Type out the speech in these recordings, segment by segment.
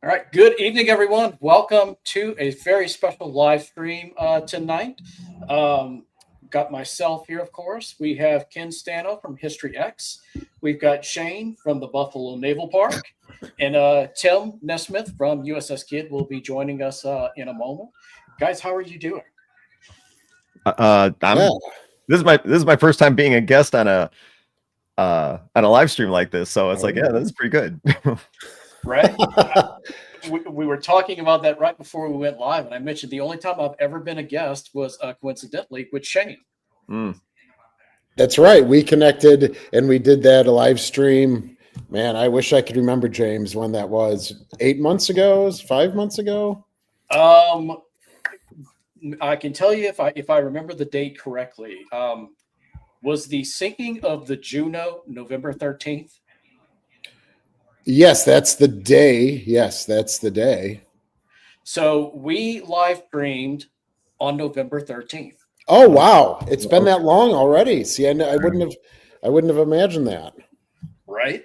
All right. Good evening, everyone. Welcome to a very special live stream tonight. Um, got myself here, of course. We have Ken Stano from History X. We've got Shane from the Buffalo Naval Park. And Tim NesSmith from USS Kidd will be joining us in a moment. Guys, how are you doing? I'm. This is my first time being a guest on a live stream like this, so it's like, yeah, this is pretty good. Right? we were talking about that right before we went live, and I mentioned the only time I've ever been a guest was coincidentally with Shane. That's right. We connected and we did that a live stream. Man, I wish I could remember, James, when that was. 8 months ago? 5 months ago? I can tell you if I remember the date correctly. Was the sinking of the Juno November 13th? Yes, that's the day. Yes, that's the day. So we live streamed on November 13th. Oh wow, it's been that long already. See, I wouldn't have imagined that. Right.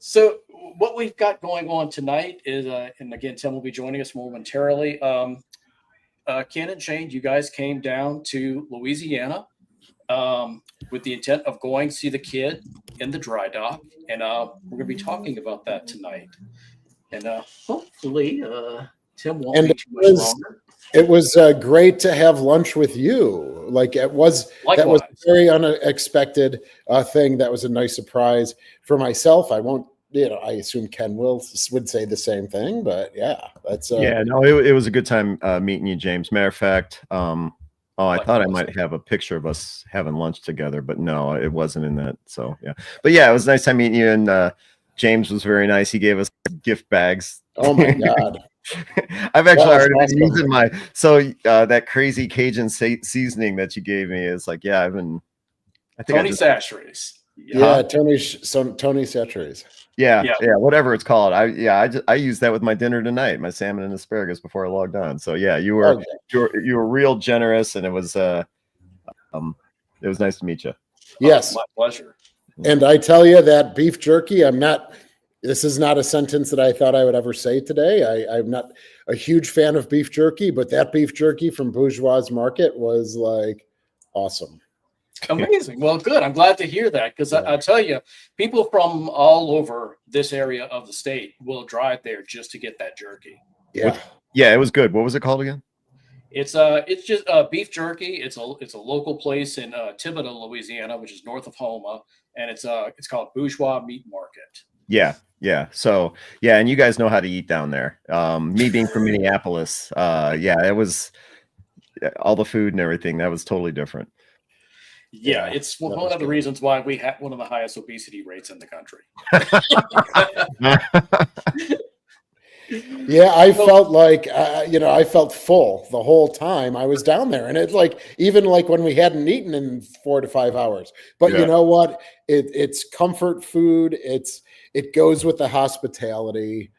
So what we've got going on tonight is, and again, Tim will be joining us momentarily. Ken and Shane, you guys came down to Louisiana with the intent of going to see the kid in the dry dock, and we're going to be talking about that tonight. And hopefully, Tim won't be too much longer. It was great to have lunch with you. Like it was, Likewise. That was a very unexpected thing. That was a nice surprise for myself. I won't, I assume Ken would say the same thing, but yeah, that's it was a good time meeting you, James. Matter of fact, I thought I might have a picture of us having lunch together, but no, it wasn't in that. So yeah, but yeah, it was a nice time meeting you, and James was very nice. He gave us gift bags. Oh my God. I've actually already been using that crazy Cajun seasoning that you gave me is like, yeah, I think Tony Satcheries. Yeah, Tony Satcheries. Yeah, whatever it's called. I used that with my dinner tonight, my salmon and asparagus before I logged on. So yeah, you were real generous, and it was nice to meet you. Yes, my pleasure. And I tell you that beef jerky, this is not a sentence that I thought I would ever say today. I'm not a huge fan of beef jerky, but that beef jerky from Bourgeois Market was like awesome. Amazing. Well, good. I'm glad to hear that because I tell you, people from all over this area of the state will drive there just to get that jerky. Yeah. It was good. What was it called again? It's just beef jerky. It's a local place in Thibodaux, Louisiana, which is north of Houma, and it's called Bourgeois Meat Market. Yeah. So yeah, and you guys know how to eat down there. Me being from Minneapolis, it was all the food and everything. That was totally different. Yeah, it's one of the reasons why we have one of the highest obesity rates in the country. Yeah, I felt like, I felt full the whole time I was down there. And it's like, even like when we hadn't eaten in 4 to 5 hours. But you know what? It's comfort food. It goes with the hospitality.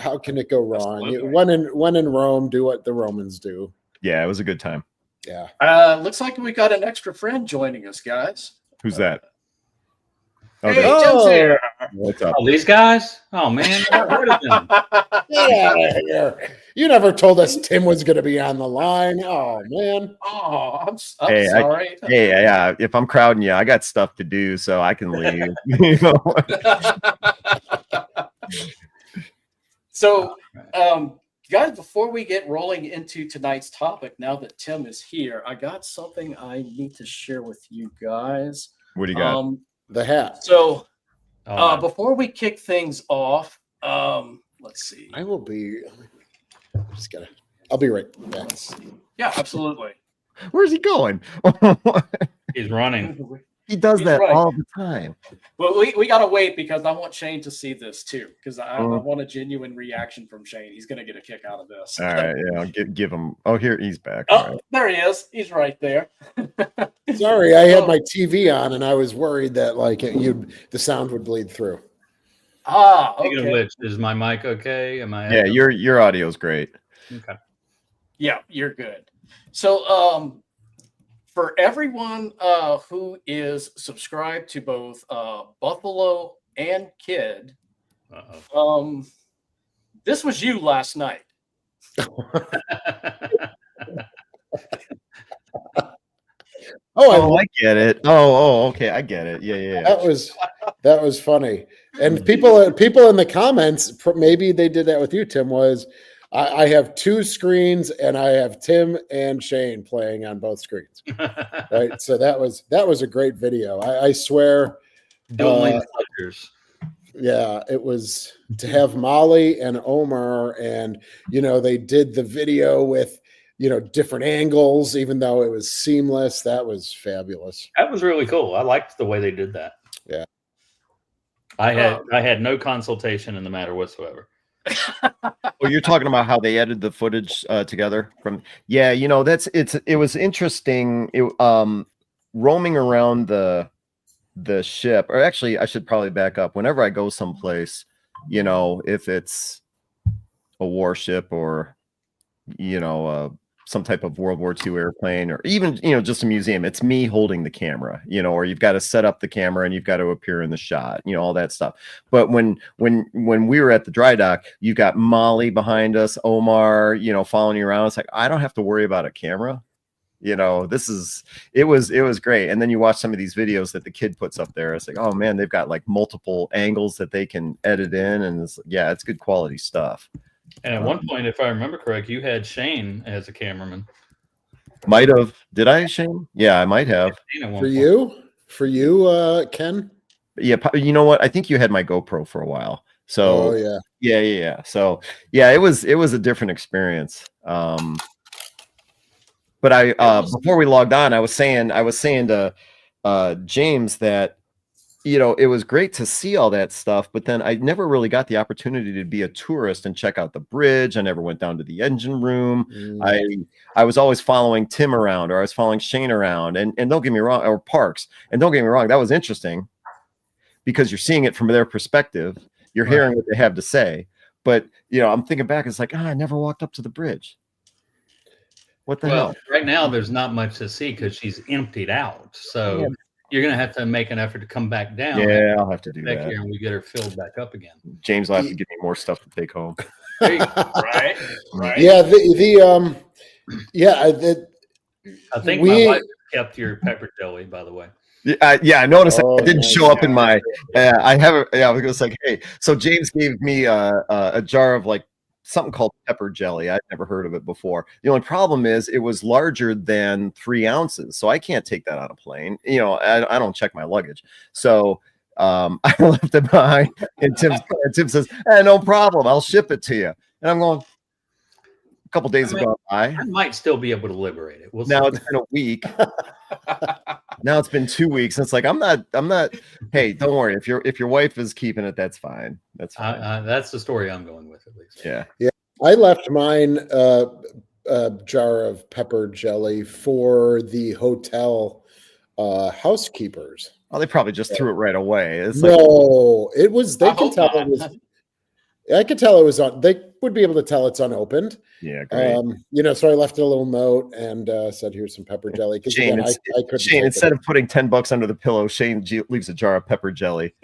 How can it go wrong? When in Rome, do what the Romans do. Yeah, it was a good time. Yeah. Looks like we got an extra friend joining us, guys. Who's that? Hey, Tim's here. What's up? Oh, these guys? Oh man, I've heard of them. Yeah. You never told us Tim was going to be on the line. Oh man. Oh, I'm sorry. Yeah. If I'm crowding you, I got stuff to do, so I can leave. So, guys, before we get rolling into tonight's topic, now that Tim is here, I got something I need to share with you guys. What do you got? The hat. So, before we kick things off, let's see. I'll be right back. Yeah, absolutely. Where's he going? He's running. He does that all the time. Well, we got to wait because I want Shane to see this too, because I want a genuine reaction from Shane. He's going to get a kick out of this. All right. Yeah, I'll give him. Oh, here he's back. Oh, there he is. He's right there. Sorry, I had my TV on and I was worried that the sound would bleed through. Okay. Speaking of which, is my mic okay? Am I? Yeah, your audio is great. Okay. Yeah, you're good. So, for everyone who is subscribed to both Buffalo and Kidd, This was you last night. Oh, I get it. Oh, okay, I get it. Yeah. That was funny. And people in the comments, maybe they did that with you, Tim. Was I have 2 screens and I have Tim and Shane playing on both screens, right? So that was a great video. I swear. Dueling pleasures. Yeah, it was to have Molly and Omar, and they did the video with different angles, even though it was seamless. That was fabulous. That was really cool. I liked the way they did that. Yeah. I had no consultation in the matter whatsoever. Well, you're talking about how they edited the footage together from. Yeah, it was interesting. Roaming around the ship, or actually, I should probably back up. Whenever I go someplace, if it's a warship or some type of World War II airplane, or even just a museum, it's me holding the camera, or you've got to set up the camera and you've got to appear in the shot, all that stuff. But when we were at the dry dock, you got Molly behind us, Omar, following you around. It's like, I don't have to worry about a camera. It was great. And then you watch some of these videos that the kid puts up there. It's like, oh man, they've got like multiple angles that they can edit in, and it's good quality stuff. And at one point, if I remember correct, you had Shane as a cameraman. Might have. Did I, Shane? Yeah, I might have. For you, Ken? Yeah, you know what? I think you had my GoPro for a while. So yeah. So yeah, it was a different experience. But before we logged on, I was saying to James that it was great to see all that stuff, but then I never really got the opportunity to be a tourist and check out the bridge. I never went down to the engine room. I was always following Tim around, or I was following Shane around, and don't get me wrong, or Parks. And don't get me wrong, that was interesting because you're seeing it from their perspective. You're hearing what they have to say. But I'm thinking back, it's like, I never walked up to the bridge. What the hell? Right now, there's not much to see because she's emptied out. So you're going to have to make an effort to come back down. Yeah, I'll have to do back that. Here and we get her filled back up again. James will have to give me more stuff to take home. Right. Yeah, I think my wife kept your pepper jelly, by the way. Yeah, I noticed it didn't show up in my. I have. I was like, hey. So James gave me a jar of like something called pepper jelly. I'd never heard of it before. The only problem is it was larger than 3 ounces, so I can't take that on a plane. I don't check my luggage, so I left it behind. And Tim says, no problem, I'll ship it to you. And I'm going. A couple days ago, I might still be able to liberate it. Now it's been a week. Now it's been 2 weeks. And it's like I'm not. Hey, don't worry. If your wife is keeping it, that's fine. That's fine. That's the story I'm going with, at least. Yeah. I left mine a jar of pepper jelly for the hotel housekeepers. Oh, they probably just threw it right away. It was. They can tell it was. I could tell it was on. They would be able to tell it's unopened. Yeah, great. So I left a little note and said, "Here's some pepper jelly." Shane, I couldn't. Shane, instead of putting $10 under the pillow, Shane leaves a jar of pepper jelly.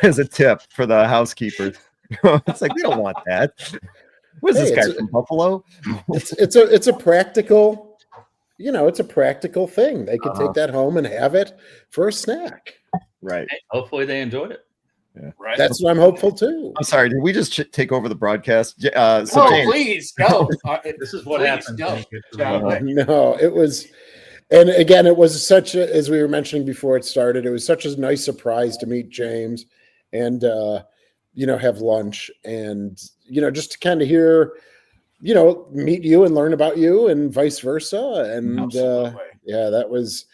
As a tip for the housekeepers. It's like we don't want that. What is this guy from Buffalo? It's a practical. It's a practical thing. They could take that home and have it for a snack. Right. Hey, hopefully they enjoyed it. Yeah. Right. That's what I'm hopeful too. I'm sorry. Did we just take over the broadcast? James, please go. This is what happens. No, it was, and again, it was such a, as we were mentioning before it started, it was such a nice surprise to meet James and have lunch and just to kind of hear, meet you and learn about you and vice versa. And that was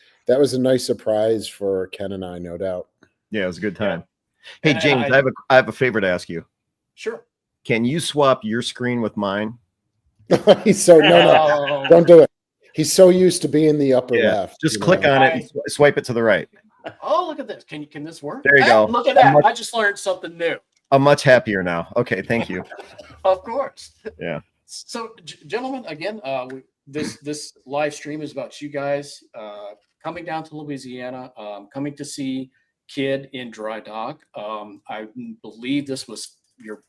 a nice surprise for Ken and I, no doubt. Yeah, it was a good time. Hey, James, I have a favor to ask you. Sure. Can you swap your screen with mine? He's so no, don't do it. He's so used to being the upper left. Just click on it and swipe it to the right. Oh, look at this. Can this work? There you go. Look at that. I just learned something new. I'm much happier now. Okay, thank you. Of course. Yeah. So, gentlemen, again, this live stream is about you guys coming down to Louisiana, coming to see Kidd in dry dock. I believe this was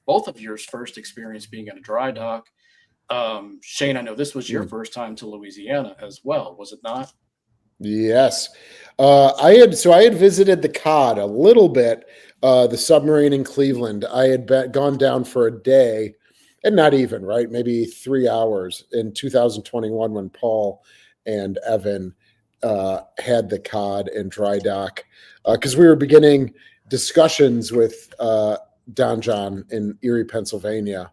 both of yours first experience being in a dry dock. Shane, I know this was your first time to Louisiana as well, was it not? Yes. I had visited the COD a little bit, the submarine in Cleveland. I had gone down for a day, and not even, right? Maybe 3 hours in 2021 when Paul and Evan had the COD and dry dock, because we were beginning discussions with Don John in Erie, Pennsylvania,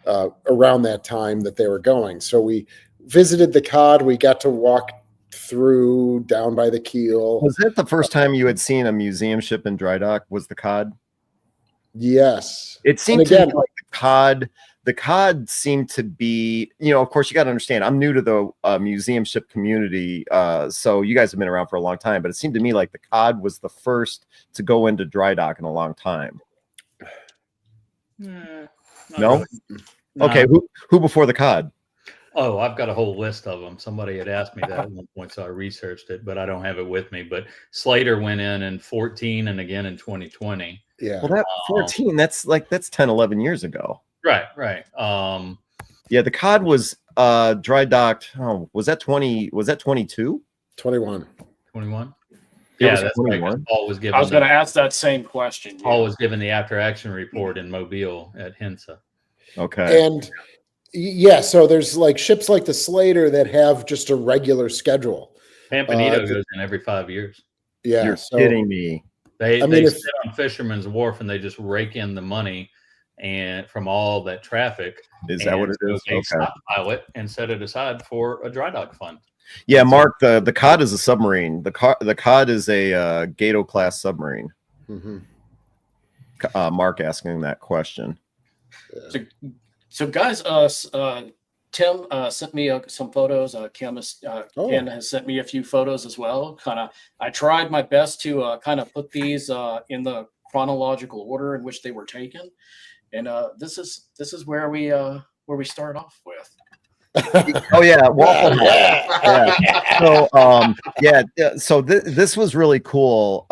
around that time that they were going. So we visited the COD. We got to walk through down by the keel. Was that the first time you had seen a museum ship in dry dock? Was the COD? Yes. It seemed to me like the COD seemed to be, of course you got to understand, I'm new to the museum ship community. So you guys have been around for a long time, but it seemed to me like the COD was the first to go into dry dock in a long time. No? No. Okay. Who before the COD? Oh, I've got a whole list of them. Somebody had asked me that at one point, so I researched it, but I don't have it with me. But Slater went in 14 and again in 2020. Yeah. Well, that 14, that's 10, 11 years ago. Right. Yeah, the COD was dry docked. Oh, was that 22? 21. 21? Yeah, that's 21. right. Paul was given. I was going to ask that same question. Paul was given the after action report in Mobile at Hensa. Okay. And yeah, so there's like ships like the Slater that have just a regular schedule. Pampanito goes in every 5 years. Yeah. You're kidding me. They sit on Fisherman's Wharf and they just rake in the money and from all that traffic. Is that what it is? They stockpile it and set it aside for a dry dock fund. Yeah, Mark, the COD is a submarine. The COD is a Gato class submarine. Mm-hmm. Mark asking that question. So guys, Tim sent me some photos. Ken has sent me a few photos as well. I tried my best to kind of put these in the chronological order in which they were taken, and this is where we start off with. Oh yeah, Waffle House. Yeah. So this was really cool.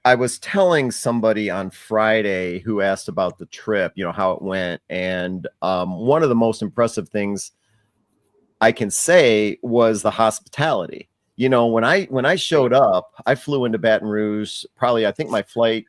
I was telling somebody on Friday who asked about the trip, how it went, and one of the most impressive things I can say was the hospitality. When I showed up, I flew into Baton Rouge. Probably, I think my flight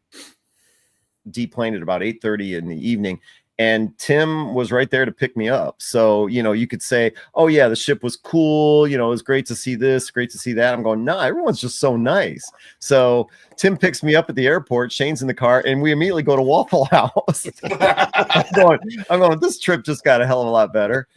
deplaned at about 8:30 in the evening. And Tim was right there to pick me up. So, you could say, oh, yeah, the ship was cool. It was great to see this, great to see that. I'm going, no, everyone's just so nice. So Tim picks me up at the airport. Shane's in the car, and we immediately go to Waffle House. I'm going, this trip just got a hell of a lot better.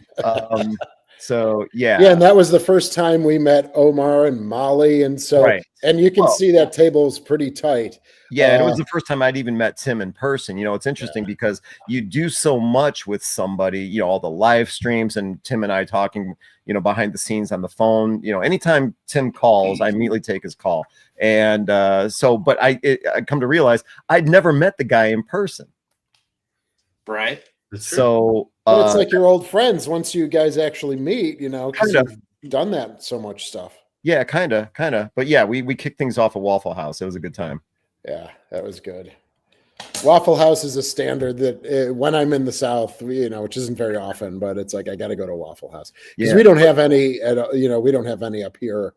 So, yeah. Yeah, and that was the first time we met Omar and Molly. And so, right. And you can see that table is pretty tight. Yeah, and it was the first time I'd even met Tim in person. It's interesting because you do so much with somebody, all the live streams and Tim and I talking, behind the scenes on the phone. Anytime Tim calls, I immediately take his call. And but I come to realize I'd never met the guy in person. Right. So but it's like your old friends once you guys actually meet, because you've done that so much stuff. Yeah, kind of. But yeah, we kicked things off at Waffle House. It was a good time. Yeah, that was good. Waffle House is a standard that when I'm in the South, which isn't very often, but it's like I got to go to Waffle House because we don't have any. We don't have any up here.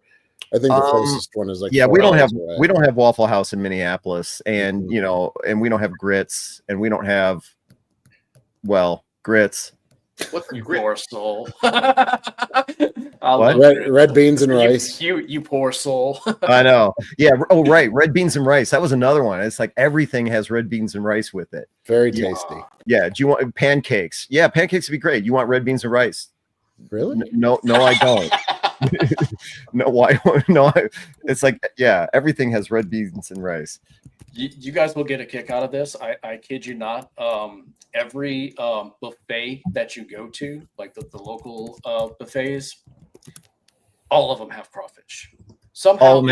I think the closest one is like we don't have Waffle House in Minneapolis, and and we don't have grits, and we don't have grits. What's your poor soul? Red beans and rice. You poor soul. I know. Yeah. Oh, right. Red beans and rice. That was another one. It's like everything has red beans and rice with it. Very tasty. Yeah. Do you want pancakes? Yeah, pancakes would be great. You want red beans and rice? Really? No, I don't. No, why? No, it's like, yeah, everything has red beans and rice. You guys will get a kick out of this. I kid you not. Every buffet that you go to, like the local buffets, all of them have crawfish. Somehow,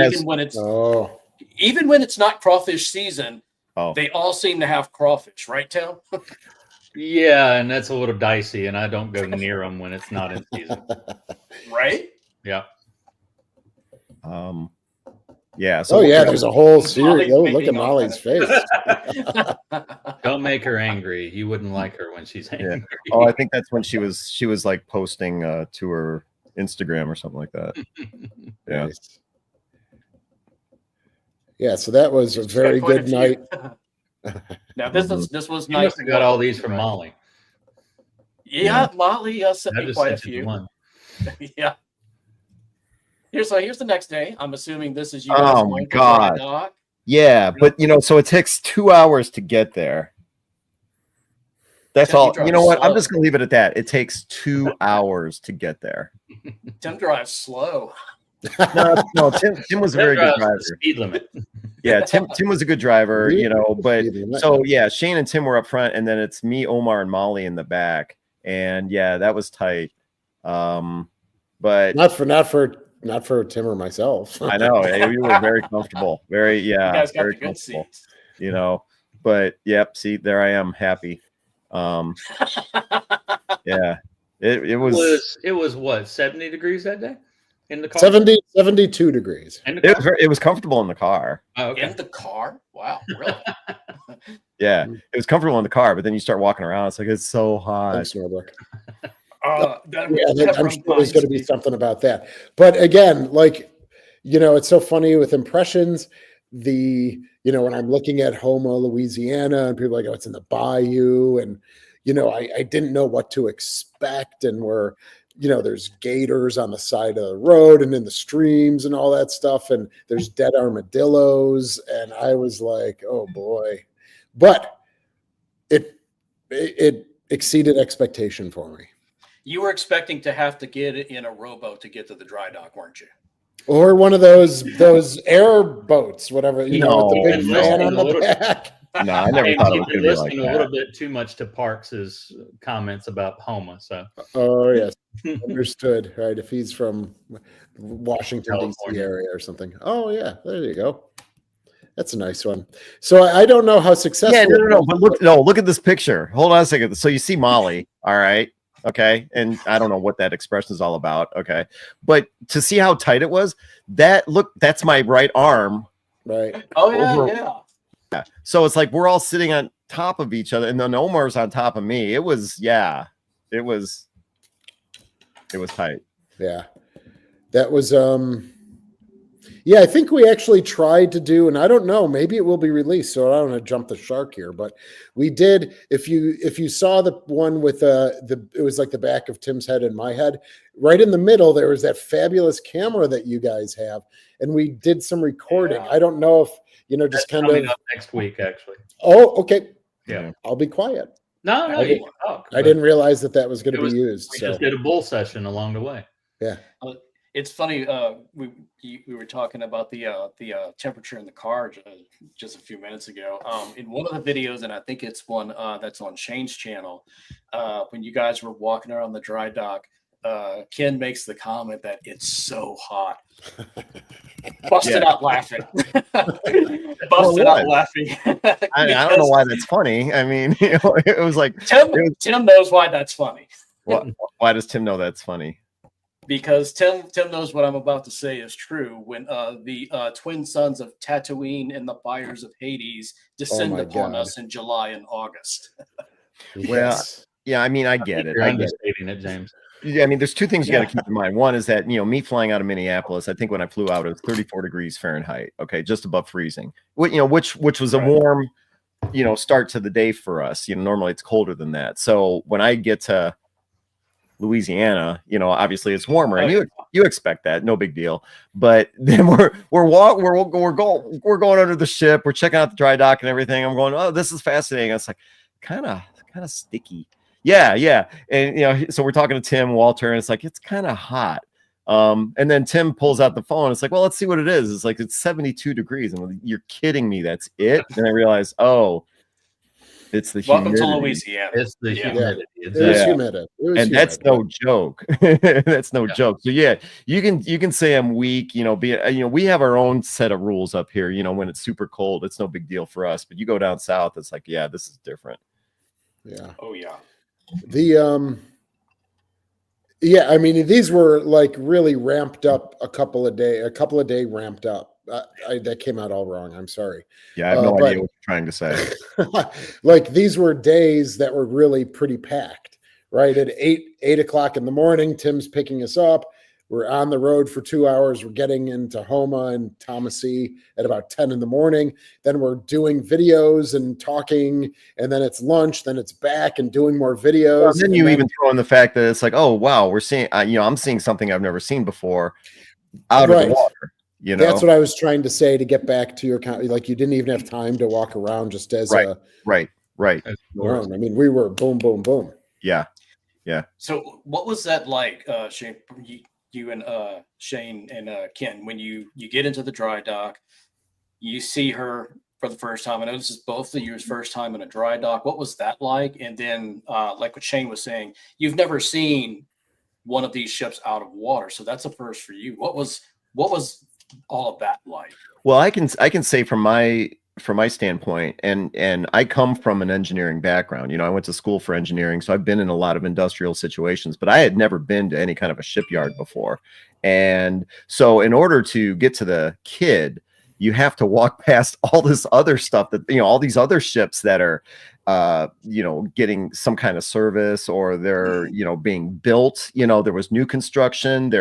even when it's not crawfish season, they all seem to have crawfish, right, Tim? Yeah, and that's a little dicey, and I don't go near them when it's not in season. Right? Yeah. Yeah. So Oh yeah, there's a whole series. Molly's Oh, look making at all Molly's face. Don't make her angry. You wouldn't like her when she's angry. Oh, I think that's when she was like posting to her Instagram or something like that. Yeah. Nice. Yeah, so that was a very Quite a good few. night. Now this was You nice. must have got all these from Molly. Yeah, Molly sent I me just quite a sent you few. the one. Yeah. Here's the next day. I'm assuming this is you guys Oh going my to dry God. dock. Yeah, but so it takes 2 hours to get there. That's Tim, you all. drive You know what? I'm slow. just gonna leave it at that. It takes 2 hours to get there. Tim drives slow. No, Tim was a very good Drives the driver. Speed limit. Yeah, Tim was a good driver, but Speed limit. so yeah, Shane and Tim were up front, and then it's me, Omar, and Molly in the back. And yeah, that was tight. But not for Tim or myself. I know we were very comfortable. Very, You guys got very the good comfortable. seats. But yep, see, there I am, happy. Yeah, it was what, 70 degrees that day in the car? 72 degrees. In the car? it was comfortable in the car. Oh, okay. In the car? Wow, really? Yeah, it was comfortable in the car, but then you start walking around, it's like it's so hot. Thanks, Norbert. That I'm sure there's going to be something about that. But again, it's so funny with impressions. When I'm looking at Houma, Louisiana, and people are like, oh, it's in the bayou, and I didn't know what to expect, and there's gators on the side of the road and in the streams and all that stuff, and there's dead armadillos, and I was like, oh boy, but it exceeded expectation for me. You were expecting to have to get in a rowboat to get to the dry dock, weren't you? Or one of those air boats, whatever, with the big No. fan on the back. No, I never thought it was going to be like listening a little bit too much to Parks's comments about Houma. So, oh yes, understood. Right, if he's from Washington D.C. California area or something. Oh yeah, there you go. That's a nice one. So I don't know how successful. Yeah, no. But look at this picture. Hold on a second. So you see Molly, all right? Okay, and I don't know what that expression is all about. Okay, but to see how tight it was, that's my right arm. Right. Oh yeah. So it's like we're all sitting on top of each other, and then Omar's on top of me. It was tight. Yeah, that was yeah, I think we actually tried to do, and I don't know, maybe it will be released, so I don't want to jump the shark here, but we did. If you saw the one with it was like the back of Tim's head and my head, right in the middle there was that fabulous camera that you guys have, and we did some recording. Yeah. I don't know if just kind of up next week actually. Oh, okay. Yeah, I'll be quiet. No, I didn't realize that was going to be used. We just did a bull session along the way. Yeah. It's funny. We were talking about the temperature in the car just a few minutes ago. In one of the videos, and I think it's one that's on Shane's channel, when you guys were walking around the dry dock, Ken makes the comment that it's so hot. Busted out laughing. Busted out laughing. I don't know why that's funny. I mean, it was like Tim knows why that's funny. Why does Tim know that's funny? Because Tim knows what I'm about to say is true. When the twin sons of Tatooine and the fires of Hades descend upon us in July and August. Well, yeah, I mean, I get it. You're understating it, James. Yeah, I mean, there's two things you got to keep in mind. One is that, me flying out of Minneapolis, I think when I flew out, it was 34 degrees Fahrenheit. Okay, just above freezing. Which was a warm, start to the day for us. Normally it's colder than that. So when I get to Louisiana, obviously it's warmer, and you expect that, no big deal. But then we're going under the ship, we're checking out the dry dock and everything. I'm going, oh, this is fascinating. It's like kind of sticky. Yeah. And so we're talking to Tim, Walter, and it's like it's kind of hot. And then Tim pulls out the phone. It's like, well, let's see what it is. It's like it's 72 degrees. And I'm like, you're kidding me. That's it. And I realized, oh, it's the humidity. Welcome to Louisiana. It's the humidity. It was humid. And that's no joke. That's no joke. So yeah, you can say I'm weak. We have our own set of rules up here. When it's super cold, it's no big deal for us. But you go down south, it's like, yeah, this is different. Yeah. Oh yeah. Yeah, I mean, these were like really ramped up a couple of day ramped up. that came out all wrong. I'm sorry. Yeah, I have no idea what you're trying to say. Like these were days that were really pretty packed, right? At 8 o'clock in the morning, Tim's picking us up. We're on the road for 2 hours. We're getting into Houma and Thomasee at about 10 in the morning. Then we're doing videos and talking, and then it's lunch. Then it's back and doing more videos. Well, then you even throw in the fact that it's like, oh wow, we're seeing, I'm seeing something I've never seen before out of the water. That's what I was trying to say to get back to your like you didn't even have time to walk around just as right. I mean, we were boom, boom, boom. Yeah. So what was that like, Shane? You and Shane and Ken, when you get into the dry dock, you see her for the first time. I know this is both of your first time in a dry dock. What was that like? And then, like what Shane was saying, you've never seen one of these ships out of water, so that's a first for you. What was all of that like? Well, I can say from my standpoint, and I come from an engineering background. I went to school for engineering, so I've been in a lot of industrial situations, but I had never been to any kind of a shipyard before. And so in order to get to the Kidd, you have to walk past all this other stuff that, all these other ships that are, getting some kind of service, or they're, being built. There was new construction.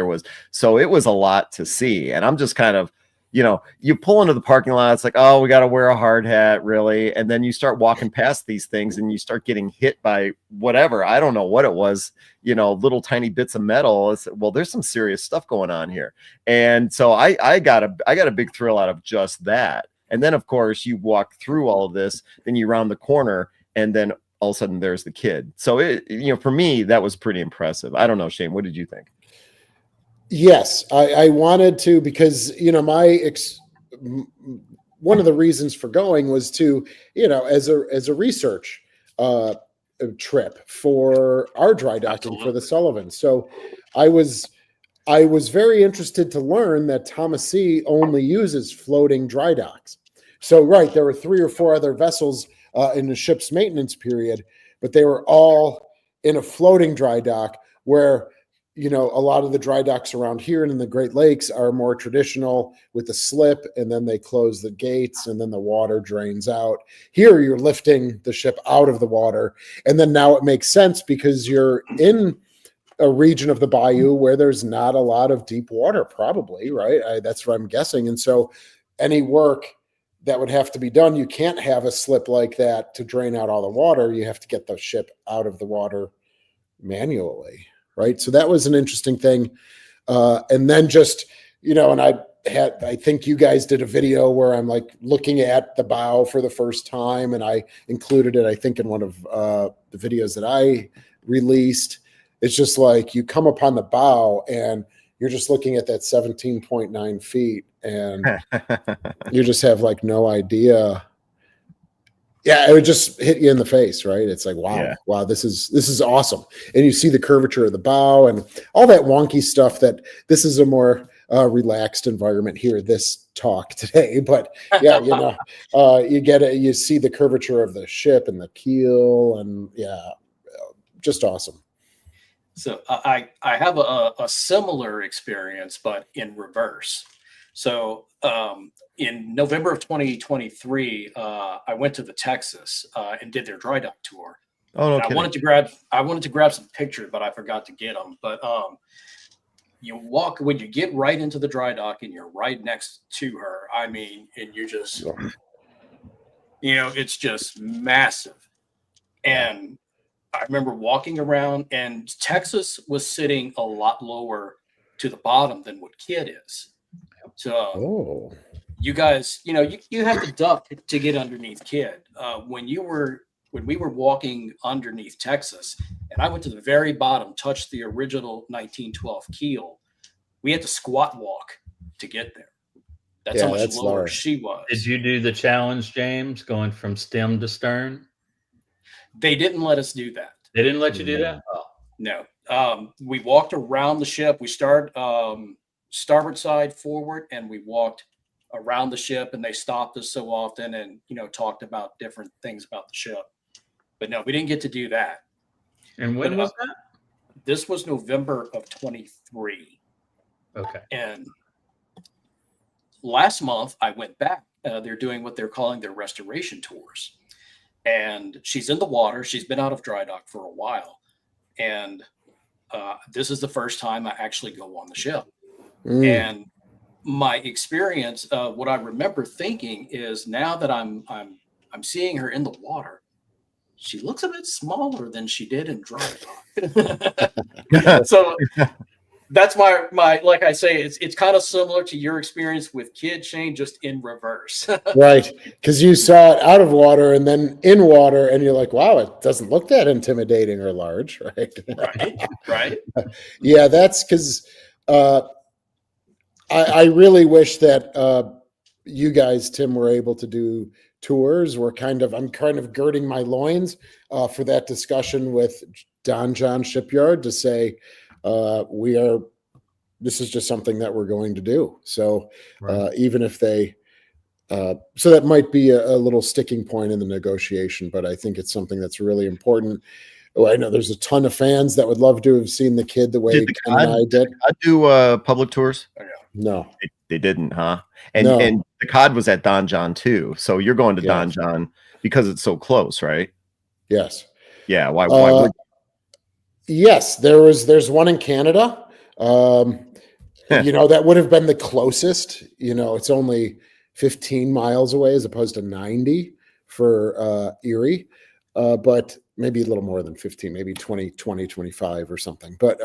So it was a lot to see. And I'm just kind of, you pull into the parking lot, it's like, oh, we got to wear a hard hat, really. And then you start walking past these things and you start getting hit by whatever. I don't know what it was, little tiny bits of metal. It's, well, there's some serious stuff going on here. And so I got a big thrill out of just that. And then, of course, you walk through all of this, then you round the corner, and then all of a sudden there's the Kidd. So for me, that was pretty impressive. I don't know, Shane, what did you think? Yes, I wanted to, because one of the reasons for going was to, as a research trip for our dry docking for the Sullivan. So I was very interested to learn that Thomasee only uses floating dry docks. So right, there were 3 or 4 other vessels in the ship's maintenance period, but they were all in a floating dry dock where, a lot of the dry docks around here and in the Great Lakes are more traditional with the slip, and then they close the gates and then the water drains out. Here you're lifting the ship out of the water. And then now it makes sense because you're in a region of the bayou where there's not a lot of deep water, probably, right? That's what I'm guessing. And so any work that would have to be done, you can't have a slip like that to drain out all the water. You have to get the ship out of the water manually. Right. So that was an interesting thing. And then just, and I think you guys did a video where I'm like looking at the bow for the first time, and I included it, I think, in one of the videos that I released. It's just like you come upon the bow and you're just looking at that 17.9 feet and you just have like no idea. Yeah, it would just hit you in the face, right? It's like, wow, this is awesome. And you see the curvature of the bow and all that wonky stuff. That this is a more relaxed environment here, this talk today. But yeah, you get it. You see the curvature of the ship and the keel, and just awesome. So I have a similar experience, but in reverse. So in November of 2023, I went to the Texas and did their dry dock tour. Oh, no I wanted to grab some pictures, but I forgot to get them. But when you get right into the dry dock and you're right next to her, I mean, and you're just, it's just massive. And I remember walking around, and Texas was sitting a lot lower to the bottom than what Kidd is. So you guys, you have to duck to get underneath Kidd. When we were walking underneath Texas, and I went to the very bottom, touched the original 1912 keel, we had to squat walk to get there. That's how much lower she was. Did you do the challenge, James, going from stem to stern? They didn't let us do that. They didn't let you do that? Oh. No. We walked around the ship. We started starboard side forward, and we walked around the ship, and they stopped us so often and, talked about different things about the ship. But no, we didn't get to do that. And when was that? This was November of 23. Okay. And last month I went back. They're doing what they're calling their restoration tours, and she's in the water. She's been out of dry dock for a while, and this is the first time I actually go on the ship. And my experience, what I remember thinking is, now that I'm seeing her in the water, she looks a bit smaller than she did in dry dock. So that's my like I say, it's kind of similar to your experience with Kidd, Shane, just in reverse. Right, because you saw it out of water and then in water, and you're like, wow, it doesn't look that intimidating or large, right? Right. Yeah, that's because I really wish that you guys, Tim, were able to do tours. I'm kind of girding my loins for that discussion with Don John Shipyard to say this is just something that we're going to do. So even if so that might be a little sticking point in the negotiation, but I think it's something that's really important. Oh, I know there's a ton of fans that would love to have seen the Kidd the way Ken and I did. I do public tours. No, they didn't, huh? And the COD was at Don John too. So you're going to Don John because it's so close, right? Yes. Yeah. Why would? Yes, there's one in Canada. That would have been the closest. It's only 15 miles away as opposed to 90 for Erie, but maybe a little more than 15, maybe 20, 25 or something. But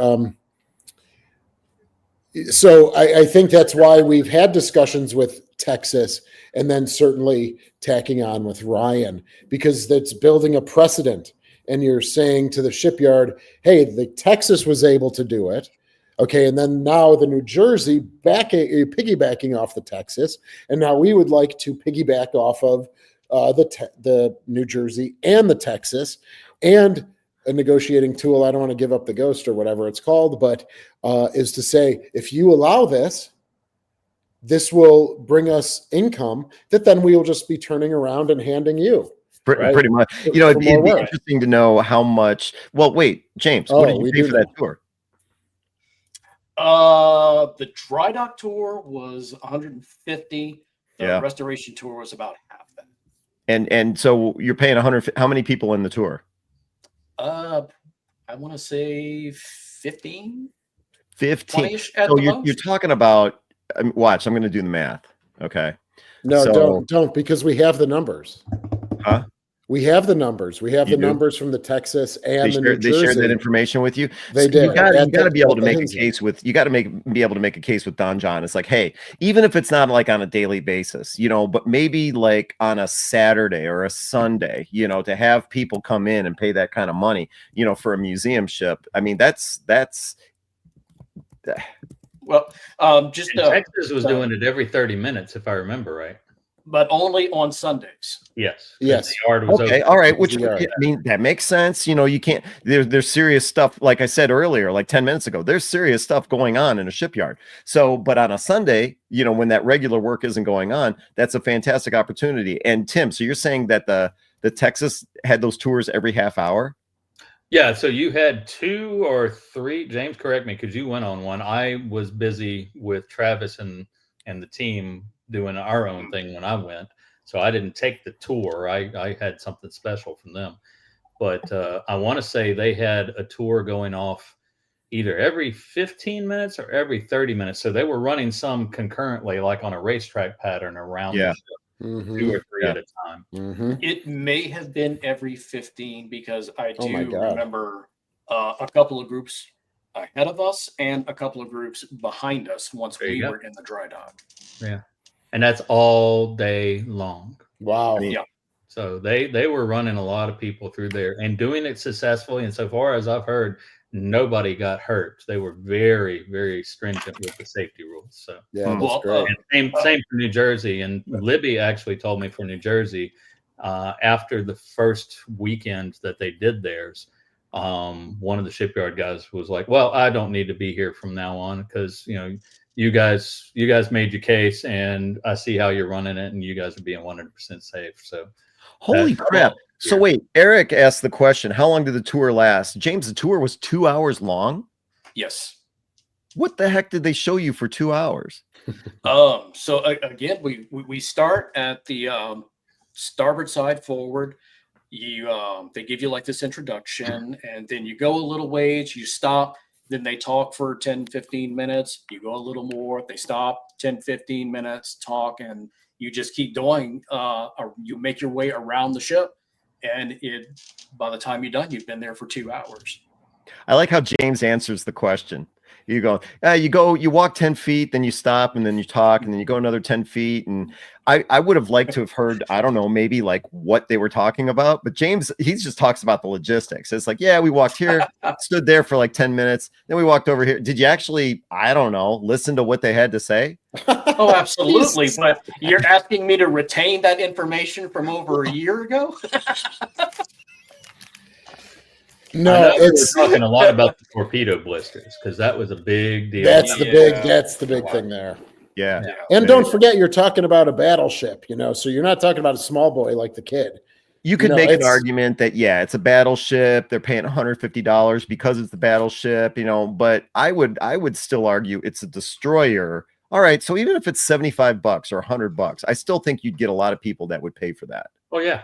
so I think that's why we've had discussions with Texas, and then certainly tacking on with Ryan, because that's building a precedent. And you're saying to the shipyard, hey, the Texas was able to do it. Okay, and then now the New Jersey piggybacking off the Texas, and now we would like to piggyback off of the New Jersey and the Texas, and a negotiating tool. I don't want to give up the ghost or whatever it's called, but is to say, if you allow this will bring us income that then we will just be turning around and handing you. Pretty much. It'd be interesting to know how much. Well, wait, James, what did you pay for that tour? The dry dock tour was 150. The restoration tour was about half that. And so you're paying 100. How many people in the tour? I want to say 15. 15. So you're talking about. Watch, I'm going to do the math. Okay. No, don't, because we have the numbers. Huh? We have the numbers. We have the numbers from the Texas and the New Jersey. They shared that information with you. They did. You got to be able to make a case with. You got to be able to make a case with Don John. It's like, hey, even if it's not like on a daily basis, but maybe like on a Saturday or a Sunday, to have people come in and pay that kind of money, for a museum ship. I mean, that's. Well, Texas was doing it every 30 minutes, if I remember right. But only on Sundays. Yes. The yard was okay. open. All right. Which that makes sense. You can't. There's serious stuff. Like I said earlier, like 10 minutes ago, there's serious stuff going on in a shipyard. So, but on a Sunday, when that regular work isn't going on, that's a fantastic opportunity. And Tim, so you're saying that the Texas had those tours every half hour? Yeah, so you had 2 or 3. James, correct me, because you went on one. I was busy with Travis and the team doing our own thing when I went, so I didn't take the tour. I had something special from them, but I want to say they had a tour going off either every 15 minutes or every 30 minutes. So they were running some concurrently, like on a racetrack pattern around the ship. 2 or 3 at a time. It may have been every 15, because I do remember a couple of groups ahead of us and a couple of groups behind us once we were in the dry dock. Yeah, and that's all day long. Wow. Yeah. So they were running a lot of people through there and doing it successfully. And so far as I've heard, nobody got hurt. They were very, very stringent with the safety rules. So that's great. And same for New Jersey. And Libby actually told me for New Jersey, after the first weekend that they did theirs, one of the shipyard guys was like, well, I don't need to be here from now on, because you guys made your case, and I see how you're running it, and you guys are being 100% safe. So holy crap. So wait, Eric asked the question, how long did the tour last? James, the tour was 2 hours long? Yes. What the heck did they show you for 2 hours? So again, we start at the starboard side forward. They give you like this introduction, and then you go a little ways, you stop, then they talk for 10-15 minutes, you go a little more, they stop 10-15 minutes, talk, and you just keep going. You make your way around the ship, and by the time you're done, you've been there for 2 hours. I like how James answers the question. You walk 10 feet, then you stop, and then you talk, and then you go another 10 feet. And I would have liked to have heard, I don't know, maybe like what they were talking about. But James, he just talks about the logistics. It's like, yeah, we walked here, stood there for like 10 minutes. Then we walked over here. Did you actually, I don't know, listen to what they had to say? Oh, absolutely. But you're asking me to retain that information from over a year ago? No, it's talking a lot about the torpedo blisters because that was a big deal. That's the big thing there. Yeah. And don't forget, you're talking about a battleship, so you're not talking about a small boy like the Kidd. You could make an argument that, yeah, it's a battleship. They're paying $150 because it's the battleship, but I would still argue it's a destroyer. All right. So even if it's $75 or $100, I still think you'd get a lot of people that would pay for that. Oh, yeah.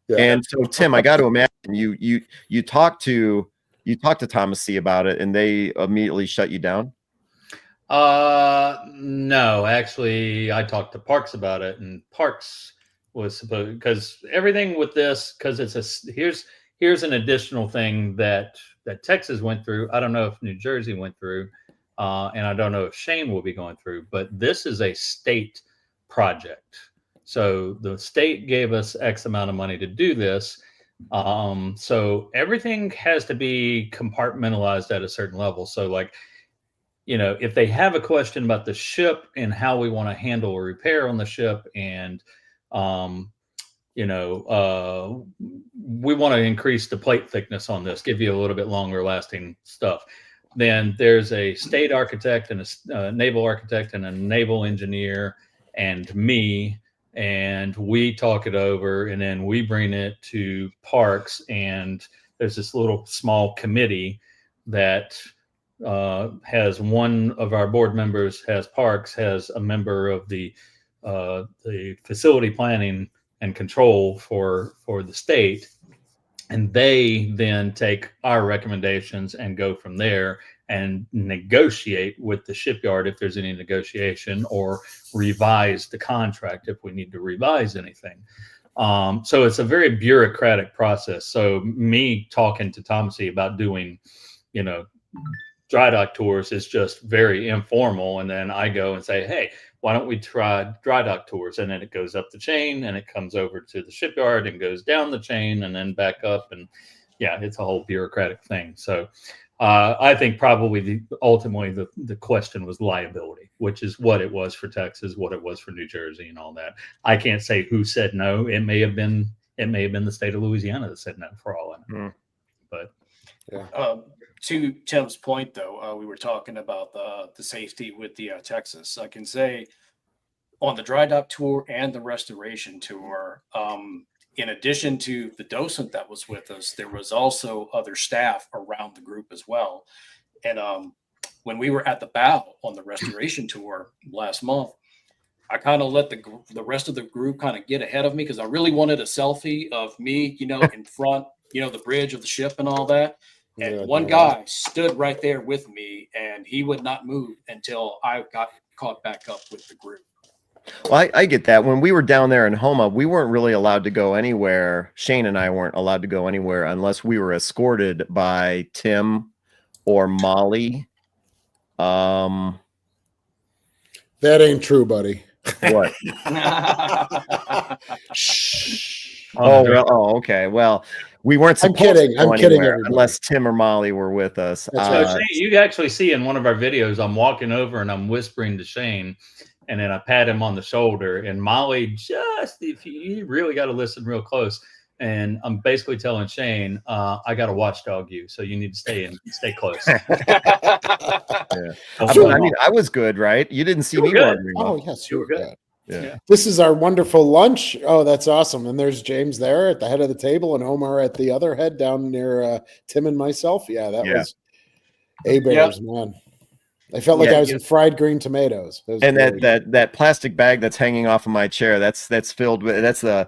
Yeah. And so, Tim, I got to imagine you talked to Thomas C about it, and they immediately shut you down. No, actually, I talked to Parks about it, and Parks was supposed, because everything with this, because here's an additional thing that Texas went through. I don't know if New Jersey went through, and I don't know if Shane will be going through, but this is a state project. So the state gave us X amount of money to do this. So everything has to be compartmentalized at a certain level. So like, if they have a question about the ship and how we want to handle a repair on the ship, and, we want to increase the plate thickness on this, give you a little bit longer lasting stuff, then there's a state architect and a naval architect and a naval engineer and me. And we talk it over, and then we bring it to Parks, and there's this little small committee that has one of our board members, has Parks, has a member of the facility planning and control for the state, and they then take our recommendations and go from there and negotiate with the shipyard if there's any negotiation, or revise the contract if we need to revise anything. So it's a very bureaucratic process. So me talking to Thomasy about doing, dry dock tours is just very informal. And then I go and say, hey, why don't we try dry dock tours? And then it goes up the chain, and it comes over to the shipyard and goes down the chain and then back up. And yeah, it's a whole bureaucratic thing. So I think probably ultimately the question was liability, which is what it was for Texas, what it was for New Jersey, and all that. I can't say who said no. It may have been the state of Louisiana that said no, for all I know. But yeah. To Tim's point, though, we were talking about the safety with the Texas. I can say on the dry dock tour and the restoration tour, in addition to the docent that was with us, there was also other staff around the group as well. And when we were at the bow on the restoration tour last month, I kind of let the rest of the group kind of get ahead of me, because I really wanted a selfie of me, in front, the bridge of the ship and all that. And one guy stood right there with me, and he would not move until I got caught back up with the group. Well, I get that. When we were down there in Houma, we weren't really allowed to go anywhere. Shane and I weren't allowed to go anywhere unless we were escorted by Tim or Molly. That ain't true, buddy. What? Okay. Well, we weren't supposed to go anywhere unless Tim or Molly were with us. So Shane, you actually see in one of our videos, I'm walking over and I'm whispering to Shane, and then I pat him on the shoulder, and Molly if you really got to listen real close. And I'm basically telling Shane, I got to watchdog you, so you need to stay close. Yeah. I mean, I was good, right? You didn't see me wandering. Oh, yes, you were good. Yeah. This is our wonderful lunch. Oh, that's awesome. And there's James there at the head of the table, and Omar at the other head down near Tim and myself. Yeah, that was A-Bears, man. I felt like Yeah, I was in fried green tomatoes. And that plastic bag that's hanging off of my chair, that's filled with that's the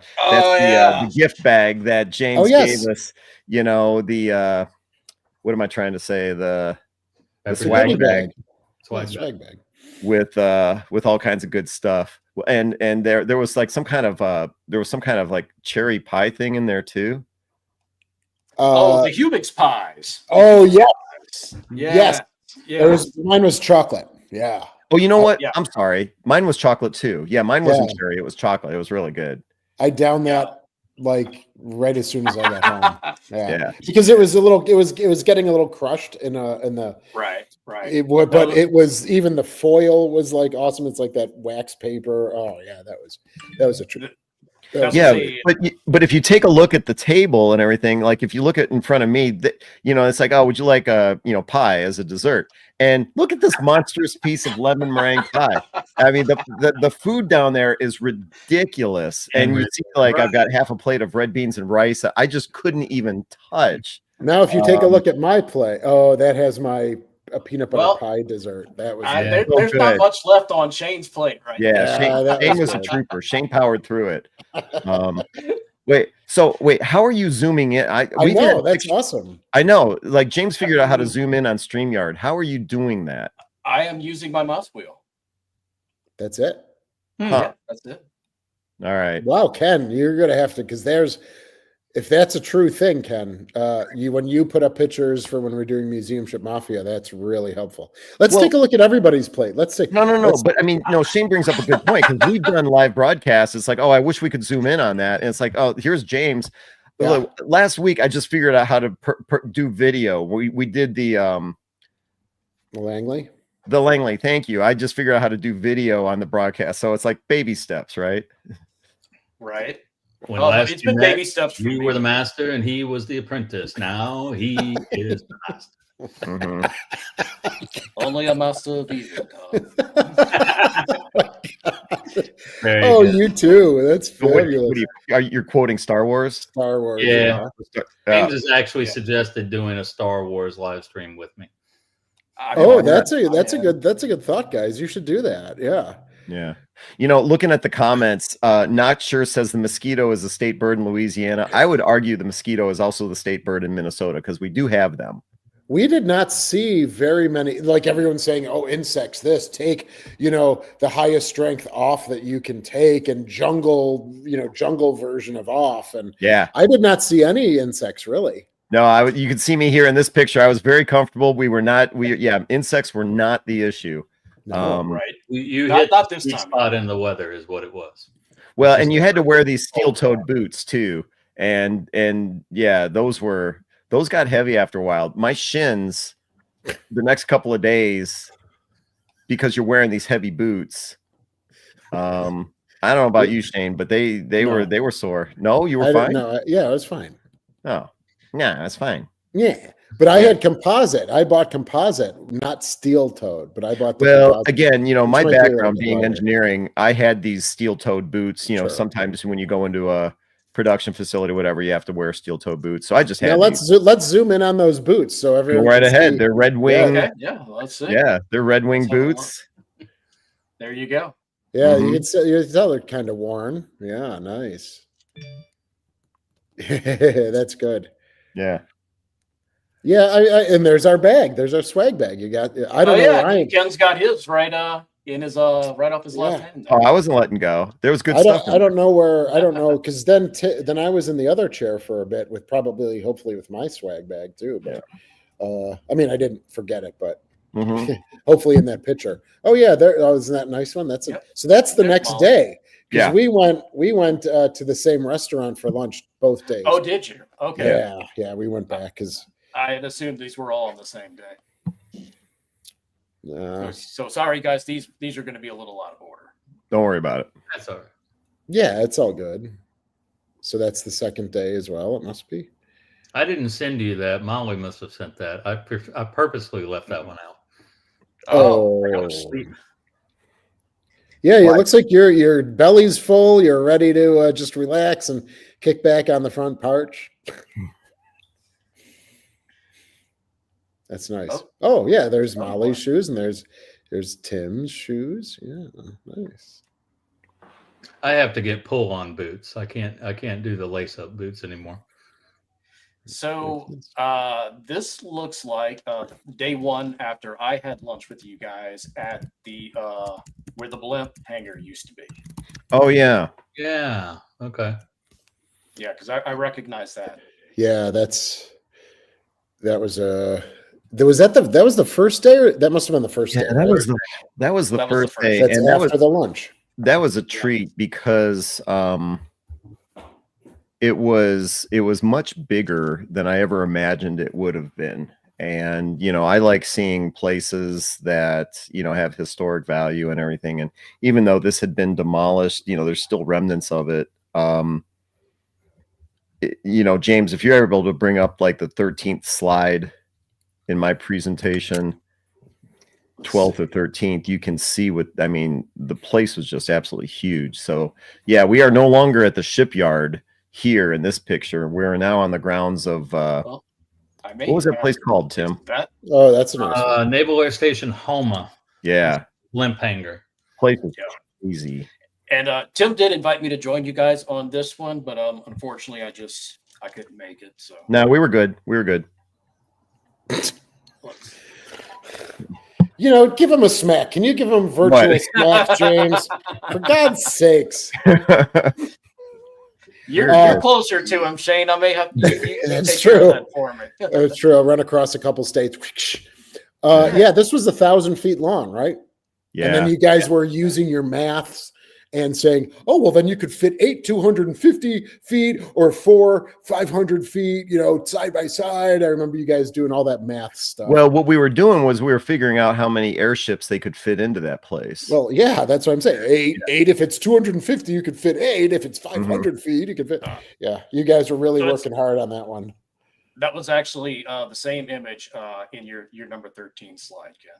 gift bag that James gave us. You know, the what am I trying to say? The swag bag. Swag bag With all kinds of good stuff. And there was like some kind of like cherry pie thing in there too. The Hubix pies. Oh yeah. Yes. Mine was chocolate. Yeah. Oh, you know what? I'm sorry. Mine was chocolate too. Yeah, mine wasn't cherry. It was chocolate. It was really good. I downed that like right as soon as I got home. Yeah. Because it was it was getting a little crushed in the right. It was even the foil was like awesome. It's like that wax paper. Oh yeah, that was a true. But if you take a look at the table and everything, like if you look at in front of me, it's like, oh, would you like a pie as a dessert? And look at this monstrous piece of lemon meringue pie. I mean, the food down there is ridiculous. And you see, like, I've got half a plate of red beans and rice. I just couldn't even touch. Now, if you take a look at my plate, that has my peanut butter pie dessert. That was there's not much left on Shane's plate, right? Shane was a trooper. Shane powered through it. Wait, how are you zooming in? I know that's awesome. I know, like James figured out how to zoom in on StreamYard. How are you doing that? I am using my mouse wheel. That's it. Yeah, that's it. All right. Wow, Ken, you're gonna have to, because if that's a true thing, Ken, when you put up pictures for when we're doing Museum Ship Mafia, that's really helpful. Let's take a look at everybody's plate. Let's see. No. But I mean, Shane brings up a good point, because we've done live broadcasts. It's like, oh, I wish we could zoom in on that. And it's like, oh, here's James. Look, last week, I just figured out how to do video. We did the Langley. The Langley. Thank you. I just figured out how to do video on the broadcast. So it's like baby steps, right? Right. When it's been baby steps. You were the master and he was the apprentice. Now he is the master. Mm-hmm. Only a master video. You too. That's fabulous. You're quoting Star Wars? Star Wars. Yeah. James has actually suggested doing a Star Wars live stream with me. That's a good thought, guys. You should do that. Yeah. Yeah. Looking at the comments, Not Sure says the mosquito is a state bird in Louisiana. I would argue the mosquito is also the state bird in Minnesota, because we do have them. We did not see very many, like everyone's saying, oh, insects, take, the highest strength off that you can take, and jungle version of off. And I did not see any insects really. No, you could see me here in this picture. I was very comfortable. Insects were not the issue. No, right. You hit not this spot in the weather is what it was. Well, and you had to wear these steel-toed boots too. And those got heavy after a while. My shins, the next couple of days, because you're wearing these heavy boots. I don't know about you, Shane, but they were sore. No, you were fine? No, I was fine. Oh, yeah, that's fine. Yeah. But I had composite. I bought composite, not steel-toed, but I bought composite. Again, my background being engineering, I had these steel-toed boots. Sometimes when you go into a production facility, whatever, you have to wear steel-toed boots. So I just had. Let's zoom in on those boots so everyone. Go right ahead. They're Red Wing. Let's see. Yeah, they're Red Wing boots. There you go. Yeah, you can tell they're kind of worn. Yeah, nice. That's good. Yeah. Yeah, and there's our bag. There's our swag bag. You got. I don't know. Ryan. Ken's got his right in his right off his left hand. Oh, I wasn't letting go. There was good stuff. I don't know because then I was in the other chair for a bit with hopefully with my swag bag too. But I didn't forget it, but hopefully in that picture. Oh yeah, isn't that a nice one? So that's the next day. Because we went to the same restaurant for lunch both days. Oh, did you? Okay. Yeah, we went back because I had assumed these were all on the same day. So sorry, guys. These are going to be a little out of order. Don't worry about it. That's all right. Yeah, it's all good. So that's the second day as well. It must be. I didn't send you that. Molly must have sent that. I purposely left that one out. Oh. Yeah, it looks like your belly's full. You're ready to just relax and kick back on the front porch. That's nice. Oh. Oh yeah, there's Oh, Molly's wow. shoes, and there's Tim's shoes. Yeah, nice. I have to get pull-on boots. I can't do the lace-up boots anymore. So this looks like day one after I had lunch with you guys at the where the blimp hangar used to be. Oh yeah. Yeah. Okay. Yeah, because I recognize that. Yeah, that was that was the first day, or that must have been the first Yeah, day. that right? was the first day, That's and after the lunch. that was a treat because it was much bigger than I ever imagined it would have been. And I like seeing places that have historic value and everything. And even though this had been demolished, there's still remnants of it. James, if you're able to bring up like the 13th slide in my presentation, 12th or 13th, you can see the place was just absolutely huge. So yeah, we are no longer at the shipyard here in this picture. We're now on the grounds of what was that place called, Tim? Oh, that's a nice one. Naval Air Station Houma. Yeah, Blimp hangar. Place is easy. And Tim did invite me to join you guys on this one, but unfortunately, I couldn't make it. So no, we were good. We were good. Give him a smack. Can you give him virtual smack, James? For God's sakes. You're closer to him, Shane. I may have you That's take care of true. that for me. That's true. I'll run across a couple states. Yeah, this was 1,000 feet long, right? Yeah. And then you guys were using your maths and saying, oh, well, then you could fit 8 250 feet or 4 500 feet, side by side. I remember you guys doing all that math stuff. Well, what we were doing was we were figuring out how many airships they could fit into that place. Well, yeah, that's what I'm saying. Eight. If it's 250, you could fit 8. If it's 500 feet, you could fit. Yeah, you guys were really working hard on that one. That was actually the same image in your number 13 slide, Ken.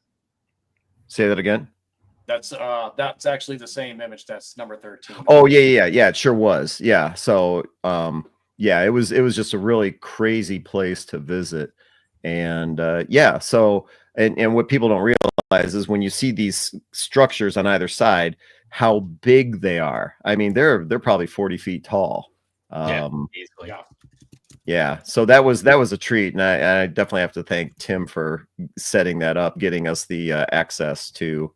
Say that again. That's actually the same image. That's number 13. Oh yeah, it sure was. Yeah. So yeah, it was just a really crazy place to visit. And yeah, so and what people don't realize is when you see these structures on either side, how big they are. I mean, they're probably 40 feet tall. Easily. Yeah, so that was a treat, and I definitely have to thank Tim for setting that up, getting us the access to.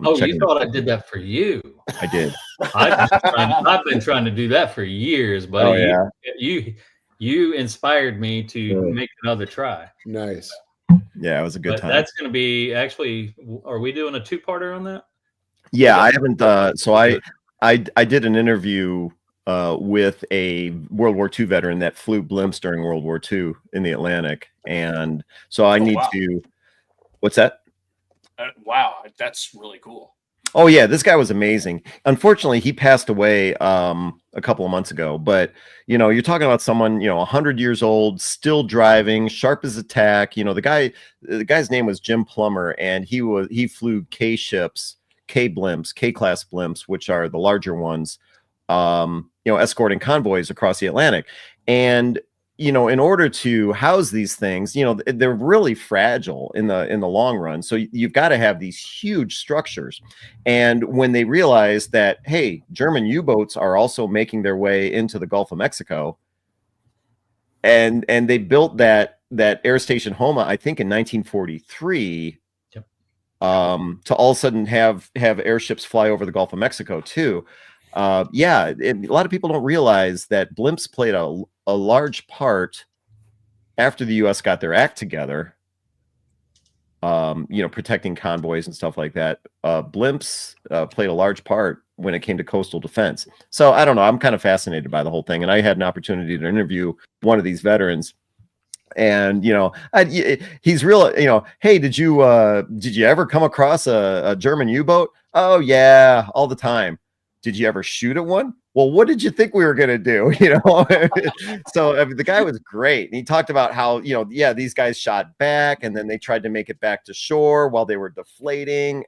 You thought I did that for you? I did. I've been trying to do that for years, buddy. Oh, yeah. You inspired me to make another try. Nice. Yeah, it was a good time. That's going to be actually. Are we doing a 2-parter on that? Yeah, I haven't. So I did an interview with a World War II veteran that flew blimps during World War II in the Atlantic, and so I need to. What's that? Wow, that's really cool. Oh yeah, this guy was amazing. Unfortunately, he passed away a couple of months ago. But you're talking about someone 100 years old, still driving, sharp as a tack. The guy's name was Jim Plummer, and he flew K ships, K blimps, K class blimps, which are the larger ones. Escorting convoys across the Atlantic, and in order to house these things, they're really fragile in the long run. So you've got to have these huge structures. And when they realized that, hey, German U-boats are also making their way into the Gulf of Mexico, and they built that air station Houma, I think in 1943, to all of a sudden have airships fly over the Gulf of Mexico too. A lot of people don't realize that blimps played a large part after the U.S. got their act together, protecting convoys and stuff like that. Blimps played a large part when it came to coastal defense. So I don't know. I'm kind of fascinated by the whole thing. And I had an opportunity to interview one of these veterans. And, he's real, hey, did you ever come across a German U-boat? Oh, yeah, all the time. Did you ever shoot at one? Well, what did you think we were going to do? So the guy was great. And he talked about how, these guys shot back and then they tried to make it back to shore while they were deflating,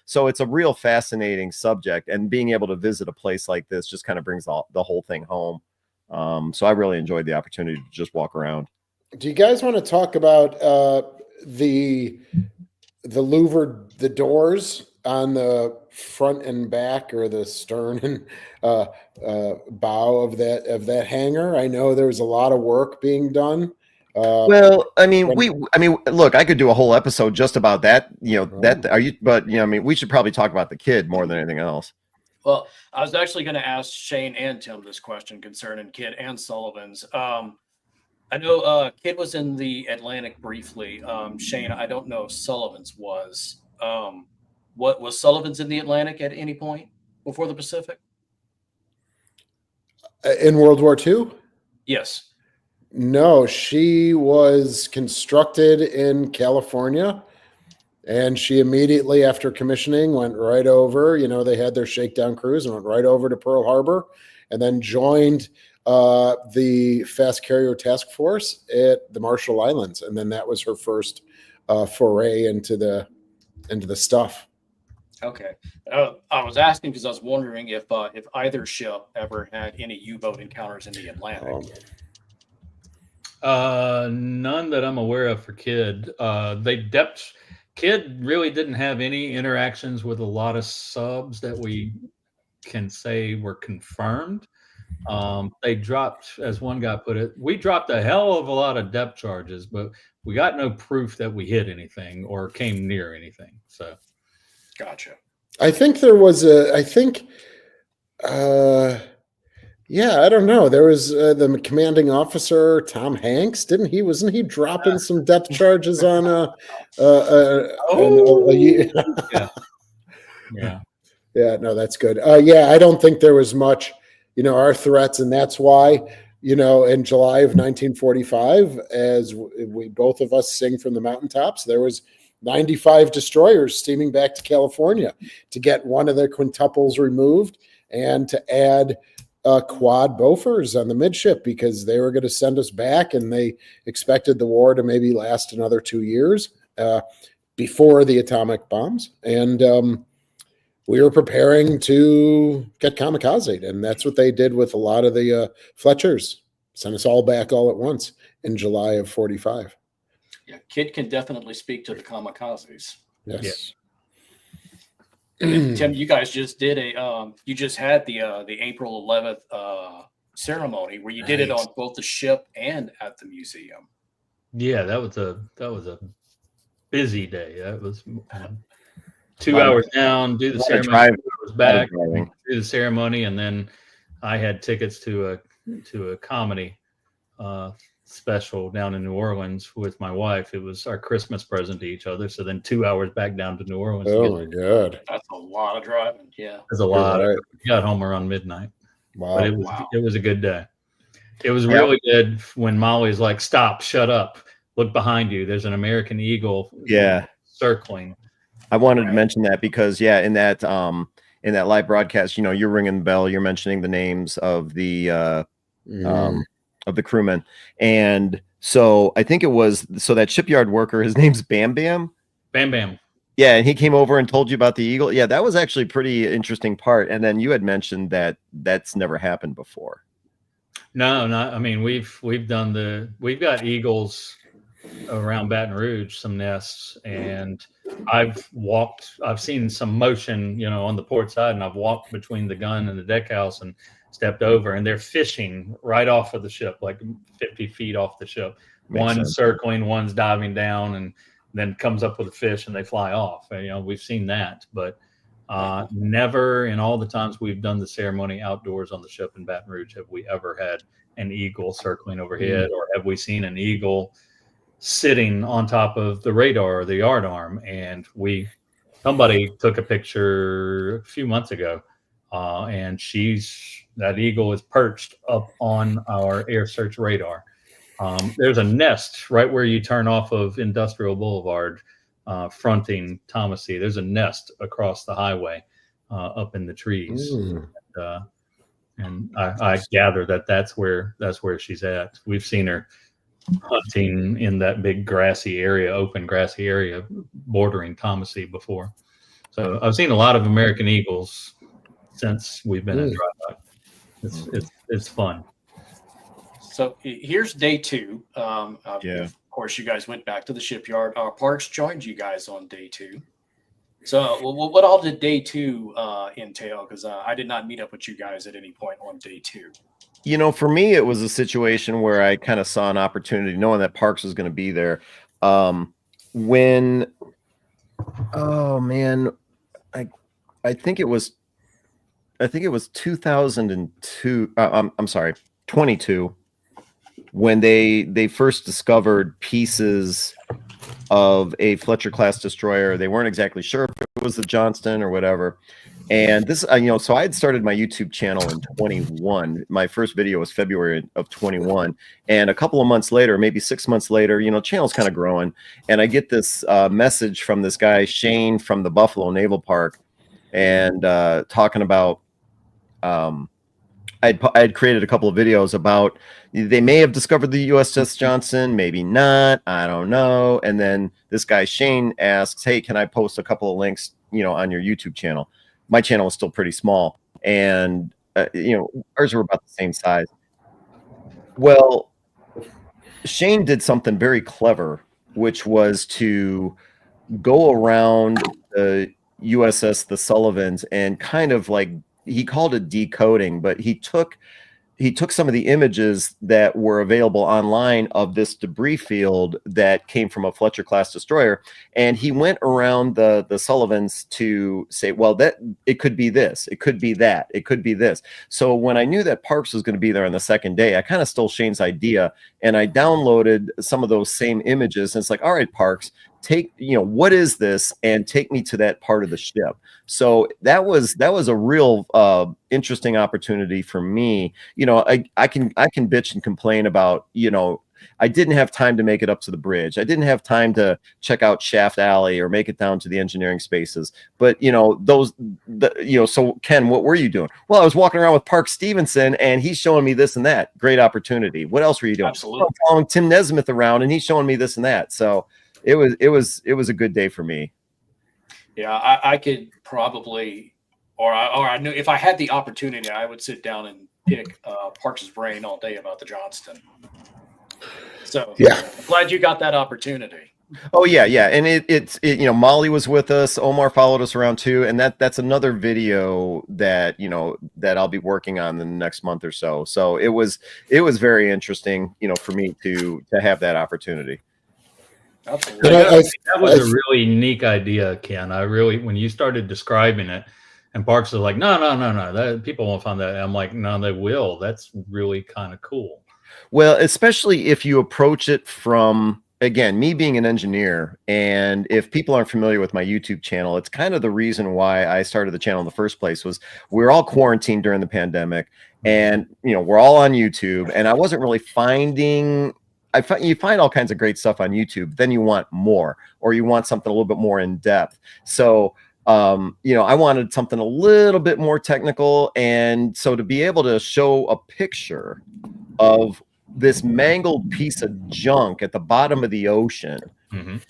so it's a real fascinating subject, and being able to visit a place like this just kind of brings the whole thing home. So I really enjoyed the opportunity to just walk around. Do you guys want to talk about the louvered the doors on the front and back, or the stern and bow of that hangar? I know there was a lot of work being done. Well, I mean, when- look, I could do a whole episode just about that. Oh. Are you? But I mean, we should probably talk about the kid more than anything else. Well, I was actually going to ask Shane and Tim this question concerning Kidd and Sullivan's. I know Kidd was in the Atlantic briefly. Shane, I don't know if Sullivan's was. What was Sullivan's in the Atlantic at any point before the Pacific? In World War II? Yes. No, she was constructed in California, and she immediately after commissioning went right over. They had their shakedown cruise and went right over to Pearl Harbor, and then joined the Fast Carrier Task Force at the Marshall Islands, and then that was her first foray into the stuff. Okay. I was asking because I was wondering if either ship ever had any U-boat encounters in the Atlantic. None that I'm aware of for Kidd. Kidd really didn't have any interactions with a lot of subs that we can say were confirmed. They dropped, as one guy put it, we dropped a hell of a lot of depth charges, but we got no proof that we hit anything or came near anything. So, gotcha. I think there was yeah, I don't know. There was the commanding officer, Tom Hanks. Wasn't he dropping some depth charges on yeah. Yeah, no, that's good. Yeah, I don't think there was much, our threats, and that's why, in July of 1945, as we both of us sing from the mountaintops, there was 95 destroyers steaming back to California to get one of their quintuples removed and to add quad Bofors on the midship, because they were going to send us back, and they expected the war to maybe last another 2 years before the atomic bombs. And we were preparing to get kamikazed, and that's what they did with a lot of the Fletchers. Sent us all back all at once in July of 45. Yeah, Kidd can definitely speak to the kamikazes. Yes. Yeah. Tim, you guys just did you just had the April 11th ceremony where you did it on both the ship and at the museum. Yeah, that was a busy day. That was 2 hours down, do the ceremony, 2 hours back, do the ceremony, and then I had tickets to a comedy special down in New Orleans with my wife. It was our Christmas present to each other. So then 2 hours back down to New Orleans. Oh my God. That's a lot of driving. Yeah. There's a lot. Right. We got home around midnight. Wow. But it was a good day. It was really good when Molly's like, stop, shut up, look behind you. There's an American eagle circling. I wanted to mention that because in that live broadcast, you're ringing the bell, you're mentioning the names of the crewmen. And so I think it was, that shipyard worker, his name's Bam Bam. Bam Bam. Yeah. And he came over and told you about the eagle. Yeah. That was actually a pretty interesting part. And then you had mentioned that that's never happened before. No, not, I mean, we've got eagles around Baton Rouge, some nests, and I've seen some motion, on the port side, and I've walked between the gun and the deck house and stepped over, and they're fishing right off of the ship, like 50 feet off the ship. One's circling, one's diving down, and then comes up with a fish and they fly off. We've seen that, but never in all the times we've done the ceremony outdoors on the ship in Baton Rouge have we ever had an eagle circling overhead, or have we seen an eagle sitting on top of the radar or the yard arm. And somebody took a picture a few months ago, and that eagle is perched up on our air search radar. There's a nest right where you turn off of Industrial Boulevard, fronting Thomasy. There's a nest across the highway, up in the trees. And I gather that's where she's at. We've seen her hunting in that big open grassy area bordering Thomasy before. So I've seen a lot of American eagles since we've been in dry dock. It's fun. So here's day two. Yeah. Of course, you guys went back to the shipyard. Our Parks joined you guys on day two. So what all did day two entail? Because I did not meet up with you guys at any point on day two. You know, for me, it was a situation where I kind of saw an opportunity, knowing that Parks was going to be there. When, oh man, I think it was 2002. I'm sorry, 22, when they first discovered pieces of a Fletcher class destroyer. They weren't exactly sure if it was the Johnston or whatever. And this, you know, so I had started my YouTube channel in 21. My first video was February of 21. And a couple of months later, maybe 6 months later, you know, channel's kind of growing. And I get this message from this guy, Shane, from the Buffalo Naval Park, and talking about, I'd created a couple of videos about, they may have discovered the USS Johnson, maybe not, I don't know. And then this guy, Shane, asks, hey, can I post a couple of links, you know, on your YouTube channel? My channel was still pretty small, and you know, ours were about the same size. Well, Shane did something very clever, which was to go around the USS the Sullivans and kind of like, he called it decoding, but he took some of the images that were available online of this debris field that came from a Fletcher class destroyer, and he went around the Sullivans to say, well, that it could be this, it could be that, it could be this. So when I knew that Parks was going to be there on the second day, I kind of stole Shane's idea, and I downloaded some of those same images, and it's like, all right, Parks, take, you know, what is this, and take me to that part of the ship. So that was a real interesting opportunity for me. You know, I can bitch and complain about, you know, I didn't have time to make it up to the bridge. I didn't have time to check out Shaft Alley or make it down to the engineering spaces. But, you know, you know, so Ken, what were you doing? Well, I was walking around with Park Stephenson, and he's showing me this and that. Great opportunity. What else were you doing? Absolutely. Well, I'm following Tim NesSmith around, and he's showing me this and that. So it was a good day for me. Yeah, I could probably, or I knew if I had the opportunity, I would sit down and pick Parks' brain all day about the Johnston. So Yeah, glad you got that opportunity. Oh yeah, and it's you know, Molly was with us, Omar followed us around too, and that's another video that, you know, that I'll be working on in the next month or so. So it was very interesting, you know, for me to have that opportunity. Absolutely. That was a really unique idea, Ken. When you started describing it, and Parks was like, no, that people won't find that. I'm like, no, they will. That's really kind of cool. Well, especially if you approach it from, again, me being an engineer, and if people aren't familiar with my YouTube channel, it's kind of the reason why I started the channel in the first place. Was we were all quarantined during the pandemic, and, you know, we're all on YouTube, and I wasn't really finding. You find all kinds of great stuff on YouTube, then you want more, or you want something a little bit more in depth. So, you know, I wanted something a little bit more technical. And so to be able to show a picture of this mangled piece of junk at the bottom of the ocean,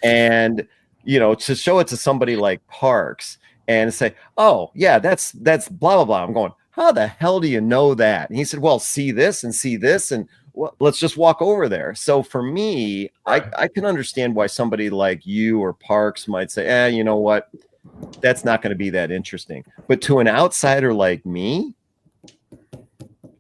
and, you know, to show it to somebody like Parks and say, oh yeah, that's blah, blah, blah. I'm going, how the hell do you know that? And he said, well, see this and see this, and well, let's just walk over there. So for me, I can understand why somebody like you or Parks might say, you know what, that's not going to be that interesting. But to an outsider like me,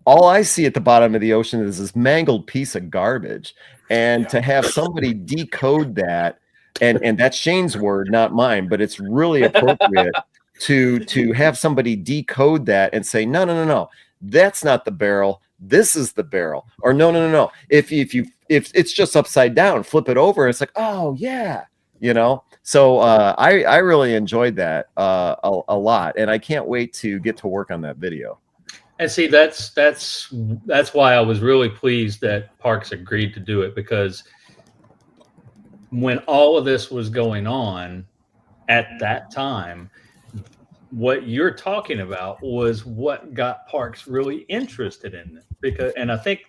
all I see at the bottom of the ocean is this mangled piece of garbage. And to have somebody decode that, and that's Shane's word, not mine, but it's really appropriate to have somebody decode that and say, no, that's not the barrel. This is the barrel. Or no. If it's just upside down, flip it over. It's like, oh yeah, you know. So I really enjoyed that a lot, and I can't wait to get to work on that video. And see, that's why I was really pleased that Parks agreed to do it, because when all of this was going on at that time, what you're talking about was what got Parks really interested in it. And I think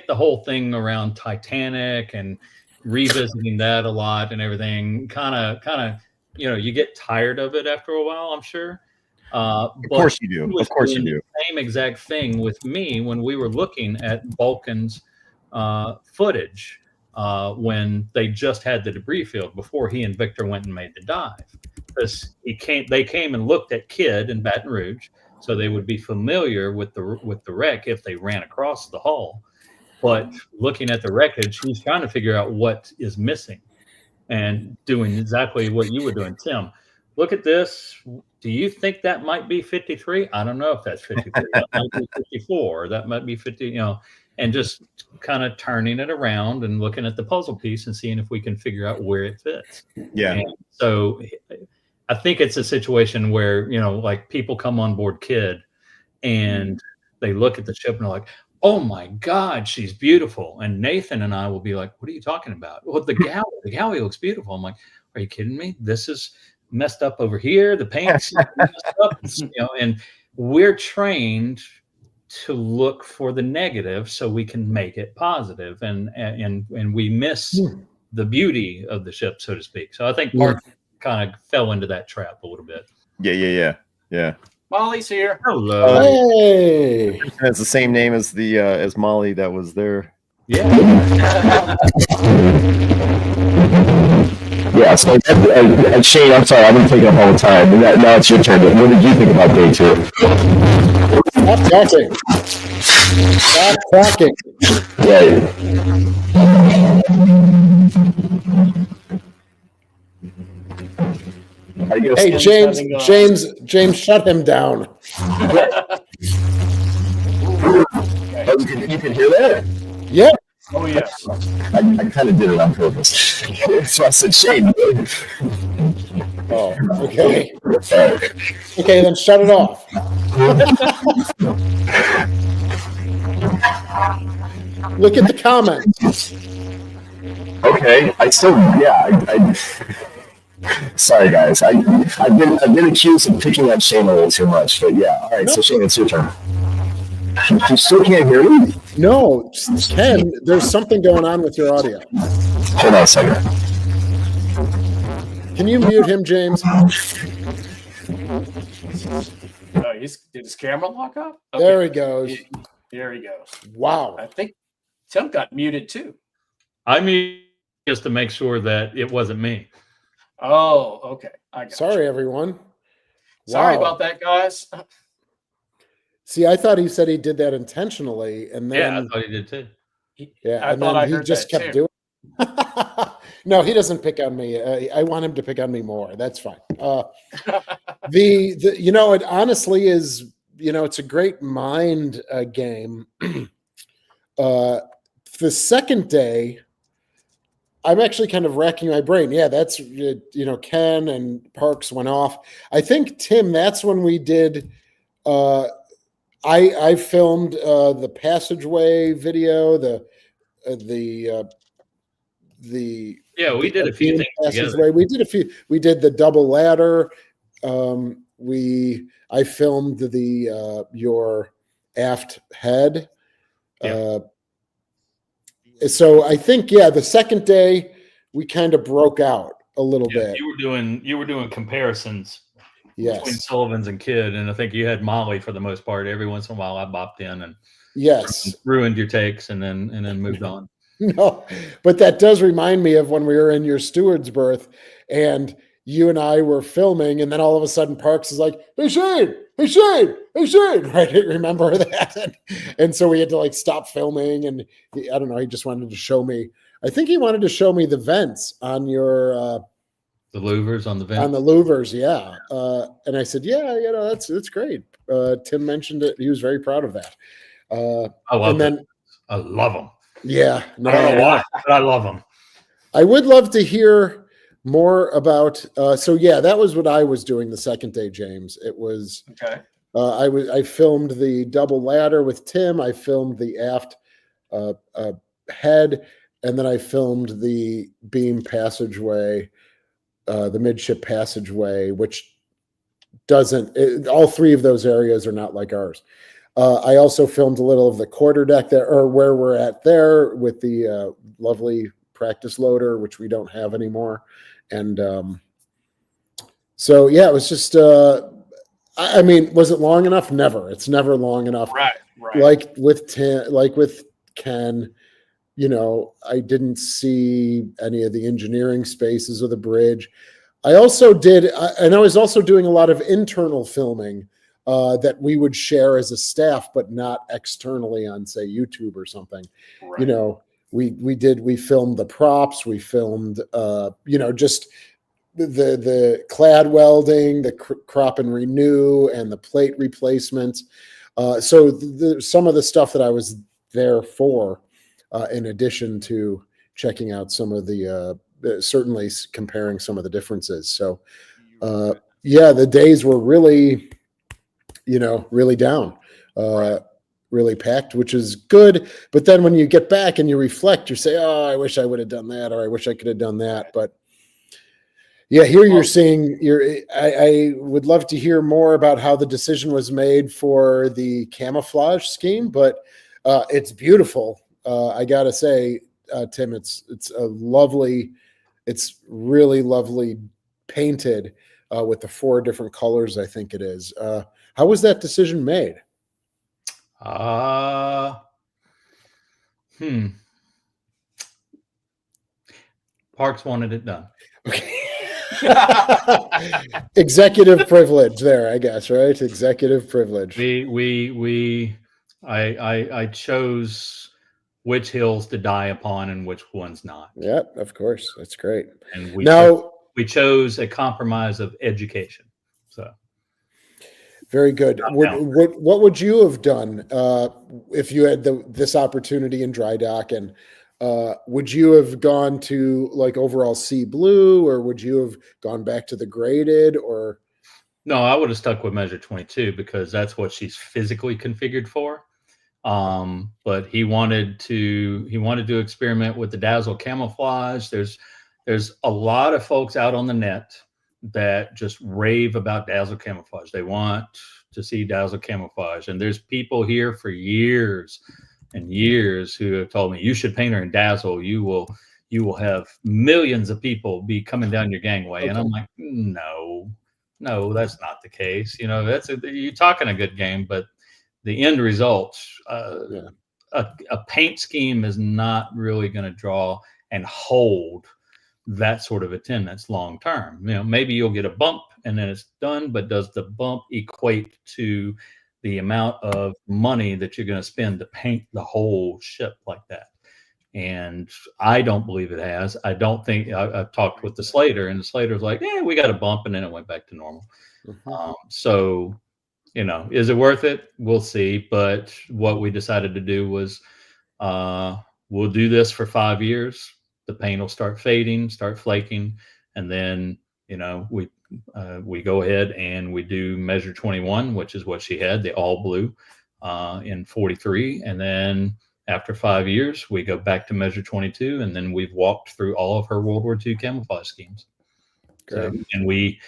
the whole thing around Titanic and revisiting that a lot and everything kind of, you know, you get tired of it after a while, I'm sure. Of course you do. Of course you do. Same exact thing with me when we were looking at Vulcan's footage when they just had the debris field before he and Victor went and made the dive. Because they came and looked at Kidd in Baton Rouge, so they would be familiar with the wreck if they ran across the hull. But looking at the wreckage, he's trying to figure out what is missing and doing exactly what you were doing, Tim. Look at this. Do you think that might be 53? I don't know if that's 53. That might be 54. That might be 50, and just kind of turning it around and looking at the puzzle piece and seeing if we can figure out where it fits. Yeah. And so I think it's a situation where, like people come on board Kidd and they look at the ship and they're like, oh my God, she's beautiful. And Nathan and I will be like, what are you talking about? Well, the galley looks beautiful. I'm like, are you kidding me? This is messed up over here. The paint's messed up, and we're trained to look for the negative so we can make it positive. And we miss the beauty of the ship, so to speak. So I think Park kind of fell into that trap a little bit. Yeah. Molly's here. Hello. Hey. It's the same name as the as Molly that was there. Yeah. Yeah, so Shane, I'm sorry, I've been taking up all the time. Now it's your turn. What did you think about day 2? Stop talking. Stop talking. Right. Hey, James, shut him down. You can hear that? Yeah. Oh, yes. I kind of did it on purpose. So I said, Shane. Oh, okay. Okay, then shut it off. Look at the comments. Okay, sorry guys. I've been accused of picking on Shane a little too much, but yeah. All right, so Shane, it's your turn. You still can't hear me? No, Ken, there's something going on with your audio. Hold on a second. Can you mute him, James? Did his camera lock up? Okay. There he goes. There he goes. Wow. I think Tim got muted too. I mean, just to make sure that it wasn't me. Oh, okay. Sorry, everyone. Sorry Wow. about that, guys. See, I thought he said he did that intentionally, and then Yeah, I thought he did too. and then he just kept doing it. No, he doesn't pick on me. I want him to pick on me more. That's fine. It honestly is, it's a great mind game. The second day, I'm actually kind of racking my brain. Yeah, that's, Ken and Parks went off. I think, Tim, that's when we did, I filmed the passageway video, Yeah, we did a few things together. We did the double ladder. I filmed your aft head. Yeah. So I think, the second day we kind of broke out a little bit. You were doing comparisons Yes. between Sullivan's and Kidd, and I think you had Molly for the most part. Every once in a while I bopped in and Yes. ruined your takes and then moved on. No, but that does remind me of when we were in your steward's berth and you and I were filming, and then all of a sudden Parks is like, hey Shane, right? Remember that? And so we had to stop filming, and I don't know, he just wanted to show me. I think he wanted to show me the vents on your the louvers on the vent. on the louvers, yeah. And I said, yeah, that's great. Tim mentioned it. He was very proud of that. I love them. I love them. Yeah. I don't know why, but I love them. I would love to hear more about. That was what I was doing the second day, James. It was Okay. I filmed the double ladder with Tim. I filmed the aft head, and then I filmed the beam passageway, the midship passageway, which doesn't. All three of those areas are not like ours. I also filmed a little of the quarterdeck there, or where we're at there, with the lovely practice loader, which we don't have anymore. And it was just, I mean, was it long enough? Never. It's never long enough. Right. Like with Ken, I didn't see any of the engineering spaces of the bridge. I also did, and I was also doing a lot of internal filming that we would share as a staff, but not externally on, say, YouTube or something. Right. We filmed the props, we filmed, just the clad welding, the crop and renew, and the plate replacements. So some of the stuff that I was there for, in addition to checking out some of the, certainly comparing some of the differences. So, the days were really, really down, really packed, which is good. But then when you get back and you reflect, you say, oh, I wish I would have done that, or I wish I could have done that. But yeah, here you're saying I would love to hear more about how the decision was made for the camouflage scheme, but it's beautiful. I gotta say, Tim, it's really lovely painted with the 4 different colors, I think it is. How was that decision made? Parks wanted it done. Okay. Executive privilege there, I guess, right? Executive privilege. I chose which hills to die upon and which ones not. Yeah, of course. That's great. And we chose a compromise of education. So very good. What would you have done if you had this opportunity in dry dock? And would you have gone to like overall sea blue, or would you have gone back to the graded? Or no, I would have stuck with measure 22 because that's what she's physically configured for. But he wanted to experiment with the dazzle camouflage. There's a lot of folks out on the net that just rave about dazzle camouflage. They want to see dazzle camouflage, and there's people here for years and years who have told me, you should paint her in dazzle. You will have millions of people be coming down your gangway. Okay. And I'm like, no, that's not the case. You're talking a good game, but the end result, a paint scheme is not really going to draw and hold that sort of attendance long term. Maybe you'll get a bump and then it's done, but does the bump equate to the amount of money that you're going to spend to paint the whole ship like that? And I don't believe it has. I don't think I've talked with the Slater, and the Slater's like, yeah, we got a bump, and then it went back to normal. Mm-hmm. So, is it worth it? We'll see. But what we decided to do was we'll do this for 5 years. The paint will start fading, start flaking, and then, we go ahead and we do measure 21, which is what she had, the all blue in 43. And then after 5 years, we go back to measure 22, and then we've walked through all of her World War II camouflage schemes. So, and we've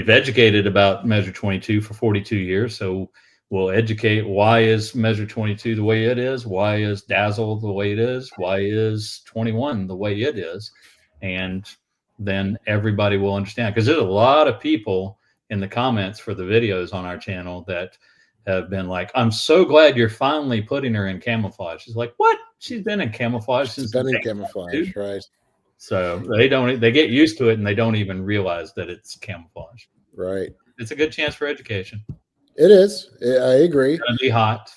educated about measure 22 for 42 years. So we'll educate, why is measure 22 the way it is? Why is dazzle the way it is? Why is 21 the way it is? And then everybody will understand, because there's a lot of people in the comments for the videos on our channel that have been like, I'm so glad you're finally putting her in camouflage. She's like, what? She's been in camouflage since been in camouflage, right? So they get used to it, and they don't even realize that it's camouflage. Right. It's a good chance for education. It is. I agree. It's going to be hot.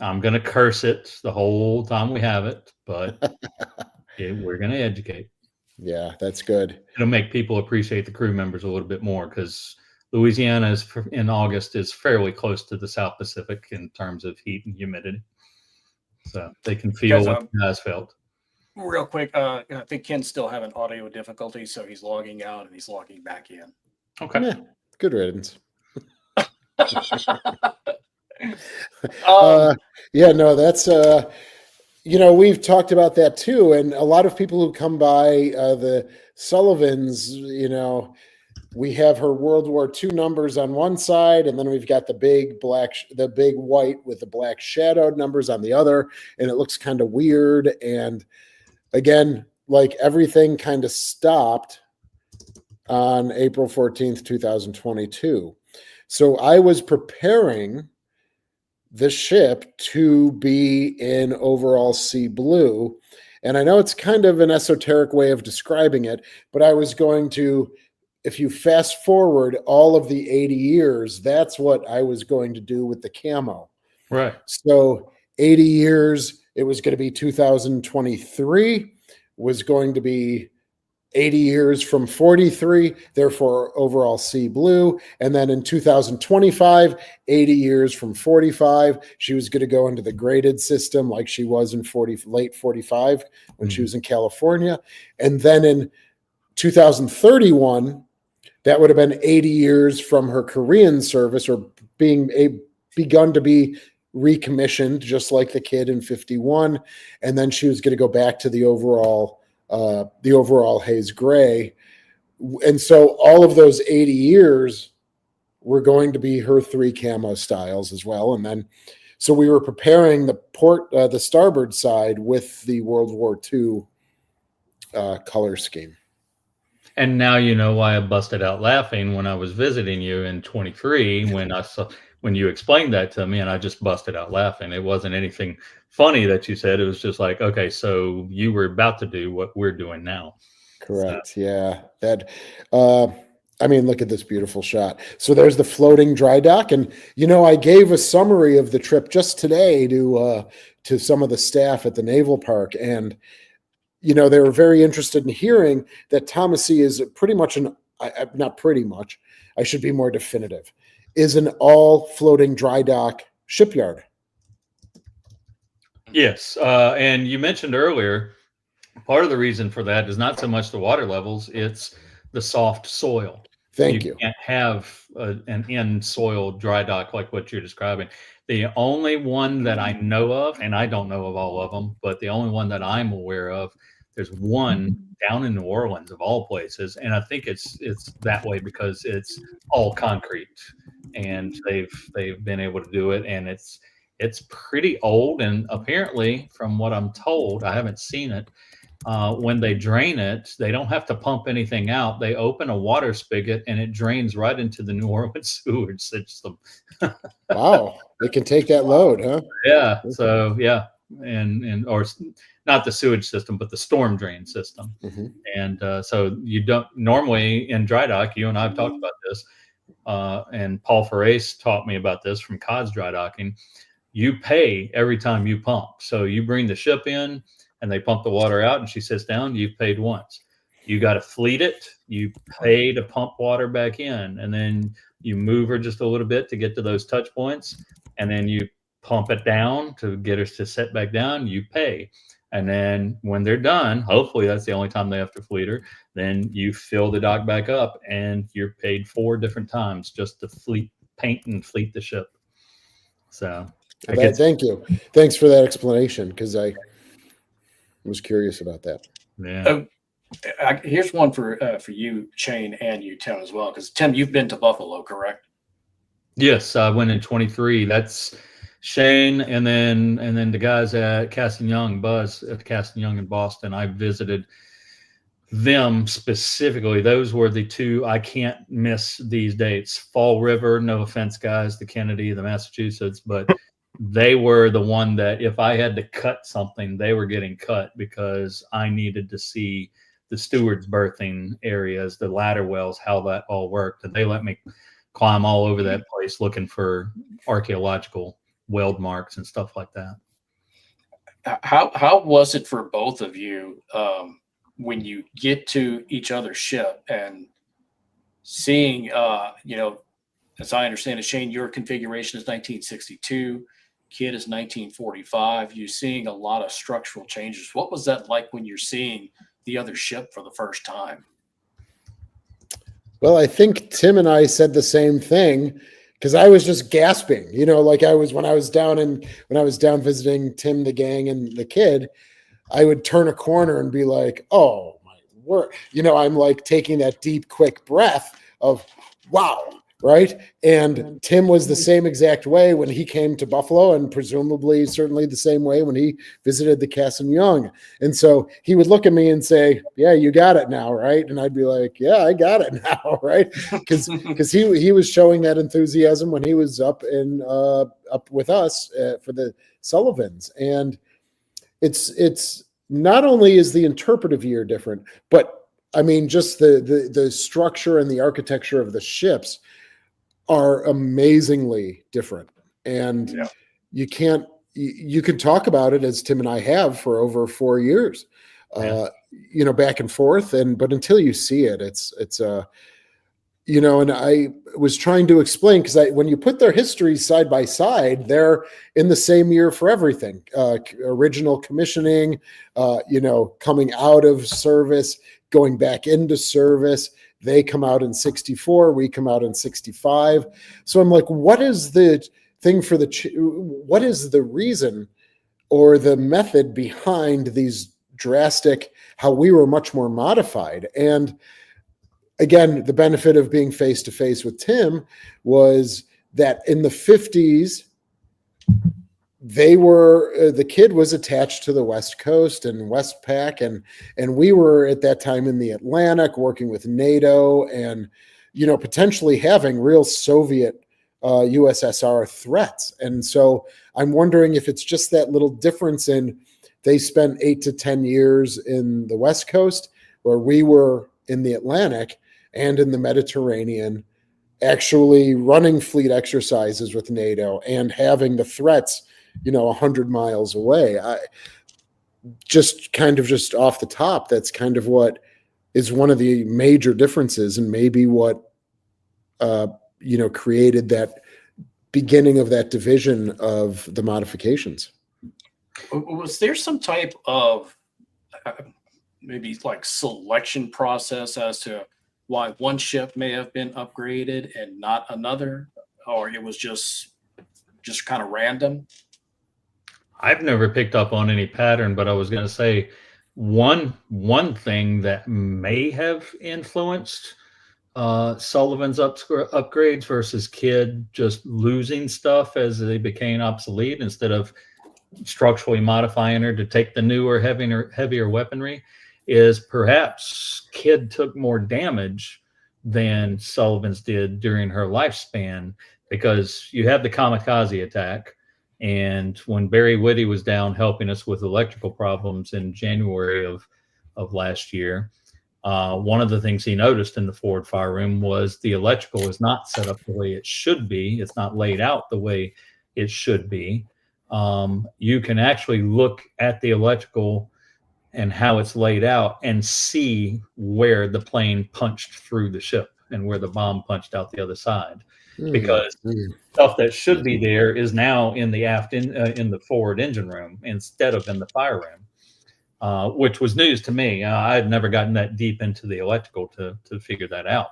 I'm going to curse it the whole time we have it, but we're going to educate. Yeah, that's good. It'll make people appreciate the crew members a little bit more, because Louisiana in August is fairly close to the South Pacific in terms of heat and humidity. So they can feel what the guys felt. Real quick, I think Ken's still having audio difficulties, so he's logging out and he's logging back in. Okay. Yeah, good riddance. That's we've talked about that too, and a lot of people who come by the Sullivans, we have her World War II numbers on one side, and then we've got the big white with the black shadowed numbers on the other, and it looks kind of weird. And again, like, everything kind of stopped on April 14th, 2022. So I was preparing the ship to be in overall sea blue. And I know it's kind of an esoteric way of describing it, but I was going to, if you fast forward all of the 80 years, that's what I was going to do with the camo. Right. So 80 years, it was going to be 2023, was going to be 80 years from 43, therefore overall sea blue. And then in 2025, 80 years from 45, she was going to go into the graded system like she was in late 45 when she was in California. And then in 2031, that would have been 80 years from her Korean service, or begun to be recommissioned, just like the Kidd in 51. And then she was going to go back to the overall Hayes Gray. And so all of those 80 years were going to be her 3 camo styles as well. And then, so we were preparing the starboard side with the World War II color scheme. And now you know why I busted out laughing when I was visiting you in 23 when you explained that to me, and I just busted out laughing. It wasn't anything funny that you said. It was just like, okay, so you were about to do what we're doing now. Correct. So. Yeah. That, I mean, look at this beautiful shot. So there's the floating dry dock. And, I gave a summary of the trip just today to some of the staff at the Naval Park. And, they were very interested in hearing that Thomasee is pretty much not pretty much, I should be more definitive, is an all floating dry dock shipyard. Yes. And you mentioned earlier, part of the reason for that is not so much the water levels, it's the soft soil. Thank you. You can't have an in-soil dry dock like what you're describing. The only one that I know of, and I don't know of all of them, but the only one that I'm aware of, there's one down in New Orleans of all places, and I think it's that way because it's all concrete, and they've been able to do it, and it's pretty old, and apparently, from what I'm told, I haven't seen it. When they drain it, they don't have to pump anything out. They open a water spigot and it drains right into the New Orleans sewage system. Wow, they can take that load, huh? Yeah. So yeah, or not the sewage system, but the storm drain system. Mm-hmm. And so you don't normally in dry dock. You and I have talked about this, and Paul Ferrace taught me about this from Cod's dry docking. You pay every time you pump. So you bring the ship in and they pump the water out and she sits down, you've paid once. You got to fleet it. You pay to pump water back in, and then you move her just a little bit to get to those touch points. And then you pump it down to get her to set back down. You pay. And then when they're done, hopefully that's the only time they have to fleet her, then you fill the dock back up and you're paid 4 different times just to paint and fleet the ship. So thank you. Thanks for that explanation, because I was curious about that. Yeah. Here's one for you, Shane, and you, Tim, as well. Because Tim, you've been to Buffalo, correct? Yes, I went in 23. That's Shane, and then the guys at Cass & Young, Buzz at Cass & Young in Boston. I visited them specifically. Those were the 2 I can't miss these dates. Fall River, no offense, guys, the Kennedy, the Massachusetts, but they were the one that if I had to cut something, they were getting cut, because I needed to see the steward's berthing areas, the ladder wells, how that all worked. And they let me climb all over that place looking for archaeological weld marks and stuff like that. How was it for both of you when you get to each other's ship and seeing, as I understand it, Shane, your configuration is 1962, Kidd is 1945. You're seeing a lot of structural changes. What was that like when you're seeing the other ship for the first time? Well, I think Tim and I said the same thing, because I was just gasping, like I was when I was down visiting Tim, the gang, and the Kidd. I would turn a corner and be like, "Oh my word!" I'm like taking that deep, quick breath of, "Wow, right? And Tim was the same exact way when he came to Buffalo, and presumably certainly the same way when he visited the Cass and Young. And so he would look at me and say, yeah, you got it now, right? And I'd be like, yeah, I got it now, right? Because he was showing that enthusiasm when he was up with us for the Sullivans. And it's not only is the interpretive year different, but I mean, just the structure and the architecture of the ships are amazingly different. And you can talk about it, as Tim and I have, for over 4 years, back and forth. But until you see it, it's and I was trying to explain, because when you put their histories side by side, they're in the same year for everything. Original commissioning, coming out of service, going back into service. They come out in 64, we come out in 65. So I'm like, what is the thing for what is the reason or the method behind these drastic, how we were much more modified? And again, the benefit of being face to face with Tim was that in the 50s, the Kidd was attached to the West Coast and Westpac, and we were at that time in the Atlantic working with NATO and, potentially having real Soviet USSR threats. And so I'm wondering if it's just that little difference in they spent 8 to 10 years in the West Coast, where we were in the Atlantic and in the Mediterranean, actually running fleet exercises with NATO and having the threats 100 miles away. Just off the top, that's kind of what is one of the major differences, and maybe what created that beginning of that division of the modifications. Was there some type of maybe like selection process as to why one ship may have been upgraded and not another, or it was just kind of random? I've never picked up on any pattern, but I was going to say one thing that may have influenced Sullivan's upgrades versus Kidd just losing stuff as they became obsolete, instead of structurally modifying her to take the newer, heavier weaponry, is perhaps Kidd took more damage than Sullivan's did during her lifespan, because you have the kamikaze attack. And when Barry Whitty was down helping us with electrical problems in January of last year, one of the things he noticed in the forward fire room was the electrical is not set up the way it should be. It's not laid out the way it should be. You can actually look at the electrical and how it's laid out and see where the plane punched through the ship and where the bomb punched out the other side. Because stuff that should be there is now in the in the forward engine room instead of in the fire room, which was news to me. I had never gotten that deep into the electrical to figure that out.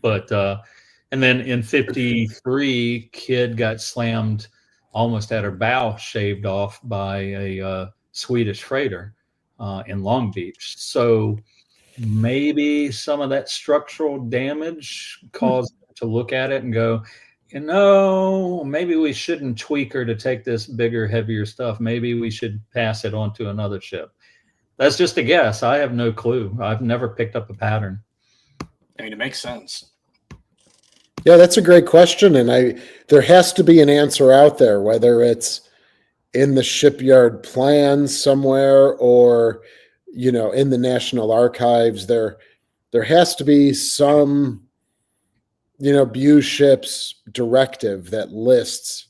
But and then in 53, Kidd got slammed, almost had her bow shaved off by a Swedish freighter in Long Beach. So maybe some of that structural damage caused to look at it and go, maybe we shouldn't tweak her to take this bigger, heavier stuff. Maybe we should pass it on to another ship. That's just a guess. I have no clue. I've never picked up a pattern. I mean, it makes sense. Yeah, that's a great question. And there has to be an answer out there, whether it's in the shipyard plans somewhere or, in the National Archives. There has to be some BU ship's directive that lists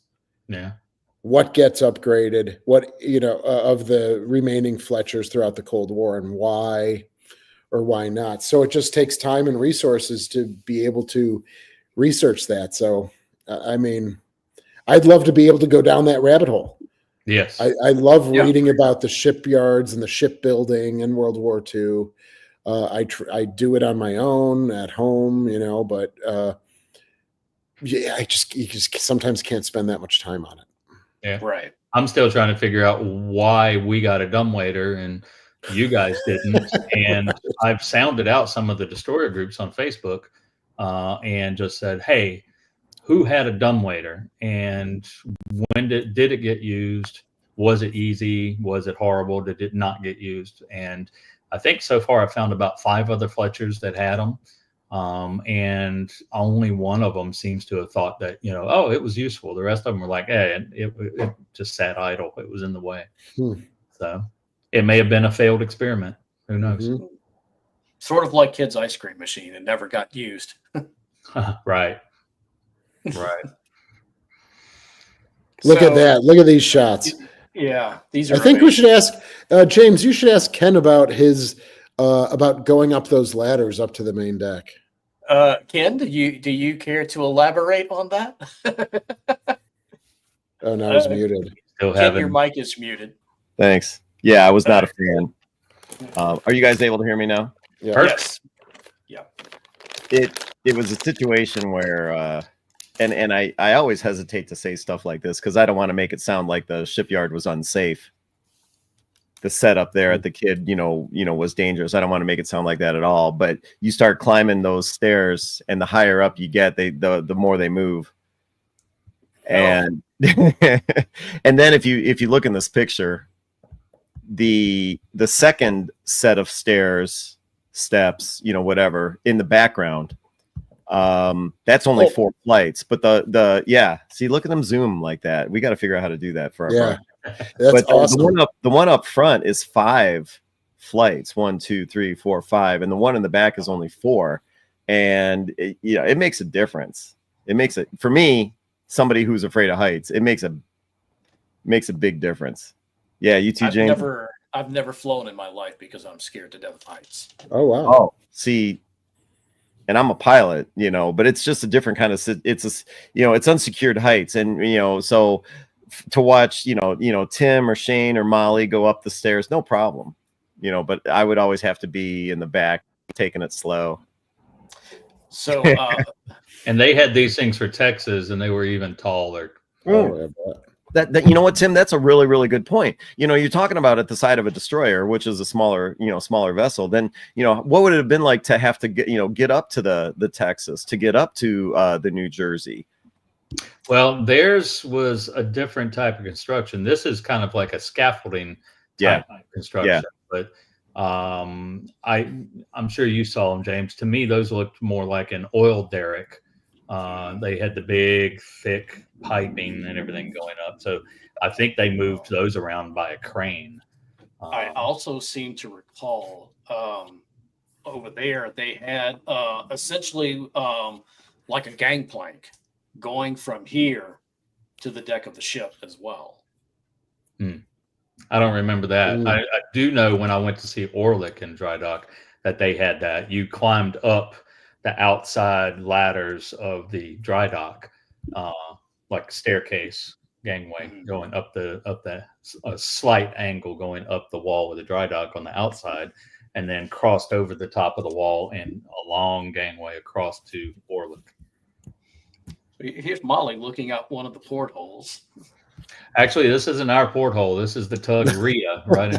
what gets upgraded, what, of the remaining Fletchers throughout the Cold War, and why or why not. So it just takes time and resources to be able to research that. So, I mean, I'd love to be able to go down that rabbit hole. Yes. I love reading about the shipyards and the shipbuilding in World War II. I do it on my own at home, but you just sometimes can't spend that much time on it. Yeah. Right. I'm still trying to figure out why we got a dumbwaiter and you guys didn't. And I've sounded out some of the destroyer groups on Facebook. and just said, hey, who had a dumbwaiter, and when did it get used? Was it easy? Was it horrible? Did it not get used? And I think so far I've found about 5 other Fletchers that had them. And only one of them seems to have thought that, oh, it was useful. The rest of them were like, hey, it just sat idle. It was in the way. So it may have been a failed experiment. Who knows? Sort of like Kidd's ice cream machine. It never got used. Right. Look at that. Look at these shots. Yeah. These are I think amazing. we should ask James, you should ask Ken about his about going up those ladders up to the main deck. Ken, do you care to elaborate on that? Oh, now he's muted. Still Ken, having your mic is muted. Thanks. Yeah, I was not a fan. Are you guys able to hear me now? Yeah. Yes. Yeah. It was a situation where and I always hesitate to say stuff like this because I don't want to make it sound like the shipyard was unsafe. The setup there at the Kidd, was dangerous. I don't want to make it sound like that at all. But you start climbing those stairs, and the higher up you get, the more they move. And and then if you look in this picture, the second set of steps, whatever in the background, that's only 4 flights. But see, look at them zoom like that. We got to figure out how to do that for our bar. That's awesome. The one up front is 5 flights, 1, 2, 3, 4, 5, and the one in the back is only 4. And it makes a difference. It makes it, for me, somebody who's afraid of heights, it makes a big difference. Yeah, you too, James. I've never flown in my life because I'm scared to death of heights. Oh wow. Oh, see, and I'm a pilot, but it's just a different kind of, it's unsecured heights, and so to watch, Tim or Shane or Molly go up the stairs, no problem, but I would always have to be in the back taking it slow. So, and they had these things for Texas, and they were even taller. That you know what, Tim, that's a really, really good point. You're talking about at the side of a destroyer, which is a smaller vessel. Then, what would it have been like to have to get up to the Texas, to get up to the New Jersey? Well, theirs was a different type of construction. This is kind of like a scaffolding type of construction. But I'm sure you saw them, James. To me, those looked more like an oil derrick. They had the big, thick piping and everything going up. So I think they moved those around by a crane. I also seem to recall over there they had essentially like a gangplank going from here to the deck of the ship as well. I don't remember that. I do know when I went to see Orlick in dry dock that they had that. You climbed up the outside ladders of the dry dock, like staircase gangway, going up a slight angle going up the wall of the dry dock on the outside, and then crossed over the top of the wall and a long gangway across to Orlick. Here's Molly looking out one of the portholes. Actually, this isn't our porthole. This is the tug Rhea, right?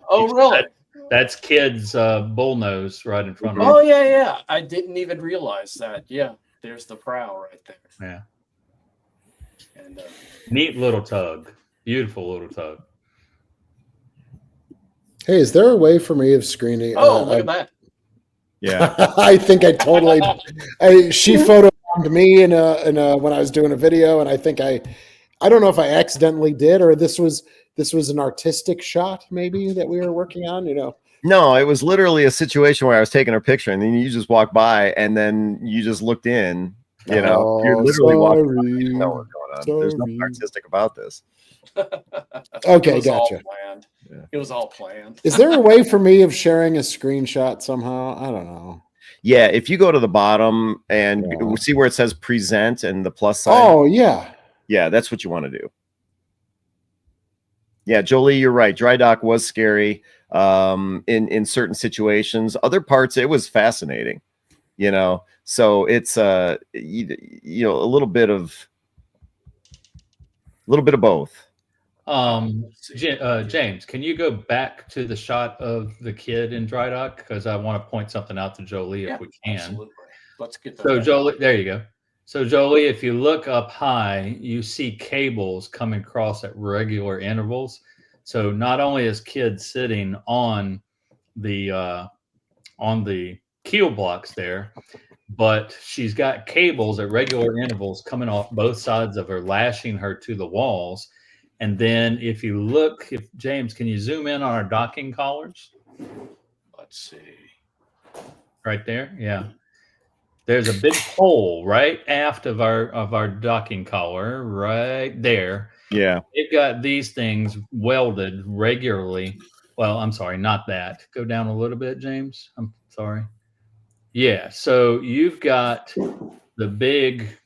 Oh, really? That's Kidd's bullnose right in front of Oh, yeah. I didn't even realize that. Yeah, there's the prow right there. Yeah. And neat little tug. Beautiful little tug. Hey, is there a way for me of screening? Oh, look at that. Yeah. I think I totally. She photobombed me in when I was doing a video, and I think I don't know if I accidentally did, or this was an artistic shot maybe that we were working on. No, it was literally a situation where I was taking a picture, and then you just walked by, and then you just looked in. You're literally walking by. You didn't know what's going on. There's nothing artistic about this. Okay, gotcha. It was all planned. Is there a way for me of sharing a screenshot somehow? I don't know. Yeah, if you go to the bottom and see where it says present and the plus sign. Oh, yeah. Yeah, that's what you want to do. Yeah, Jolie, you're right. Dry dock was scary in certain situations. Other parts, it was fascinating. So it's a little bit of both. James, can you go back to the shot of the Kidd in dry dock? Because I want to point something out to Jolie if we can. Absolutely. let's get that. So Jolie, there you go. So Jolie, if you look up high, you see cables coming across at regular intervals. So not only is Kidd sitting on the keel blocks there, but she's got cables at regular intervals coming off both sides of her, lashing her to the walls. And then if you look, James, can you zoom in on our docking collars? Let's see. Right there, yeah. There's a big hole right aft of our docking collar, right there. Yeah. They've got these things welded regularly. Well, I'm sorry, not that. Go down a little bit, James. I'm sorry. Yeah, so you've got the big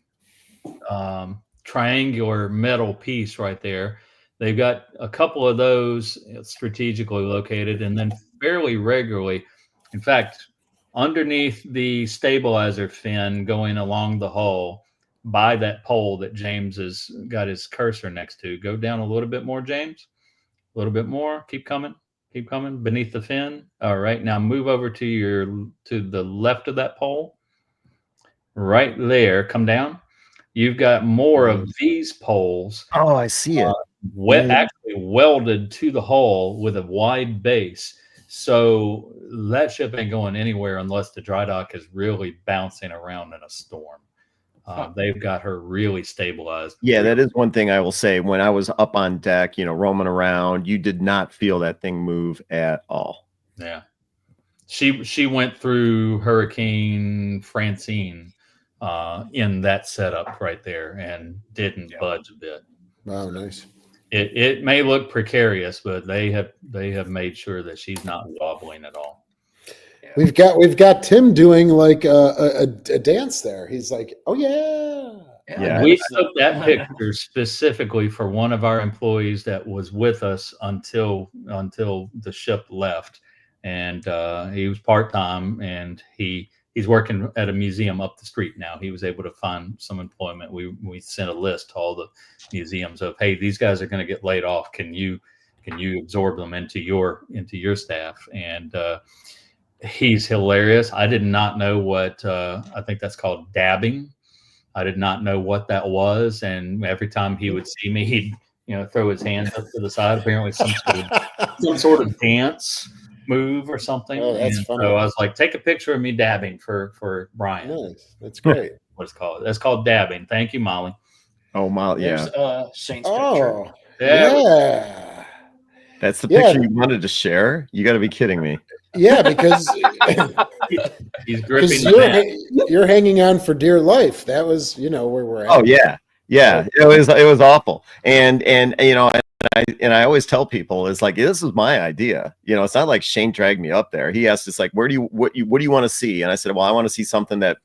triangular metal piece right there. They've got a couple of those strategically located, and then fairly regularly. In fact, underneath the stabilizer fin going along the hull by that pole that James has got his cursor next to. Go down a little bit more, James. A little bit more. Keep coming. Keep coming beneath the fin. All right. Now move over to the left of that pole. Right there. Come down. You've got more of these poles. Oh, I see it. Actually welded to the hull with a wide base. So that ship ain't going anywhere unless the dry dock is really bouncing around in a storm. They've got her really stabilized. Yeah, that is one thing I will say. When I was up on deck, roaming around, you did not feel that thing move at all. Yeah. She went through Hurricane Francine in that setup right there and didn't budge a bit. Wow, nice. It may look precarious, but they have made sure that she's not wobbling at all. Yeah. We've got Tim doing like a dance there. He's like, oh yeah. We took that picture specifically for one of our employees that was with us until the ship left, and he was part-time, and he's working at a museum up the street now. He was able to find some employment. We sent a list to all the museums of, hey, these guys are going to get laid off. Can you absorb them into your staff? And he's hilarious. I did not know what I think that's called dabbing. I did not know what that was. And every time he would see me, he'd throw his hands up to the side. Apparently some sort of dance move or something. Oh, that's funny. So I was like, take a picture of me dabbing for Brian. Nice. That's great. What's it called? That's called dabbing. Thank you, Molly. Oh, Molly, yeah. Saint's picture. Yeah. That's the picture you wanted to share? You got to be kidding me. Yeah, because he's gripping you're hanging on for dear life. That was, where we're at. Oh yeah. Yeah. It was awful. And I always tell people, it's like, this is my idea. It's not like Shane dragged me up there. He asked us like, what do you want to see? And I said, well, I want to see something that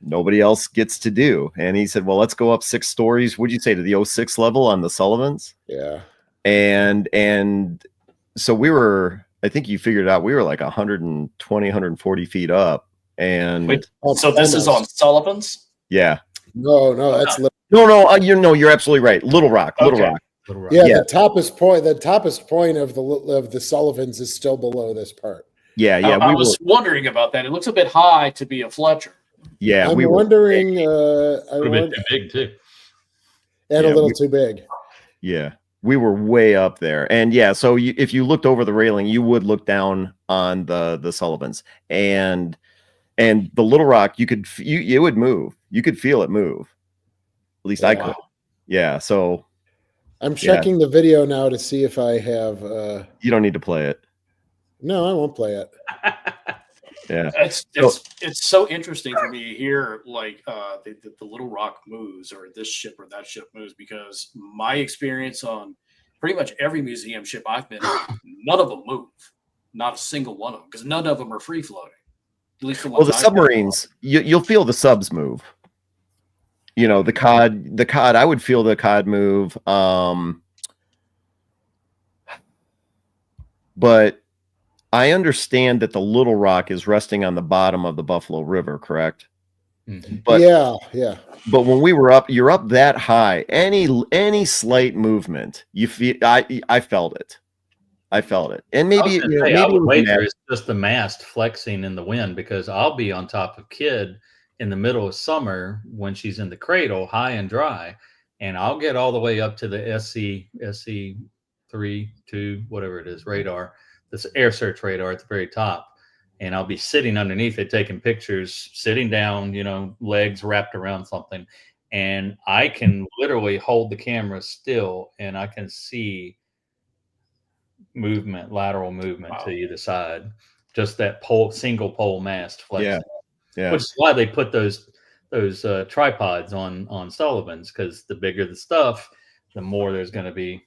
nobody else gets to do. And he said, well, let's go up 6 stories. What'd you say, to the 06 level on the Sullivans? Yeah. And so we were, I think you figured out, we were like 120, 140 feet up. And wait, so this is on Sullivan's? Yeah. No, that's no. You're absolutely right. Little Rock. Yeah, the toppest point of the Sullivans is still below this part. Yeah. I was wondering about that. It looks a bit high to be a Fletcher. Yeah, I'm wondering. A little bit too big too, and a little too big. Yeah, we were way up there, and so if you looked over the railing, you would look down on the Sullivans, and the Little Rock. It would move. You could feel it move. At least I could. Yeah. So I'm checking the video now to see if I have. You don't need to play it. No, I won't play it. Yeah, it's so interesting for me to hear like the Little Rock moves, or this ship or that ship moves, because my experience on pretty much every museum ship I've been on, none of them move, not a single one of them, because none of them are free floating. At least the submarines, you'll feel the subs move. The cod. I would feel the cod move, but I understand that the Little Rock is resting on the bottom of the Buffalo River, correct? Mm-hmm. But yeah. But when we were up, you're up that high. Any slight movement, you feel. I felt it. I felt it, and I was maybe gonna you know, say, I maybe it would was wager it's just the mast flexing in the wind because I'll be on top of Kid in the middle of summer when she's in the cradle, high and dry, and I'll get all the way up to the SC 3, 2, whatever it is, radar, this air search radar at the very top, and I'll be sitting underneath it taking pictures, sitting down, you know, legs wrapped around something, and I can literally hold the camera still, and I can see movement, lateral movement to either side. Just that single pole mast flexing. yeah. Which is why they put those tripods on Sullivan's, because the bigger the stuff, the more there's going to be,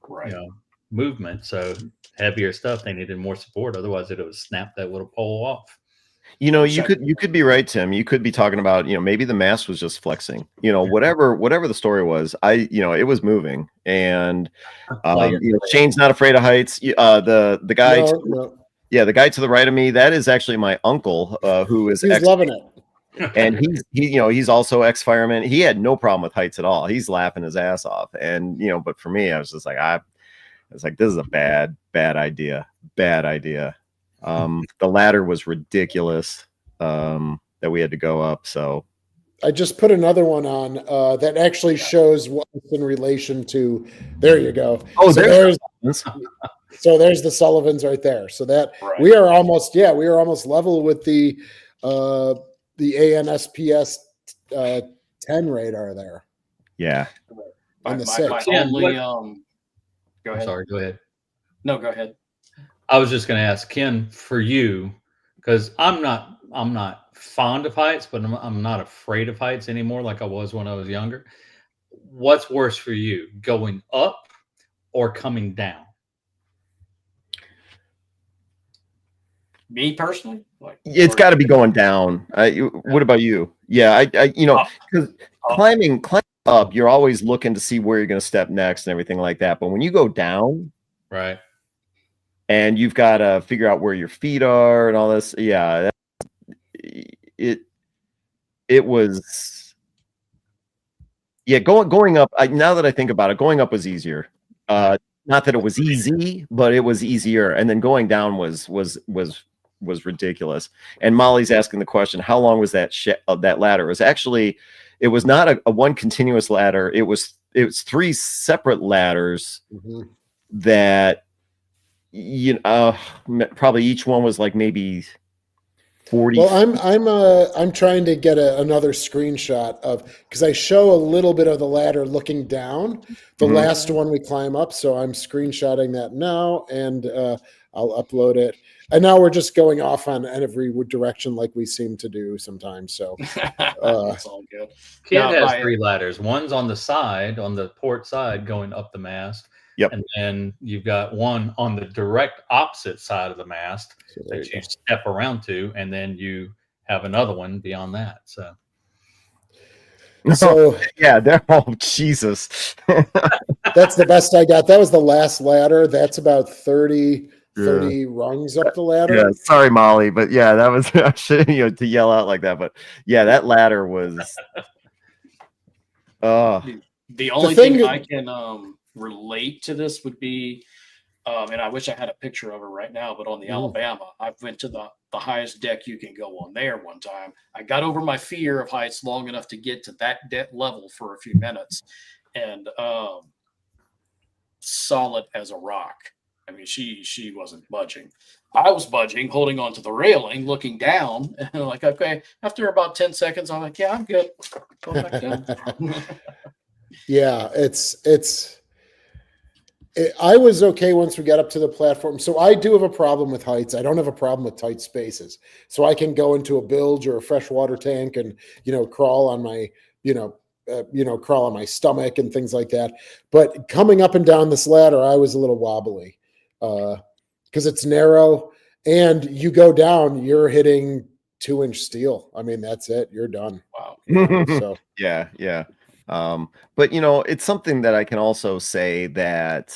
you know, movement. So heavier stuff, they needed more support. Otherwise, it would snap that little pole off. You know, you could be right, Tim. You could be talking about, you know, maybe the mast was just flexing. You know, whatever the story was, you know, it was moving. And you know, Shane's not afraid of heights. The guy, the guy to the right of me, that is actually my uncle, who is loving it. And you know, he's also ex-fireman. He had no problem with heights at all. He's laughing his ass off. And you know, but for me, I was just like, this is a bad idea. Bad idea. The ladder was ridiculous that we had to go up. So I just put another one on that actually shows what's in relation to. There you go. Oh, so there's the Sullivans right there. So that we are almost level with the ANSPS 10 radar there. Yeah. My only go ahead. Sorry, go ahead. No, go ahead. I was just going to ask Ken, for you, because I'm not fond of heights, but I'm not afraid of heights anymore like I was when I was younger. What's worse for you, going up or coming down? Me personally, it's got to be going down. What about you? Yeah, I you know, because climbing up, you're always looking to see where you're going to step next and everything like that. But when you go down, right, and you've got to figure out where your feet are and all this, yeah, it was, yeah, going up. Now that I think about it, going up was easier. Not that it was easy, but it was easier. And then going down was ridiculous. And Molly's asking the question, how long was that that ladder? It was not a one continuous ladder. It was 3 separate ladders that, you know, probably each one was like maybe 40. Well, I'm trying to get another screenshot of, because I show a little bit of the ladder looking down, the last one we climb up. So I'm screenshotting that now, and I'll upload it. And now we're just going off on every direction like we seem to do sometimes. So it's all good. Kid has 3 ladders. One's on the side, on the port side, going up the mast. Yep. And then you've got one on the direct opposite side of the mast that you step around to, and then you have another one beyond that. So yeah, they're all Jesus. That's the best I got. That was the last ladder. That's about 30 rungs up the ladder. Yeah, sorry, Molly, but yeah, that was I shouldn't, you know, to yell out like that. But yeah, that ladder was. The only thing I can relate to this would be, and I wish I had a picture of her right now, but on the Alabama, I went to the highest deck you can go on there one time. I got over my fear of heights long enough to get to that deck level for a few minutes, and solid as a rock. I mean, she wasn't budging. I was budging, holding onto the railing, looking down, and I'm like, okay. After about 10 seconds, I'm like, yeah, I'm good. Go back down. Yeah, I was okay once we got up to the platform. So I do have a problem with heights. I don't have a problem with tight spaces. So I can go into a bilge or a freshwater tank and, you know, crawl on my stomach and things like that. But coming up and down this ladder, I was a little wobbly because it's narrow, and you go down, you're hitting 2-inch steel. I mean, that's it. You're done. Wow. So yeah. But you know, it's something that I can also say that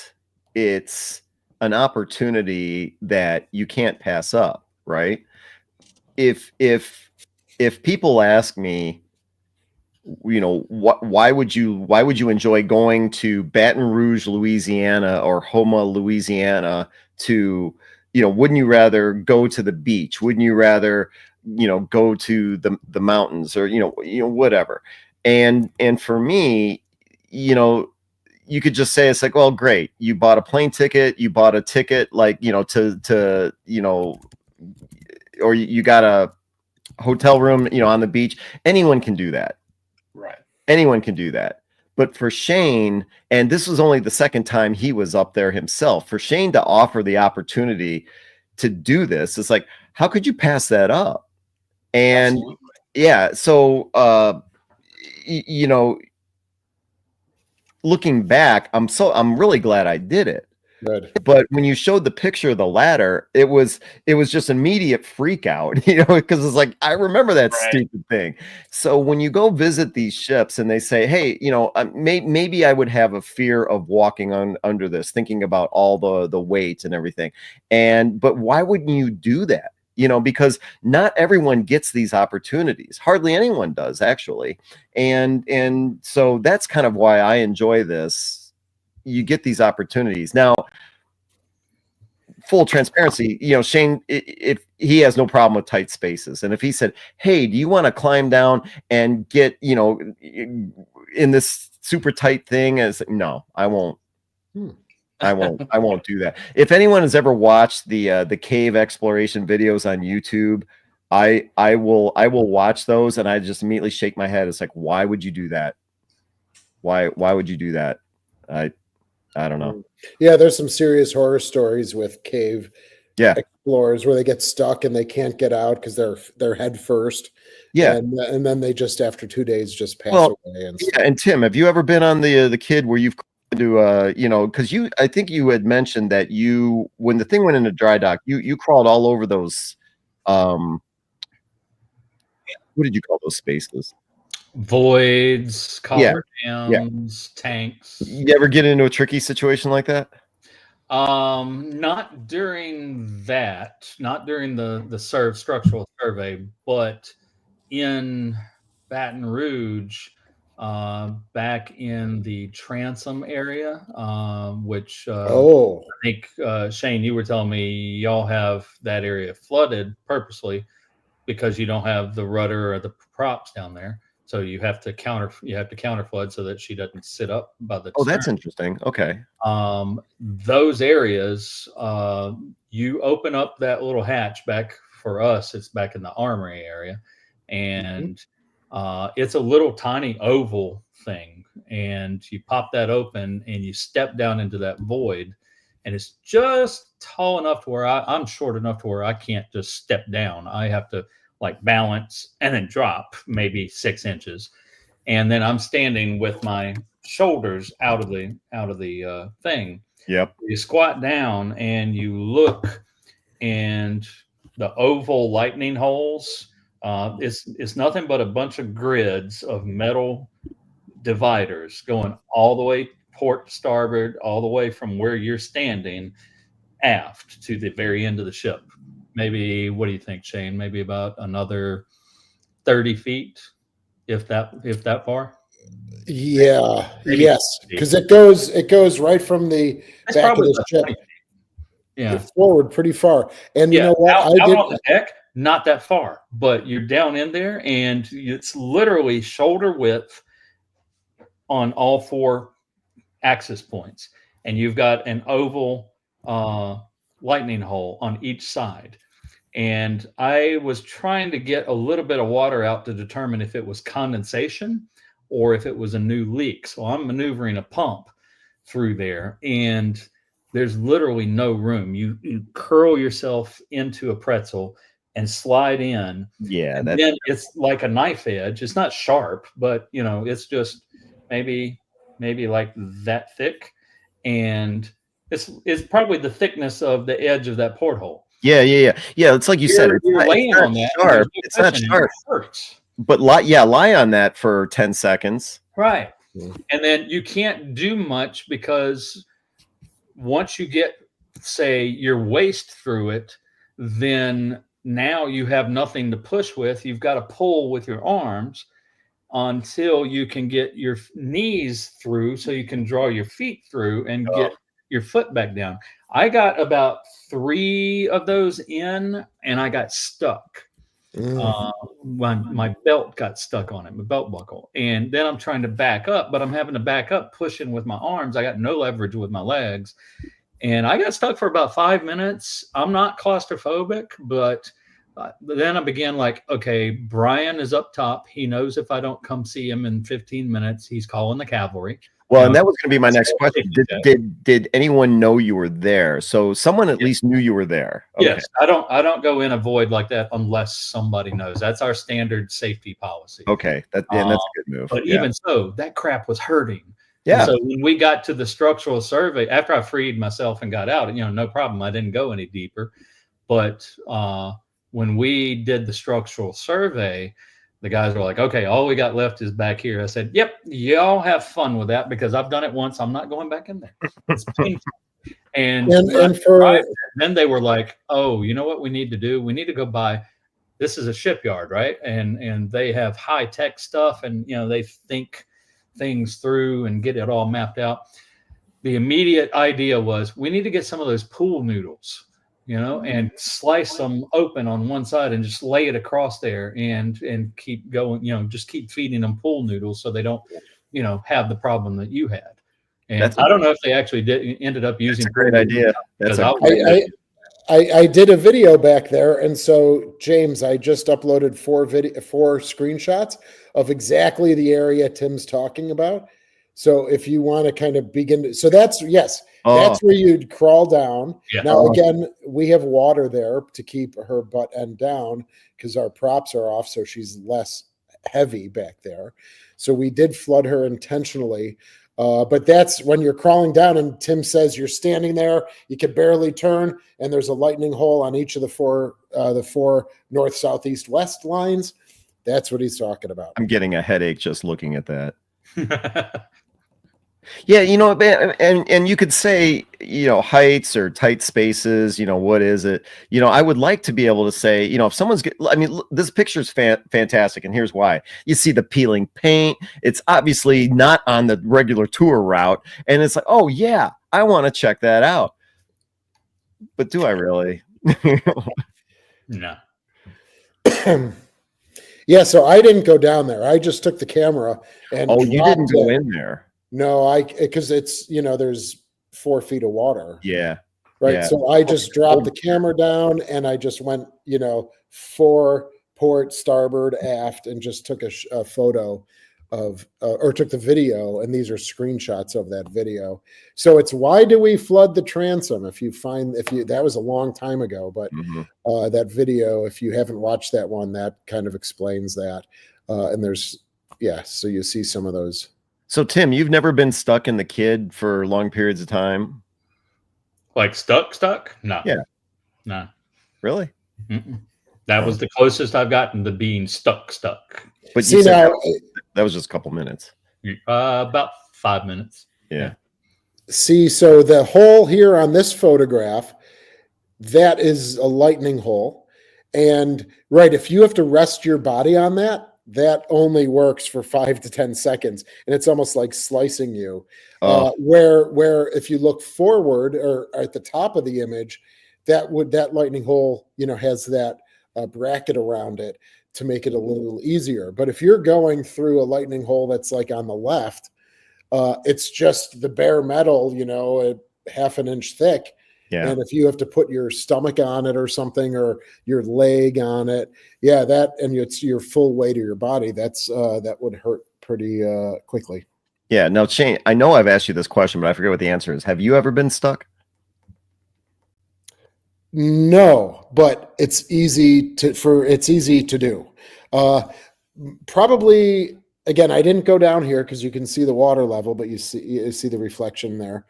it's an opportunity that you can't pass up, right? If people ask me, why would you enjoy going to Baton Rouge, Louisiana, or Houma, Louisiana to, wouldn't you rather go to the beach? Wouldn't you rather, go to the mountains, or, whatever. And for me, you could just say, it's like, well, great. You bought a plane ticket, you bought a ticket, like, or you got a hotel room, on the beach. Anyone can do that. Right. Anyone can do that. But for Shane, and this was only the second time he was up there himself, for Shane to offer the opportunity to do this, it's like, how could you pass that up? And Absolutely. yeah, so looking back, I'm really glad I did it. Good. But when you showed the picture of the ladder, it was just immediate freak out, because it's like, I remember that stupid thing. So when you go visit these ships and they say, hey, maybe I would have a fear of walking under this, thinking about all the weight and everything. But why wouldn't you do that? Because not everyone gets these opportunities. Hardly anyone does, actually. And so that's kind of why I enjoy this. You get these opportunities. Now, full transparency, Shane, if he has no problem with tight spaces, and if he said, hey, do you want to climb down and get, in this super tight thing, as no, I won't. I won't do that. If anyone has ever watched the cave exploration videos on YouTube, I will watch those, and I just immediately shake my head. It's like, why would you do that? Why would you do that? I don't know. Yeah, there's some serious horror stories with cave explorers where they get stuck and they can't get out because they're head first. Yeah, and then they just, after 2 days, just pass away. And stuff. Yeah, and Tim, have you ever been on the Kidd where you've to because I think you had mentioned that when the thing went into dry dock, you crawled all over those what did you call those spaces? Voids, coffer dams, tanks. You ever get into a tricky situation like that? Not during the structural survey, but in Baton Rouge, back in the transom area, which I think Shane, you were telling me y'all have that area flooded purposely because you don't have the rudder or the props down there. So you have to counter flood so that she doesn't sit up by the stern. That's interesting. Okay. Those areas, you open up that little hatch back for us. It's back in the armory area, and it's a little tiny oval thing. And you pop that open, and you step down into that void, and it's just tall enough to where I'm short enough to where I can't just step down. I have to balance and then drop maybe 6 inches, and then I'm standing with my shoulders out of the thing. Yep. You squat down and you look, and the oval lightning holes, it's nothing but a bunch of grids of metal dividers going all the way port to starboard, all the way from where you're standing aft to the very end of the ship. Maybe, what do you think, Shane? Maybe about another 30 feet, if that far. Yeah. Yes, because it goes right from the back of the ship, forward pretty far. And you know what? Out on the deck, not that far, but you're down in there, and it's literally shoulder width on all 4 access points, and you've got an oval lightning hole on each side. And I was trying to get a little bit of water out to determine if it was condensation or if it was a new leak. So I'm maneuvering a pump through there, and there's literally no room. You curl yourself into a pretzel and slide in. Yeah. And then it's like a knife edge. It's not sharp, but it's just maybe like that thick. And it's probably the thickness of the edge of that porthole. Yeah. It's like you said. You're laying on that. Sharp. It's not sharp. It hurts. But lie on that for 10 seconds. Right. And then you can't do much, because once you get, say, your waist through it, then now you have nothing to push with. You've got to pull with your arms. until you can get your knees through so you can draw your feet through and get your foot back down. I got about 3 of those in and I got stuck. When my belt got stuck on it, my belt buckle. And then I'm trying to back up, but I'm having to back up pushing with my arms. I got no leverage with my legs. And I got stuck for about 5 minutes. I'm not claustrophobic, but then I began like, okay, Brian is up top. He knows if I don't come see him in 15 minutes, he's calling the cavalry. Well, and that was going to be my next question. Did anyone know you were there? So someone at least knew you were there. Okay. Yes, I don't go in a void like that unless somebody knows. That's our standard safety policy. Okay, that's a good move. But even so, that crap was hurting. Yeah. And so when we got to the structural survey, after I freed myself and got out, no problem. I didn't go any deeper. But when we did the structural survey, the guys were like, okay, all we got left is back here. I said, yep, y'all have fun with that because I've done it once. I'm not going back in there. It's painful. And then they were like, oh, you know what we need to do? We need to go by, this is a shipyard, right? And they have high tech stuff and, they think things through and get it all mapped out. The immediate idea was we need to get some of those pool noodles, and slice them open on one side and just lay it across there and keep going, just keep feeding them pool noodles so they don't, have the problem that you had. And I don't know if they actually ended up using. That's a great idea. I did a video back there, and so James, I just uploaded 4 screenshots of exactly the area Tim's talking about. So if you want to kind of begin, that's where you'd crawl down. Yeah. Now again, we have water there to keep her butt end down because our props are off, so she's less heavy back there. So we did flood her intentionally. But that's when you're crawling down and Tim says you're standing there, you can barely turn, and there's a lightning hole on each of the four north, south, east, west lines. That's what he's talking about. I'm getting a headache just looking at that. Yeah, and you could say, heights or tight spaces, what is it? I would like to be able to say, if someone's, this picture's fantastic, and here's why. You see the peeling paint. It's obviously not on the regular tour route, and it's like, oh yeah, I want to check that out. But do I really? No. Yeah, so I didn't go down there. I just took the camera and you didn't go in there. No, because it's, there's 4 feet of water. Yeah. Right. Yeah. So I just dropped the camera down and I just went, 4 port, starboard, aft, and just took a photo of, or took the video. And these are screenshots of that video. So it's why do we flood the transom? That was a long time ago, but that video, if you haven't watched that one, that kind of explains that. And so you see some of those. So, Tim, you've never been stuck in the Kidd for long periods of time? Like stuck? No. Yeah. No. Really? Mm-mm. That was the closest I've gotten to being stuck. But you said that was just a couple minutes. About 5 minutes. Yeah. See, so the hole here on this photograph, that is a lightning hole. And, if you have to rest your body on that only works for 5 to 10 seconds, and it's almost like slicing you. Where if you look forward or at the top of the image, that lightning hole, has that bracket around it to make it a little easier. But if you're going through a lightning hole that's like on the left, it's just the bare metal, a half an inch thick. Yeah. And if you have to put your stomach on it or something, or your leg on it, and it's your full weight of your body, that would hurt pretty quickly. Yeah. Now, Shane, I know I've asked you this question, but I forget what the answer is. Have you ever been stuck? No, but it's easy to do. Probably, again, I didn't go down here because you can see the water level, but you see the reflection there.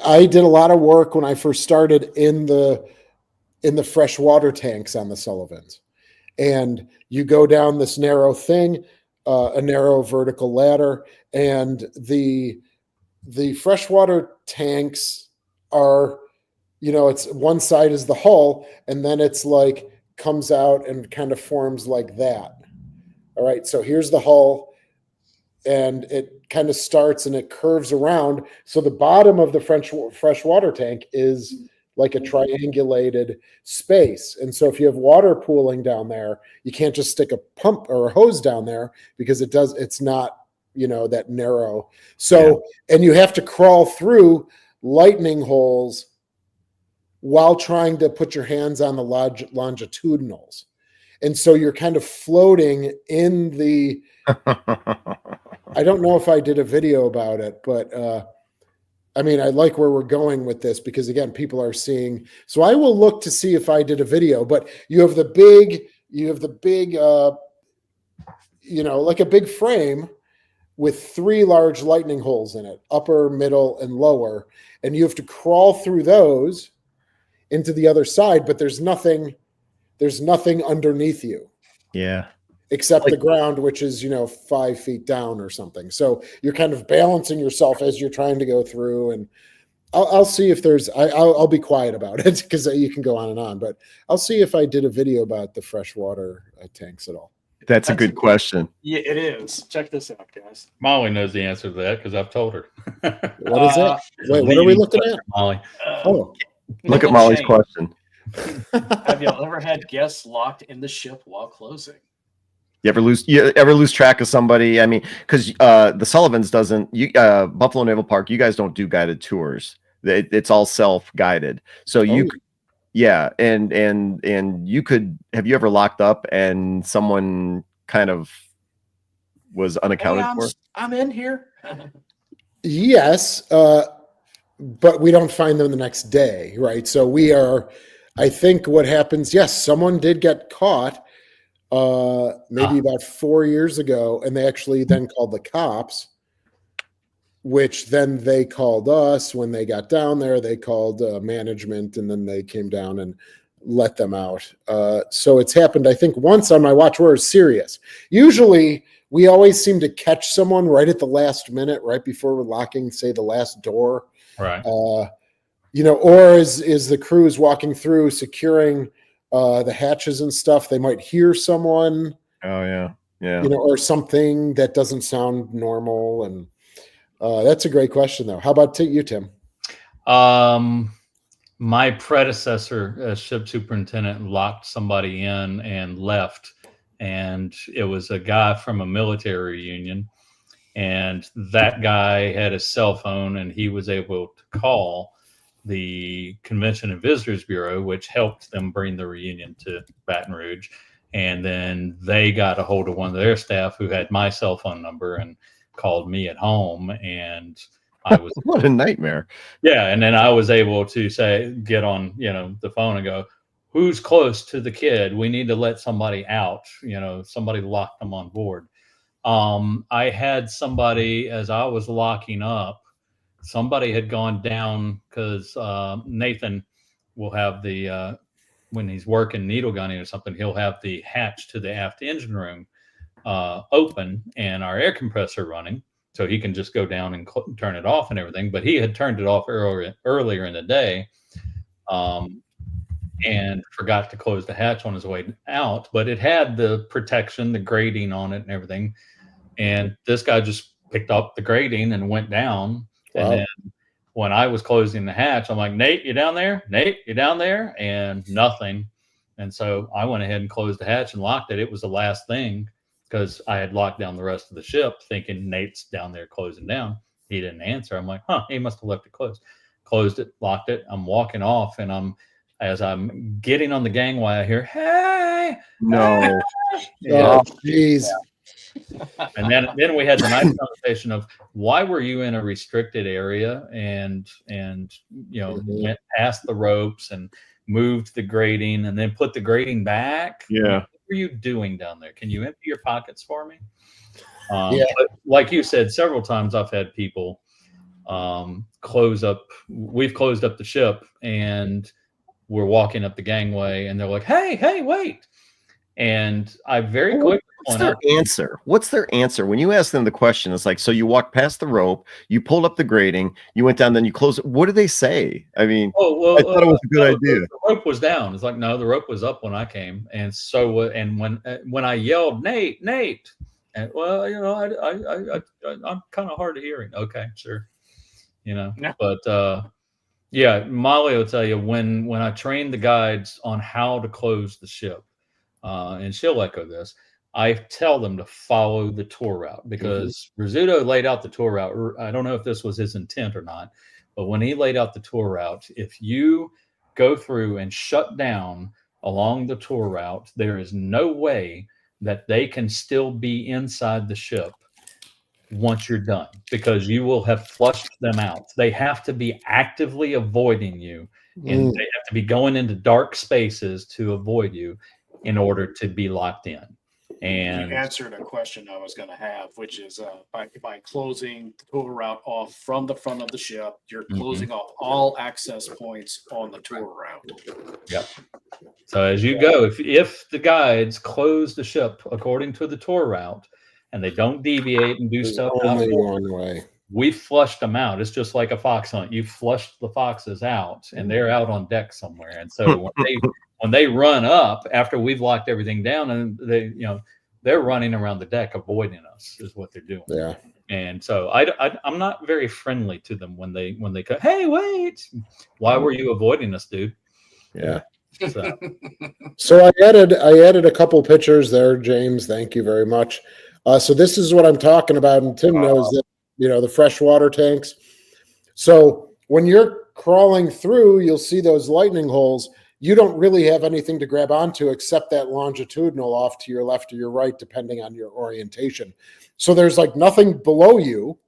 I did a lot of work when I first started in the freshwater tanks on the Sullivans, and you go down this narrow thing, a narrow vertical ladder, and the freshwater tanks are, it's one side is the hull, and then it's like comes out and kind of forms like that. All right, so here's the hull, and it kind of starts and it curves around. So the bottom of the freshwater tank is like a triangulated space. And so if you have water pooling down there, you can't just stick a pump or a hose down there because it's not, that narrow. So, and you have to crawl through lightning holes while trying to put your hands on the longitudinals. And so you're kind of floating in the, I don't know if I did a video about it, but I like where we're going with this because again, people are seeing, so I will look to see if I did a video, but you have the big, like a big frame with 3 large lightning holes in it, upper, middle, and lower. And you have to crawl through those into the other side, but there's nothing underneath you. Yeah. Except the ground, which is, 5 feet down or something. So you're kind of balancing yourself as you're trying to go through. And I'll see if there's, I'll be quiet about it because you can go on and on, but I'll see if I did a video about the freshwater tanks at all. That's a good question. Yeah, it is. Check this out, guys. Molly knows the answer to that because I've told her. What is that? Wait, what are we looking at? Molly. Look at Molly's question. Have you ever had guests locked in the ship while closing? You ever lose track of somebody? I mean, because the Sullivans Buffalo Naval Park, you guys don't do guided tours. It's all self-guided. So and you could, have you ever locked up and someone kind of was unaccounted for? I'm in here. Yes, but we don't find them the next day, right? So I think what happens, yes, someone did get caught maybe about 4 years ago, and they actually then called the cops, which then they called us. When they got down there, they called management, and then they came down and let them out. So it's happened, I think, once on my watch where it's serious. Usually, we always seem to catch someone right at the last minute, right before we're locking, say, the last door. Right. Or as the crew is walking through, securing the hatches and stuff, they might hear someone. Oh yeah. Yeah. Or something that doesn't sound normal. And that's a great question, though. How about you, Tim? My predecessor as ship superintendent locked somebody in and left, and it was a guy from a military reunion, and that guy had a cell phone, and he was able to call the Convention and Visitors Bureau, which helped them bring the reunion to Baton Rouge. And then they got a hold of one of their staff who had my cell phone number and called me at home. And I was what a nightmare. Yeah. And then I was able to get on, the phone and go, who's close to the kid? We need to let somebody out. Somebody locked them on board. I had somebody, as I was locking up, somebody had gone down because Nathan will have when he's working needle gunning or something, he'll have the hatch to the aft engine room open and our air compressor running, so he can just go down and turn it off and everything. But he had turned it off earlier in the day and forgot to close the hatch on his way out. But it had the protection, the grating on it and everything. And this guy just picked up the grating and went down. Wow. And then when I was closing the hatch, I'm like, Nate, you down there? Nate, you down there? And nothing. And so I went ahead and closed the hatch and locked it. It was the last thing because I had locked down the rest of the ship thinking Nate's down there closing down. He didn't answer. I'm like, he must have left it closed. Closed it, locked it. I'm walking off, and as I'm getting on the gangway, I hear, hey. No. Oh, jeez. And then we had the nice conversation of why were you in a restricted area and went past the ropes and moved the grating and then put the grating back. Yeah. What were you doing down there? Can you empty your pockets for me? But like you said, several times I've had people we've closed up the ship and we're walking up the gangway and they're like, hey, wait. And I very quickly What's point their out, answer? What's their answer when you ask them the question? It's like, so you walked past the rope, you pulled up the grating, you went down, then you closed it. What do they say? I mean, oh well, I thought it was a good no, idea. the rope was down. It's like, no, the rope was up when I came, and so and when I yelled, Nate, Nate, and well, you know, I'm kind of hard of hearing. Okay, sure, you know, Yeah. but yeah, Molly will tell you when I train the guides on how to close the ship, and she'll echo this. I tell them to follow the tour route because Rizzuto laid out the tour route. I don't know if this was his intent or not, but when he laid out the tour route, if you go through and shut down along the tour route, there is no way that they can still be inside the ship once you're done because you will have flushed them out. They have to be actively avoiding you, and they have to be going into dark spaces to avoid you in order to be locked in. And you answered a question I was going to have, which is by closing the tour route off from the front of the ship, you're closing off all access points on the tour route. Yep. So as you go, if the guides close the ship according to the tour route and they don't deviate and do stuff only one way. We flushed them out. It's just like a fox hunt. You flushed the foxes out and they're out on deck somewhere. And so when they run up after we've locked everything down, and they're running around the deck avoiding us is what they're doing. Yeah. And so I'm not very friendly to them when they go, hey, wait, why were you avoiding us, dude? Yeah. So, So I added a couple pictures there, James. Thank you very much. So this is what I'm talking about, and Tim knows that, the freshwater tanks. So when you're crawling through, you'll see those lightning holes. You don't really have anything to grab onto except that longitudinal off to your left or your right, depending on your orientation. So there's like nothing below you,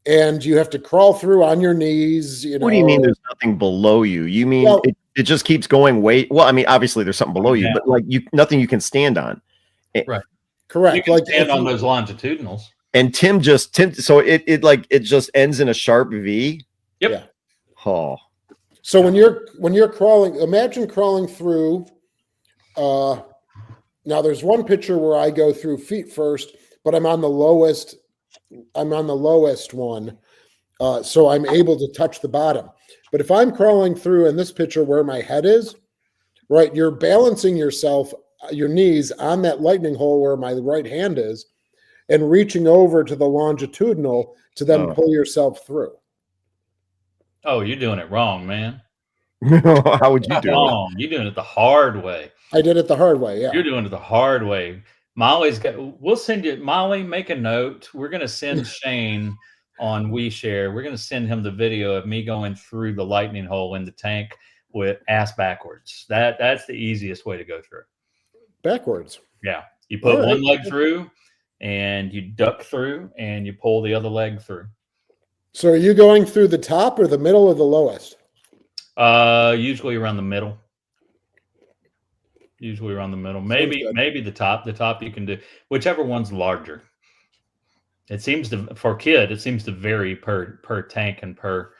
and you have to crawl through on your knees. What do you mean there's nothing below you? You mean it just keeps going well, I mean, obviously there's something below you, but like nothing you can stand on. Right. Correct. You can stand on those longitudinals. And Tim so it just ends in a sharp V. Yep. Yeah. Oh. So when you're crawling, imagine crawling through. Now there's one picture where I go through feet first, but I'm on the lowest one, so I'm able to touch the bottom. But if I'm crawling through in this picture where my head is, right, you're balancing yourself, your knees on that lightning hole where my right hand is, and reaching over to the longitudinal to then pull yourself through. Oh, you're doing it wrong, man. How would you do it? You're doing it the hard way. I did it the hard way. Yeah. You're doing it the hard way. We'll send you, Molly, make a note. We're going to send Shane on WeShare. We're going to send him the video of me going through the lightning hole in the tank with ass backwards. That's the easiest way to go through. Backwards. Yeah. You put one leg through and you duck through and you pull the other leg through. So are you going through the top or the middle or the lowest? Usually around the middle. Usually around the middle. Maybe the top. The top you can do whichever one's larger. It seems to for Kidd, it seems to vary per tank and per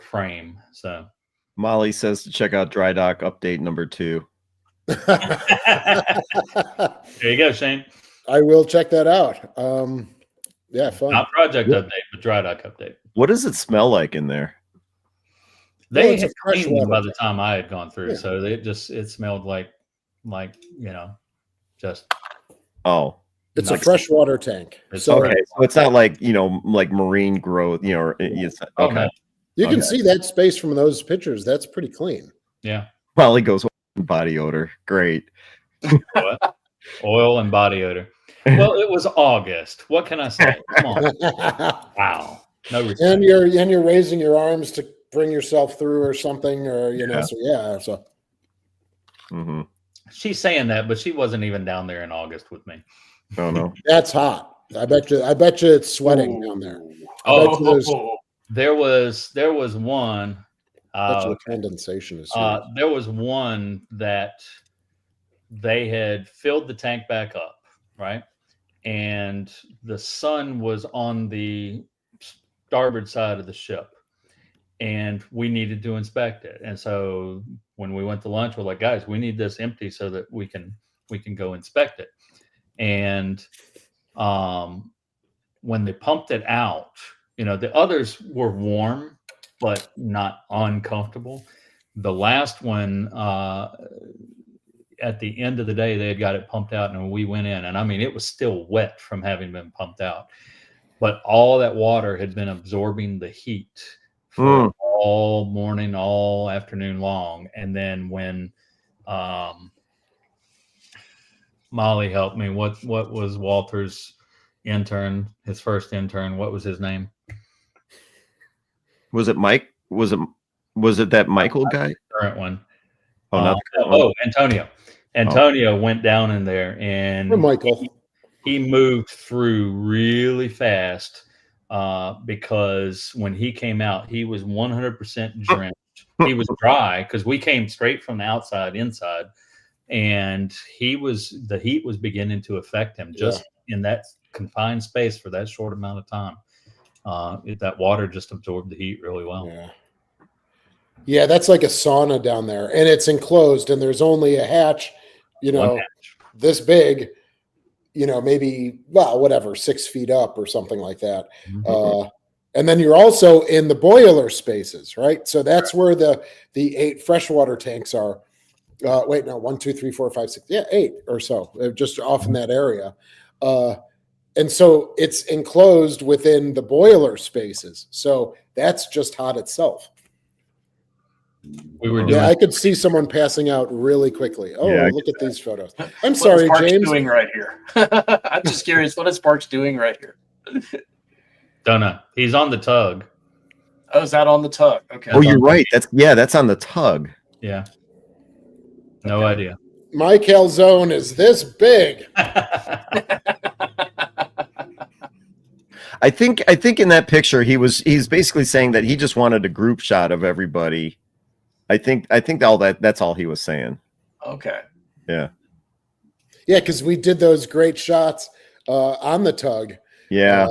frame. So Molly says to check out Dry Dock update number 2. there you go, Shane. I will check that out. Yeah, fun. Not project update, but Dry Dock update. What does it smell like in there? They had cleaned them by the time I had gone through, so it smelled like just it's a freshwater tank. So it's not like like marine growth, or it's okay. No. You can see that space from those pictures. That's pretty clean. Yeah. Molly goes body odor. Great. What? Oil and body odor. Well, it was August. What can I say? Come on. Wow. No respect. And you're raising your arms to bring yourself through or something, or so. Mm-hmm. She's saying that, but she wasn't even down there in August with me. Oh no. That's hot. I bet you it's sweating down there. There was one. The condensation is. There was one that they had filled the tank back up, right? And the sun was on the starboard side of the ship, and we needed to inspect it. And so when we went to lunch, we're like, guys, we need this empty so that we can we can go inspect it. And when they pumped it out, you know, the others were warm, but not uncomfortable. The last one, at the end of the day, they had got it pumped out, and we went in, and I mean, it was still wet from having been pumped out, but all that water had been absorbing the heat for all morning, all afternoon long. And then when Molly helped me, what was Walter's intern, his first intern, what was his name? Was it Mike? Was it that Michael guy? Current one. Antonio. Antonio went down in there, and Michael. He moved through really fast because when he came out, he was 100% drenched. He was dry because we came straight from the outside inside, and the heat was beginning to affect him just in that confined space for that short amount of time. That water just absorbed the heat really well. Yeah, that's like a sauna down there, and it's enclosed, and there's only a hatch, you know, this big, you know, maybe, well, whatever, 6 feet up or something like that. And then you're also in the boiler spaces, right? So that's where the 8 freshwater tanks are. Wait, no, 1, 2, 3, 4, 5, 6, 8 or so, just off in that area. And so it's enclosed within the boiler spaces. So that's just hot itself. We were doing I could see someone passing out really quickly. Oh, look at these photos. I'm What sorry, is Parks James. doing right here? I'm just curious. What is Parks doing right here? Don't know. He's on the tug. Oh, is that on the tug? Okay. Oh, you're right. That's on the tug. Yeah. No idea. My calzone is this big. I think in that picture he's basically saying that he just wanted a group shot of everybody. I think that's all he was saying. Okay. Yeah. Yeah, because we did those great shots on the tug. Yeah.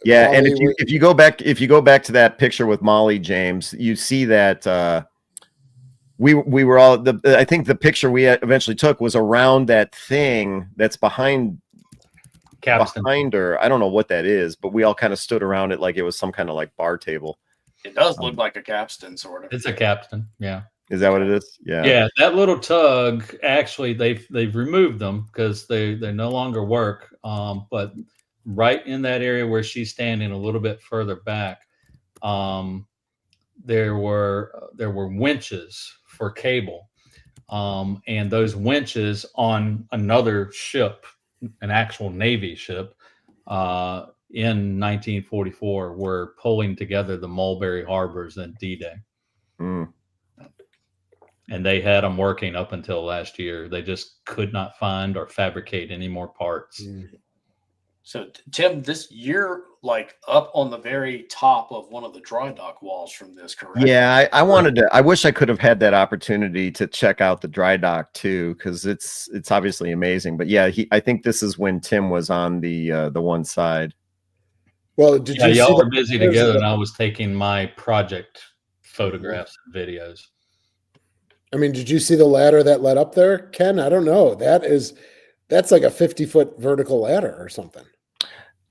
Yeah. And if you go back to that picture with Molly, James, you see that we were all I think the picture we eventually took was around that thing that's behind her. I don't know what that is, but we all kind of stood around it like it was some kind of like bar table. It does look like a capstan, sort of. It's a capstan. Yeah. Is that what it is? Yeah. Yeah. That little tug, actually, they've removed them because they no longer work. But right in that area where she's standing, a little bit further back, there were winches for cable, and those winches on another ship, an actual Navy ship, in 1944 were pulling together the Mulberry Harbors and D-Day. And they had them working up until last year. They just could not find or fabricate any more parts. So, Tim, you're like up on the very top of one of the dry dock walls from this, correct? Yeah, I wish I could have had that opportunity to check out the dry dock too, because it's obviously amazing. But yeah, I think this is when Tim was on the one side. Well, did you? Y'all were busy together, and I was taking my project photographs and videos. I mean, did you see the ladder that led up there, Ken? I don't know. That's like a 50-foot vertical ladder or something.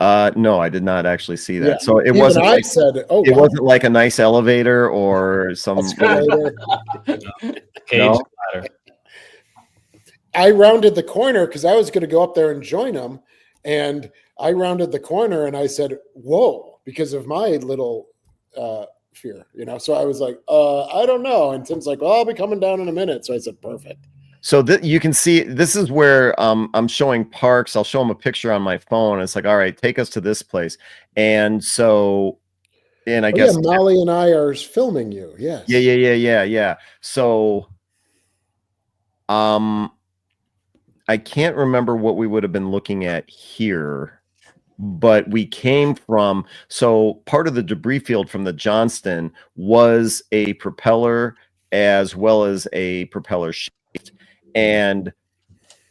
No, I did not actually see that. Yeah. So it Even wasn't. I said, "Oh, it wasn't like a nice elevator or some escalator." Cage ladder. I rounded the corner because I was going to go up there and join them, and I rounded the corner and I said, "Whoa," because of my little fear, you know. So I was like, "I don't know." And Tim's like, "Well, I'll be coming down in a minute." So I said, "Perfect." So you can see this is where I'm showing Parks. I'll show him a picture on my phone. It's like, all right, take us to this place. And so, and I guess Molly and I are filming you. Yes. Yeah. So, I can't remember what we would have been looking at here, but we came from, so part of the debris field from the Johnston was a propeller as well as a propeller shaft. And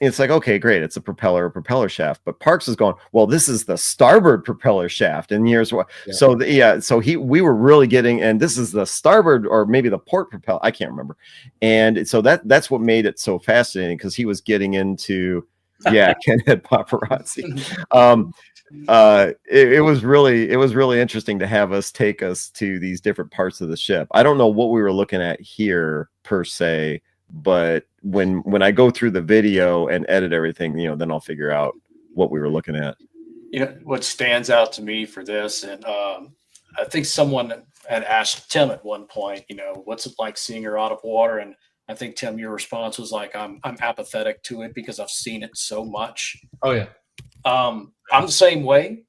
it's like, okay, great, it's a propeller shaft. But Parks is going, well, this is the starboard propeller shaft, and here's what. Yeah. So we were really getting, and this is the starboard or maybe the port propeller. I can't remember. And so that's what made it so fascinating, because he was getting into, Ken had paparazzi. It was really interesting to have us take us to these different parts of the ship. I don't know what we were looking at here per se, but when I go through the video and edit everything, then I'll figure out what we were looking at. What stands out to me for this, and I think someone had asked Tim at one point, what's it like seeing her out of water? And I think, Tim, your response was like, I'm apathetic to it because I've seen it so much. Oh yeah. I'm the same way,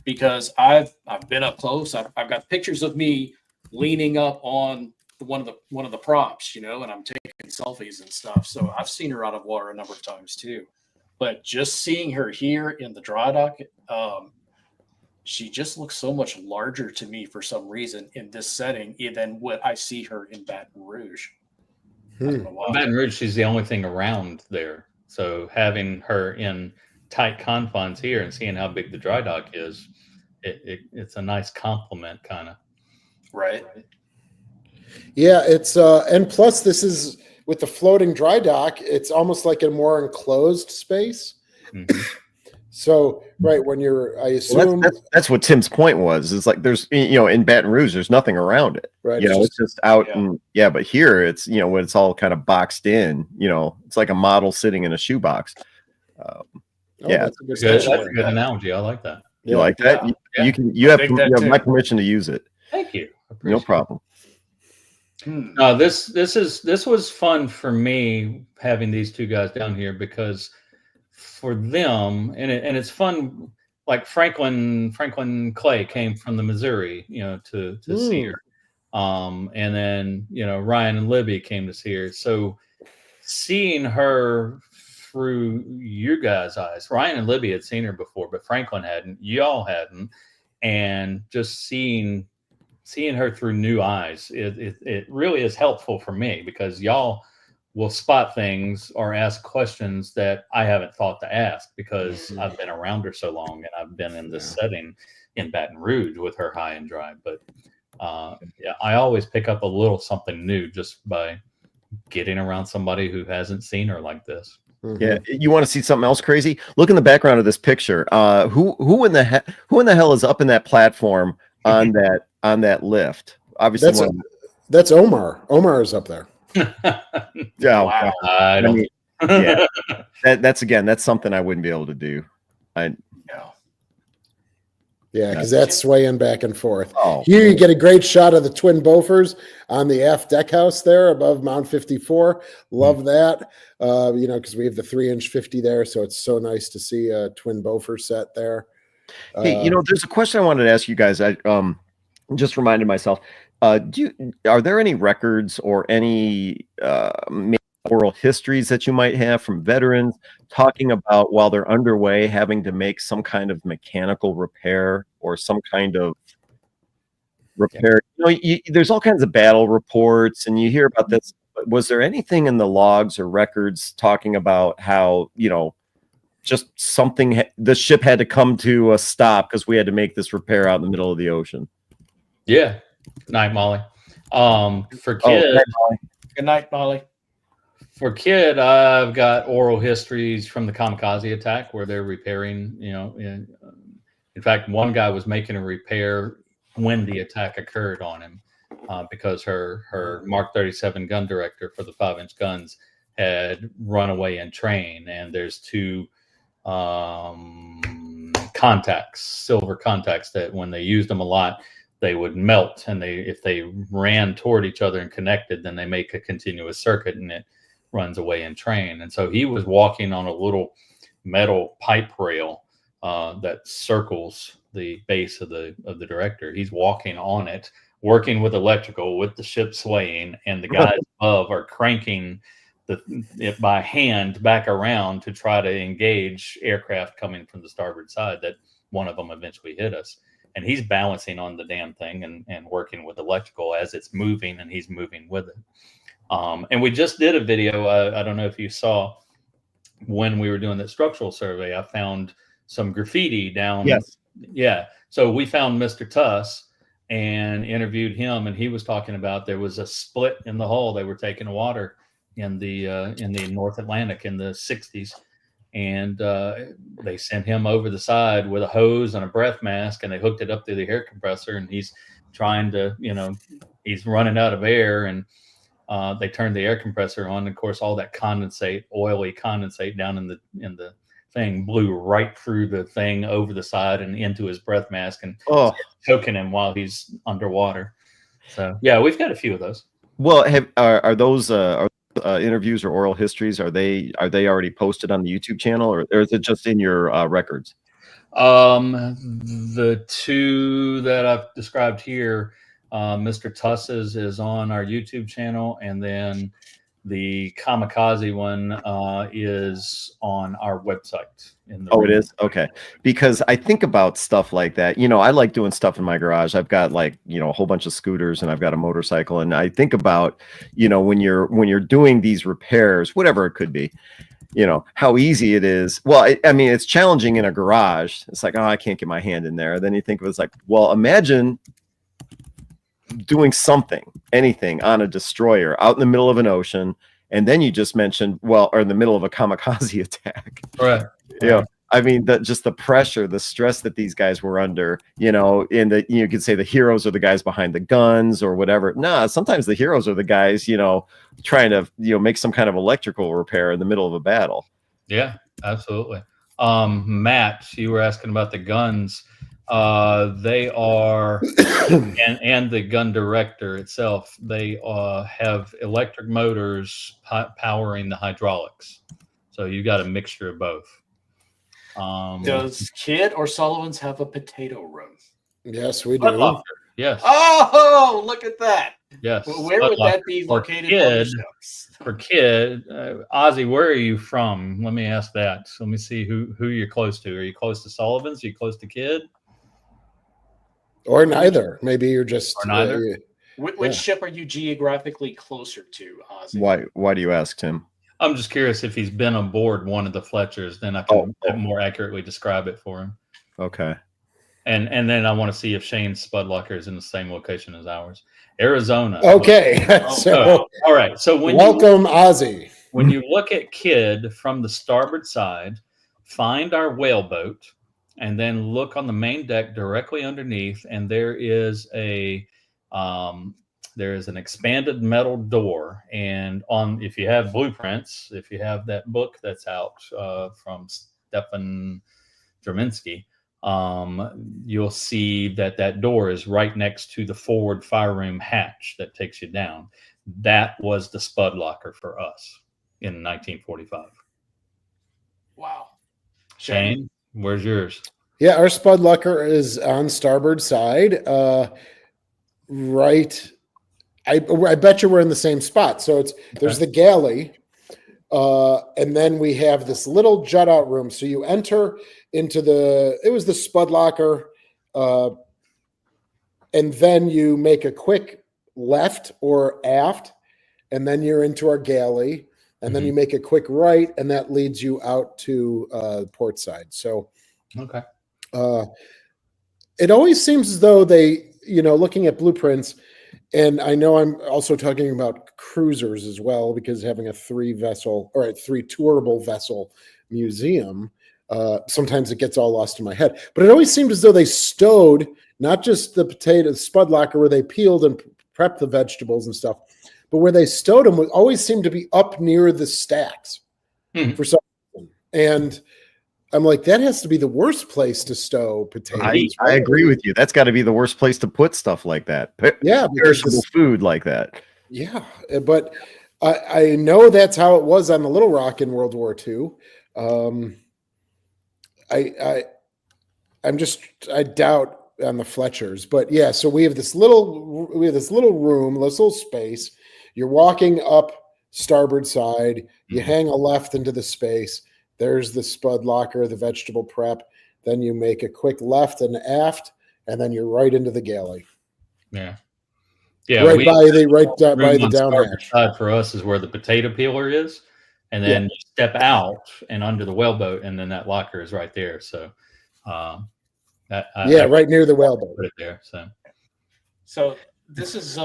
because I've been up close. I've got pictures of me leaning up on one of the props, and I'm taking selfies and stuff. So I've seen her out of water a number of times too. But just seeing her here in the dry dock, she just looks so much larger to me for some reason in this setting than what I see her in Baton Rouge. Baton Rouge, she's the only thing around there. So having her in tight confines here and seeing how big the dry dock is, it's a nice compliment, kind of. Right. Yeah, it's and plus this is with the floating dry dock, it's almost like a more enclosed space. Mm-hmm. So when I assume that's what Tim's point was. It's like there's in Baton Rouge there's nothing around it. Right. It's just out but here it's when it's all kind of boxed in, it's like a model sitting in a shoebox. That's a good analogy. I like that. You like that? Yeah. You have my permission to use it. Thank you. No problem. This was fun for me having these two guys down here, because for them, and it's fun. Like Franklin Clay came from the Missouri, to see her, and then Ryan and Libby came to see her. So seeing her through you guys' eyes, Ryan and Libby had seen her before, but Franklin hadn't. Y'all hadn't, and just seeing her through new eyes, it really is helpful for me, because y'all will spot things or ask questions that I haven't thought to ask, because I've been around her so long and I've been in this setting in Baton Rouge with her high and dry. But I always pick up a little something new just by getting around somebody who hasn't seen her like this. Mm-hmm. Yeah, you want to see something else crazy? Look in the background of this picture. Who in the hell is up in that platform on that lift? Obviously, that's Omar. Omar is up there. Yeah, wow. I don't. That's something I wouldn't be able to do. Yeah, because that's swaying back and forth. Oh, here you get a great shot of the twin Beauforts on the aft deck house there above Mount 54. Love that. Because we have the 3-inch 50 there, so it's so nice to see a twin Beaufort set there. Hey, there's a question I wanted to ask you guys. I just reminded myself. Are there any records or any oral histories that you might have from veterans talking about, while they're underway, having to make some kind of mechanical repair or some kind of repair? There's all kinds of battle reports, and you hear about this. Was there anything in the logs or records talking about how just something, the ship had to come to a stop because we had to make this repair out in the middle of the ocean? Yeah. Good night, Molly. For Kidd, good night, Molly. For Kidd, I've got oral histories from the kamikaze attack where they're repairing. In fact, one guy was making a repair when the attack occurred on him, because her Mark 37 gun director for the 5-inch guns had run away in train, and there's two contacts, silver contacts, that when they used them a lot, they would melt, and if they ran toward each other and connected, then they make a continuous circuit and it runs away in train. And so he was walking on a little metal pipe rail that circles the base of the director. He's walking on it, working with electrical, with the ship swaying, and the guys above are cranking it by hand back around to try to engage aircraft coming from the starboard side, that one of them eventually hit us. And he's balancing on the damn thing and working with electrical as it's moving, and he's moving with it. And we just did a video. I don't know if you saw, when we were doing that structural survey, I found some graffiti down. Yes. Yeah. So we found Mr. Tuss and interviewed him, and he was talking about there was a split in the hull. They were taking water in the North Atlantic in the 60s. And they sent him over the side with a hose and a breath mask, and they hooked it up to the air compressor, and he's trying to, he's running out of air, and they turned the air compressor on. And of course, all that condensate, oily condensate down in the thing blew right through the thing over the side and into his breath mask and choking him while he's underwater. So yeah, we've got a few of those. Well, are those interviews or oral histories? Are they already posted on the YouTube channel, or is it just in your records? The two that I've described here, Mr. Tuss's is on our YouTube channel, and then the kamikaze one is on our website. It is? Okay. Because I think about stuff like that. I like doing stuff in my garage. I've got a whole bunch of scooters, and I've got a motorcycle. And I think about, when you're doing these repairs, whatever it could be, how easy it is. Well, I mean, it's challenging in a garage. It's like, oh, I can't get my hand in there. Then you think of it's like, well, imagine doing anything on a destroyer out in the middle of an ocean. And then you just mentioned, or in the middle of a kamikaze attack. Right. I mean, just the pressure, the stress that these guys were under, and that you could say the heroes are the guys behind the guns or whatever. Nah, sometimes the heroes are the guys, trying to, make some kind of electrical repair in the middle of a battle. Yeah, absolutely. Matt, you were asking about the guns. They are, and the gun director itself, they have electric motors powering the hydraulics. So you got a mixture of both. Does Kidd or Sullivan's have a potato room? Yes, we do. Yes. Oh, look at that. Yes. Well, where would that be located? For Kidd, Ozzy, where are you from? Let me ask that. So let me see who you're close to. Are you close to Sullivan's? Are you close to Kidd? Or neither. Maybe you're just. Or neither. Which ship are you geographically closer to, Ozzy? Why do you ask, Tim? I'm just curious if he's been on board one of the Fletchers, then I can more accurately describe it for him. Okay. And then I want to see if Shane's Spud Locker is in the same location as ours. Arizona. Okay. All right. So welcome, Ozzy. When you look at Kidd from the starboard side, find our whaleboat, and then look on the main deck directly underneath, and there is an expanded metal door. And if you have blueprints, if you have that book that's out from Stephen Draminsky, you'll see that door is right next to the forward fire room hatch that takes you down. That was the Spud Locker for us in 1945. Wow. Shane, where's yours? Yeah, our Spud Locker is on starboard side. Right. I bet you we're in the same spot. So there's the galley, and then we have this little jut out room. So you enter into it was the Spud Locker, and then you make a quick left or aft, and then you're into our galley, and then you make a quick right, and that leads you out to port side. So, okay. It always seems as though they, looking at blueprints. And I know I'm also talking about cruisers as well, because having a 3 tourable vessel museum, sometimes it gets all lost in my head. But it always seemed as though they stowed not just the Spud Locker where they peeled and prepped the vegetables and stuff, but where they stowed them always seemed to be up near the stacks for some reason. And I'm like, that has to be the worst place to stow potatoes. I agree with you. That's got to be the worst place to put stuff like that. Yeah, perishable food like that. Yeah, but I know that's how it was on the Little Rock in World War II. I doubt on the Fletchers, but yeah. So we have this little room, this little space. You're walking up starboard side. You hang a left into the space. There's the Spud Locker, the vegetable prep. Then you make a quick left and aft, and then you're right into the galley. Yeah. Right by the down hatch. Side for us is where the potato peeler is, and then you step out and under the whaleboat, and then that locker is right there. So, right near the whaleboat. Put it there. So this is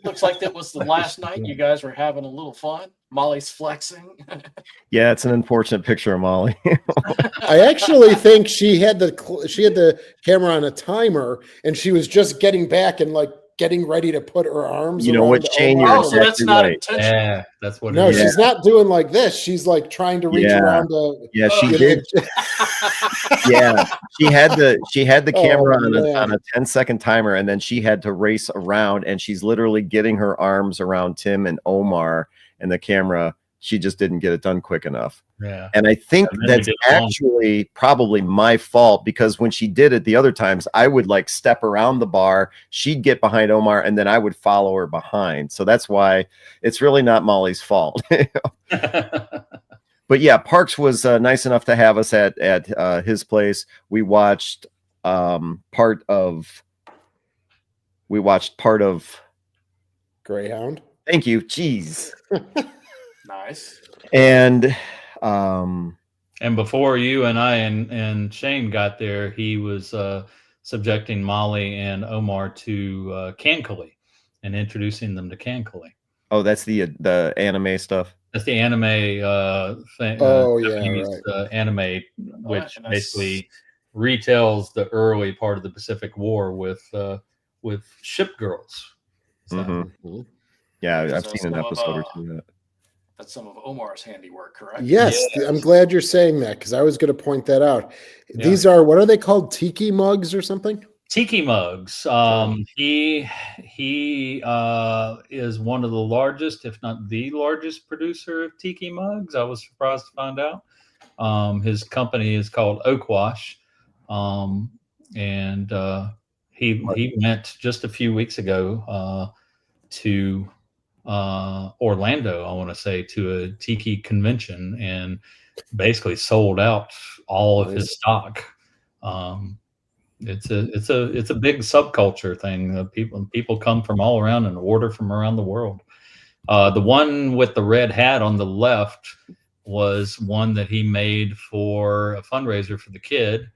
looks like that was the last night you guys were having a little fun. Molly's flexing. Yeah, it's an unfortunate picture of Molly. I actually think she had the camera on a timer, and she was just getting back and like getting ready to put her arms. You know what, Shane? You're so that's not intentional. Yeah, that's what. No, she's not doing like this. She's like trying to reach around to. Yeah, she did. Yeah, she had the camera on a 10-second timer, and then she had to race around, and she's literally getting her arms around Tim and Omar, and the camera, she just didn't get it done quick enough. Yeah. And I think that's actually probably my fault, because when she did it the other times, I would like step around the bar, she'd get behind Omar, and then I would follow her behind. So that's why it's really not Molly's fault. But yeah, Parks was nice enough to have us at his place. We watched part of Greyhound. Thank you. Jeez. Nice. And before you and I and Shane got there, he was subjecting Molly and Omar to Cankali and introducing them to Cankali. Oh, that's the anime stuff. That's the anime thing. Anime, which basically retells the early part of the Pacific War with ship girls. So. Yeah, I've seen an episode or two of that. That's some of Omar's handiwork, correct? Yes, I'm glad you're saying that, because I was going to point that out. Yeah. These are, what are they called? Tiki mugs or something? Tiki mugs. He is one of the largest, if not the largest producer of tiki mugs. I was surprised to find out. His company is called Oakwash. And he went just a few weeks ago to Orlando, I want to say, to a tiki convention, and basically sold out all of his stock. It's a big subculture thing. People come from all around and order from around the world. The one with the red hat on the left was one that he made for a fundraiser for the kid.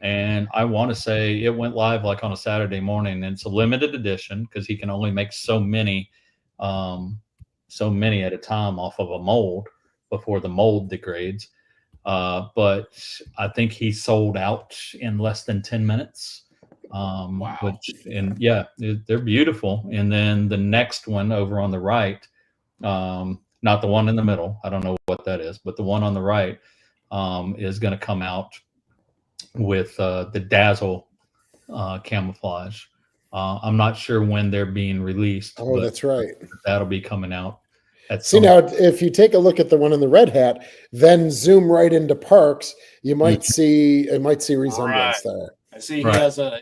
And I want to say it went live like on a Saturday morning. And it's a limited edition because he can only make so many at a time off of a mold before the mold degrades. But I think he sold out in less than 10 minutes. Wow. They're beautiful. And then the next one over on the right, not the one in the middle, I don't know what that is, but the one on the right is going to come out with the Dazzle camouflage. I'm not sure when they're being released. Oh, that's right. That'll be coming out. Now, if you take a look at the one in the red hat, then zoom right into Parks, you might see resemblance there. I see he has a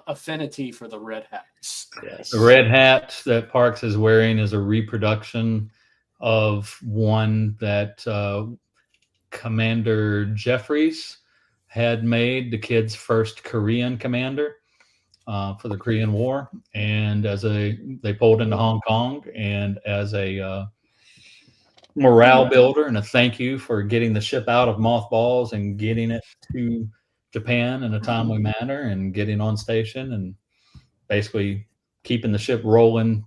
affinity for the red hats. Yes. The red hat that Parks is wearing is a reproduction of one that Commander Jeffries had made, the kid's first Korean commander for the Korean War, and they pulled into Hong Kong, and as a morale builder and a thank you for getting the ship out of mothballs and getting it to Japan in a timely manner and getting on station and basically keeping the ship rolling.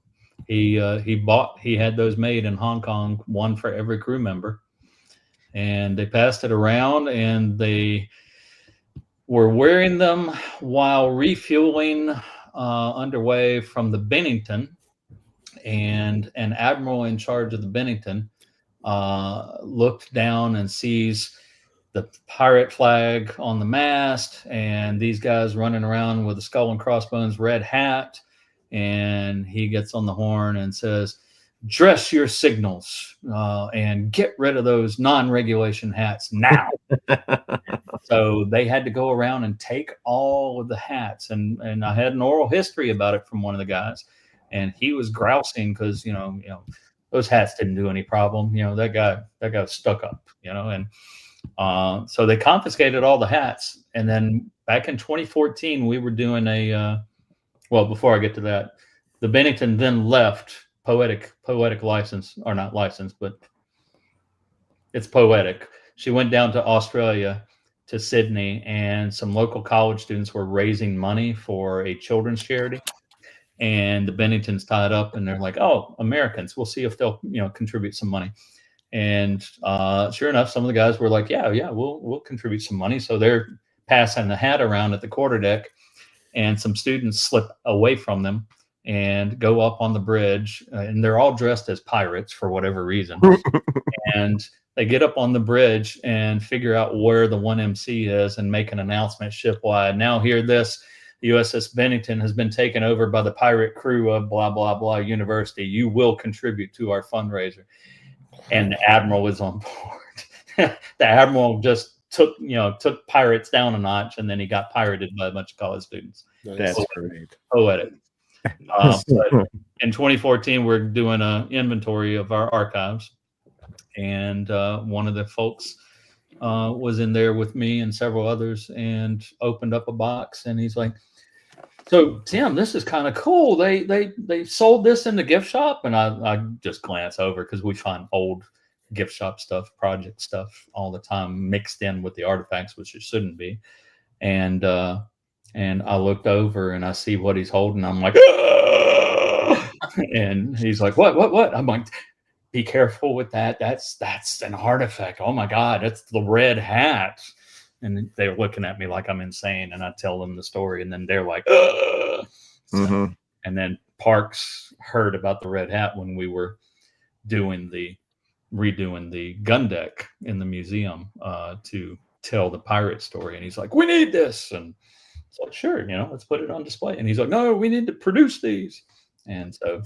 He had those made in Hong Kong, one for every crew member, and they passed it around, and they were wearing them while refueling underway from the Bennington, and an admiral in charge of the Bennington looked down and sees the pirate flag on the mast and these guys running around with a skull and crossbones red hat, and he gets on the horn and says, "Dress your signals and get rid of those non-regulation hats now." So they had to go around and take all of the hats, and I had an oral history about it from one of the guys, and he was grousing because you know those hats didn't do any problem. That guy was stuck up, and so they confiscated all the hats. And then back in 2014, we were doing before I get to that, the Bennington then left poetic license, or not license, but it's poetic. She went down to Australia, to Sydney, and some local college students were raising money for a children's charity. And the Benningtons tied up, and they're like, "Oh, Americans, we'll see if they'll, contribute some money." And sure enough, some of the guys were like, "Yeah, we'll contribute some money." So they're passing the hat around at the quarterdeck, and some students slip away from them and go up on the bridge, and they're all dressed as pirates for whatever reason. And they get up on the bridge and figure out where the 1MC is and make an announcement shipwide. Now hear this. The USS Bennington has been taken over by the pirate crew of blah, blah, blah university. You will contribute to our fundraiser. And the admiral was on board. The admiral just took pirates down a notch, and then he got pirated by a bunch of college students. That's great. Poetic. But in 2014, we're doing an inventory of our archives. And one of the folks was in there with me and several others and opened up a box, and he's like, "So Tim, this is kind of cool. They sold this in the gift shop." And I just glance over because we find old gift shop stuff, project stuff all the time mixed in with the artifacts, which it shouldn't be. And I looked over and I see what he's holding. I'm like, "Ah!" And he's like, what? I'm like, "Be careful with that. That's an artifact. Oh my God, that's the red hat." And they're looking at me like I'm insane. And I tell them the story, and then they're like, "Ugh." So, and then Parks heard about the red hat when we were redoing the gun deck in the museum to tell the pirate story. And he's like, "We need this." And it's like, "Sure, let's put it on display." And he's like, "No, we need to produce these." And so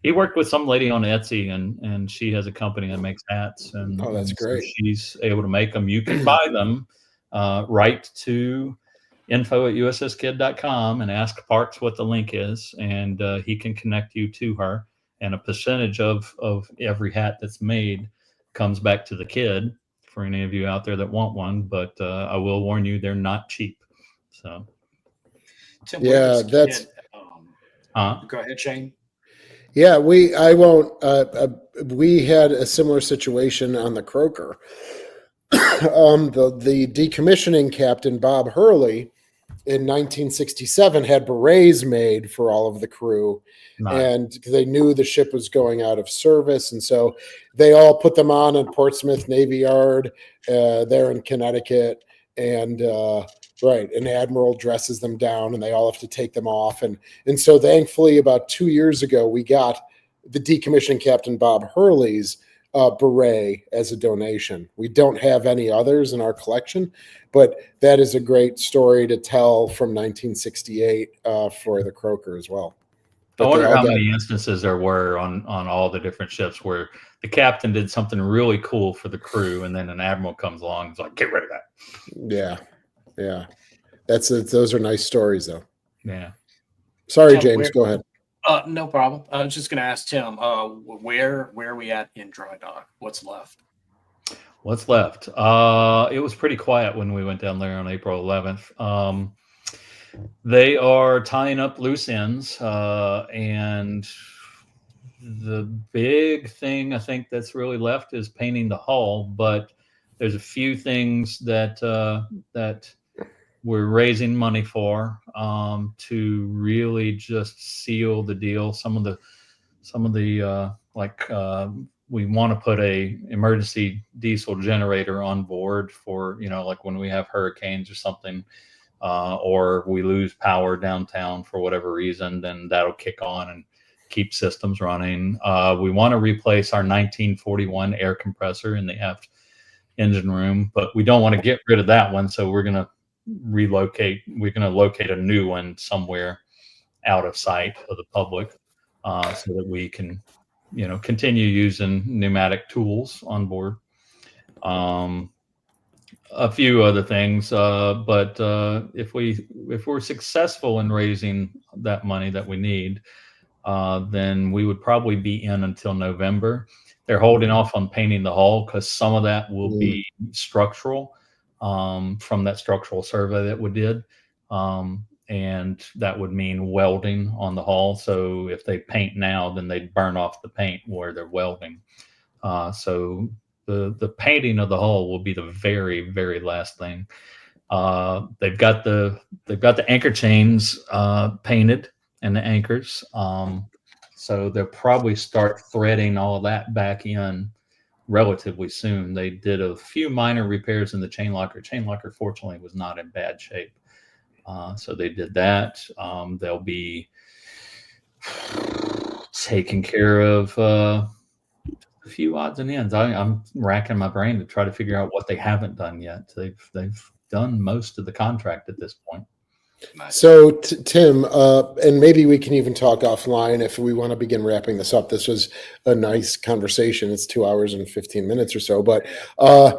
he worked with some lady on Etsy, and she has a company that makes hats. And that's great. So she's able to make them. You can buy them. Write to info@usskidd.com and ask Parks what the link is, and he can connect you to her. And a percentage of every hat that's made comes back to the kid for any of you out there that want one. But I will warn you, they're not cheap. So, Tim, yeah, that's. Go ahead, Shane. Yeah, we had a similar situation on the Croaker. The decommissioning captain, Bob Hurley, in 1967 had berets made for all of the crew. Nice. And they knew the ship was going out of service. And so they all put them on at Portsmouth Navy Yard there in Connecticut. And an admiral dresses them down, and they all have to take them off. And so thankfully, about 2 years ago, we got the decommissioned Captain Bob Hurley's beret as a donation. We don't have any others in our collection, but that is a great story to tell from 1968 for the Croaker as well. I wonder how many instances there were on all the different ships where the captain did something really cool for the crew, and then an admiral comes along and is like, "Get rid of that." Yeah. Those are nice stories, though. Yeah. Sorry, Tim, James. Go ahead. No problem. I was just going to ask Tim, where are we at in dry dock? What's left? It was pretty quiet when we went down there on April 11th. They are tying up loose ends, and the big thing I think that's really left is painting the hull. But there's a few things that we're raising money for to really just seal the deal. Some of the we want to put a emergency diesel generator on board for, like when we have hurricanes or something, or we lose power downtown for whatever reason, then that'll kick on and keep systems running. We want to replace our 1941 air compressor in the aft engine room, but we don't want to get rid of that one. So we're going to relocate. We're going to locate a new one somewhere out of sight of the public, so that we can, continue using pneumatic tools on board. A few other things, but if we're successful in raising that money that we need, then we would probably be in until November. They're holding off on painting the hull because some of that will be structural, from that structural survey that we did. And that would mean welding on the hull. So if they paint now, then they'd burn off the paint where they're welding. So The painting of the hull will be the very, very last thing. They've got the anchor chains painted and the anchors. So they'll probably start threading all of that back in relatively soon. They did a few minor repairs in the chain locker. Chain locker, fortunately, was not in bad shape. So they did that. They'll be taking care of a few odds and ends. I'm racking my brain to try to figure out what they haven't done yet. They've done most of the contract at this point. So, Tim, and maybe we can even talk offline if we want to begin wrapping this up. This was a nice conversation. It's 2 hours and 15 minutes or so. But I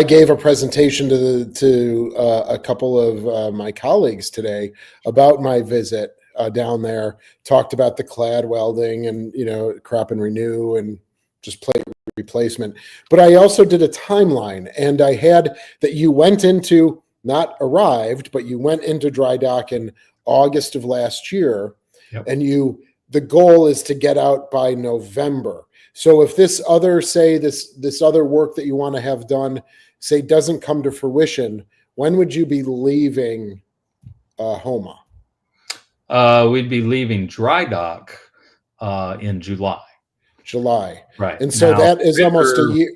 gave a presentation to a couple of my colleagues today about my visit down there. Talked about the clad welding and crop and renew and just plate replacement. But I also did a timeline, and I had that you went into, not arrived, but you went into dry dock in August of last year. Yep. And the goal is to get out by November. So if this other work that you want to have done, say, doesn't come to fruition, when would you be leaving Houma? We'd be leaving dry dock in July. Right. And now, so that is almost a year.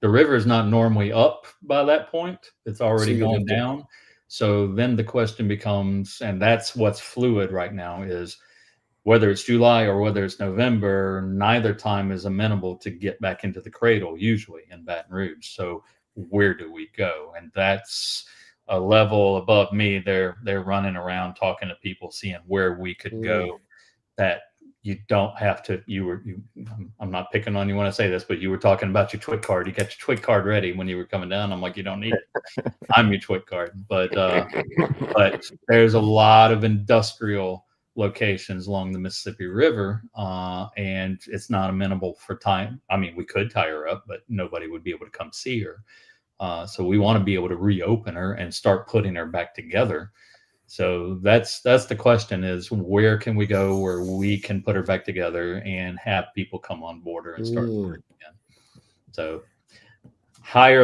The river is not normally up by that point. It's already going down. So then the question becomes, and that's what's fluid right now, is whether it's July or whether it's November, neither time is amenable to get back into the cradle, usually in Baton Rouge. So where do we go? And that's a level above me. They're running around talking to people, seeing where we could go that you don't have to. I'm not picking on you when I say this, but you were talking about your TWIC card. You got your TWIC card ready when you were coming down. I'm like, you don't need it. I'm your TWIC card. But there's a lot of industrial locations along the Mississippi River, and it's not amenable for time. I mean, we could tie her up, but nobody would be able to come see her. So we want to be able to reopen her and start putting her back together. So that's the question, is where can we go where we can put her back together and have people come on board her and start working again. So higher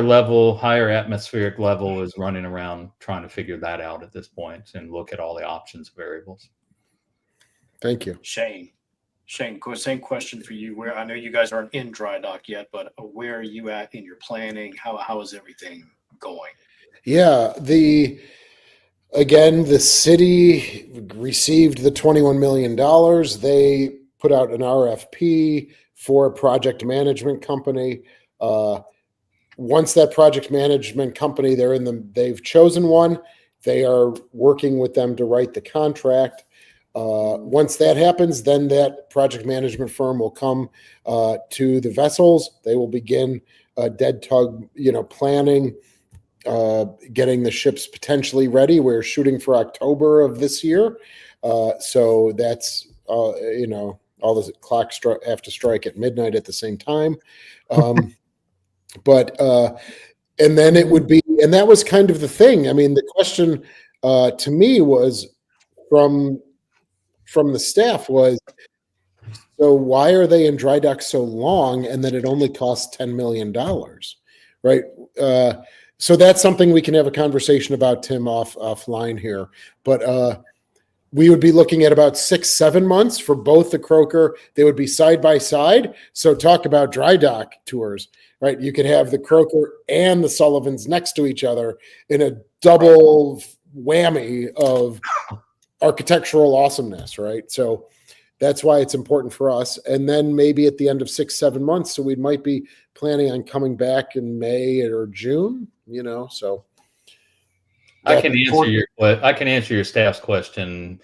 atmospheric level is running around trying to figure that out at this point and look at all the options, variables. Thank you. Shane, same question for you. Where, I know you guys aren't in dry dock yet, but where are you at in your planning? How is everything going? Yeah, the city received the $21 million. They put out an RFP for a project management company. Once that project management company, they've chosen one. They are working with them to write the contract. Once that happens, then that project management firm will come to the vessels. They will begin dead tug, planning, getting the ships potentially ready. We're shooting for October of this year. So that's, all the clocks have to strike at midnight at the same time. And then it would be, and that was kind of the thing. I mean, the question to me was from the staff was, so why are they in dry dock so long and that it only costs $10 million, right? So that's something we can have a conversation about, Tim, offline here. But we would be looking at about 6-7 months for both the Croaker. They would be side by side. So talk about dry dock tours, right? You could have the Croaker and the Sullivans next to each other in a double whammy of architectural awesomeness, right? So that's why it's important for us. And then maybe at the end of 6-7 months, so we might be planning on coming back in May or June, so. I can answer your staff's question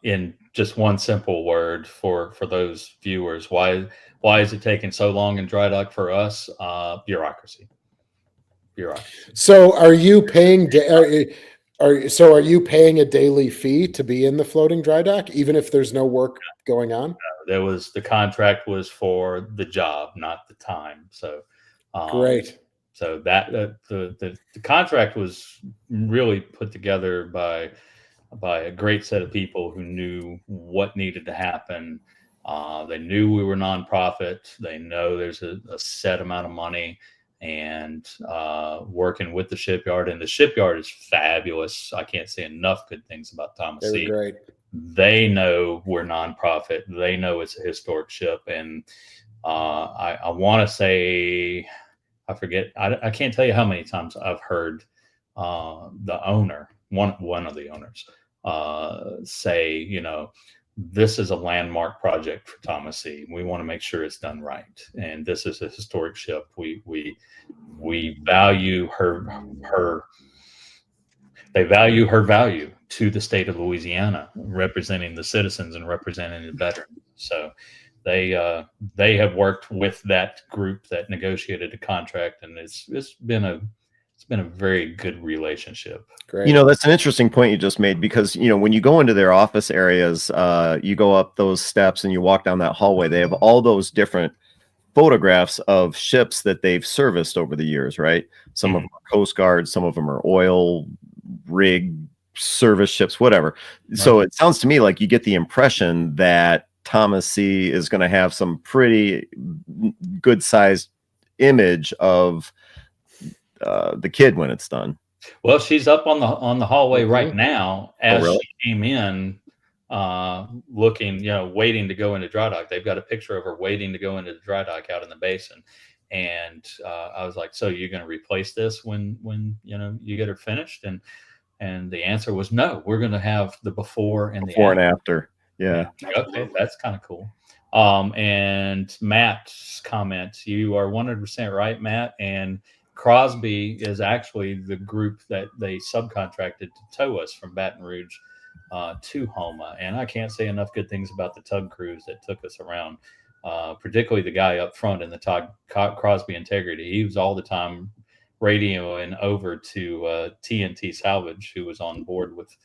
in just one simple word for those viewers. Why is it taking so long in dry dock for us? Bureaucracy. So are you paying are you paying a daily fee to be in the floating dry dock, even if there's no work going on? The contract was for the job, not the time. So great. So that the contract was really put together by a great set of people who knew what needed to happen. They knew we were nonprofit. They know there's a set amount of money, and working with the shipyard, and the shipyard is fabulous. I can't say enough good things about Thomas They were C. great. They know we're nonprofit. They know it's a historic ship, and I want to say, I forget. I can't tell you how many times I've heard the owner, one of the owners, say, you know, this is a landmark project for Thomas C. We want to make sure it's done right, and this is a historic ship. We value her. They value her value to the state of Louisiana, representing the citizens and representing the veterans. So they have worked with that group that negotiated the contract, and it's been a very good relationship. Great. You know, that's an interesting point you just made, because, you know, when you go into their office areas, you go up those steps and you walk down that hallway, they have all those different photographs of ships that they've serviced over the years, right? Some of them are Coast Guard, some of them are oil rig service ships, whatever. Right. So it sounds to me like you get the impression that Thomas C is going to have some pretty good sized image of the Kidd when it's done. Well, she's up on the hallway right now as really? she came in, looking, you know, waiting to go into dry dock. They've got a picture of her waiting to go into the dry dock out in the basin. And I was like, so you're going to replace this when you know you get her finished? And the answer was no. We're going to have the before and and after. Yeah. Okay, that's kind of cool. And Matt's comment, you are 100% right, Matt. And Crosby is actually the group that they subcontracted to tow us from Baton Rouge to Houma. And I can't say enough good things about the tug crews that took us around, particularly the guy up front in the Todd Crosby Integrity. He was all the time radioing over to TNT Salvage, who was on board with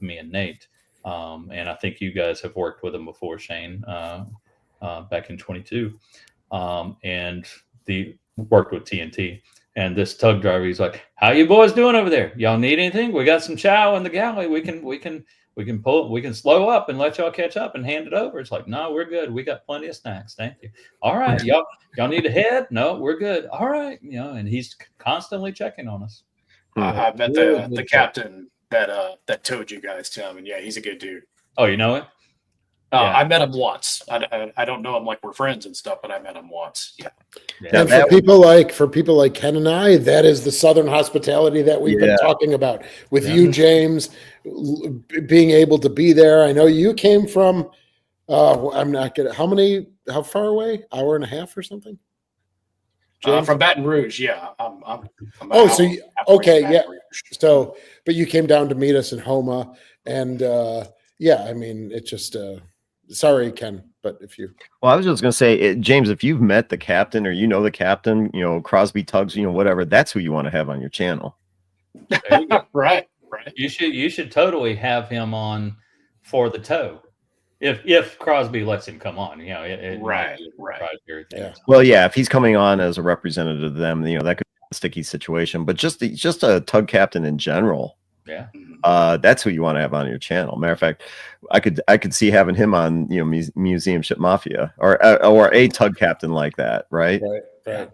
me and Nate. And I think you guys have worked with him before, Shane, back in 22. And worked with TNT. And this tug driver, he's like, "How you boys doing over there? Y'all need anything? We got some chow in the galley. We can slow up and let y'all catch up and hand it over." It's like, "No, we're good. We got plenty of snacks. Thank you." "All right, y'all need a head?" "No, we're good." "All right." You know, and he's constantly checking on us. I met the captain that towed you guys, Tim, and yeah, he's a good dude. Oh, you know it? Yeah. I met him once. I don't know him like we're friends and stuff, but I met him once. Yeah. And for people like Ken and I, that is the Southern hospitality that we've been talking about with you, James, being able to be there. I know you came from, I'm not gonna, how far away? Hour and a half or something? From Baton Rouge. Yeah. I'm okay. Yeah. So, but you came down to meet us in Houma, and yeah, I mean, it just, sorry, Ken, but if you. Well, I was just going to say, James, if you've met the captain or you know the captain, you know, Crosby Tugs, you know, whatever, that's who you want to have on your channel. Right. You should totally have him on for the tow. If Crosby lets him come on, you know, right. Yeah. Well, yeah, if he's coming on as a representative of them, you know, that could be a sticky situation, but just a tug captain in general. Yeah. That's who you want to have on your channel. Matter of fact, I could see having him on, you know, Museum Ship Mafia or a tug captain like that, right? Right.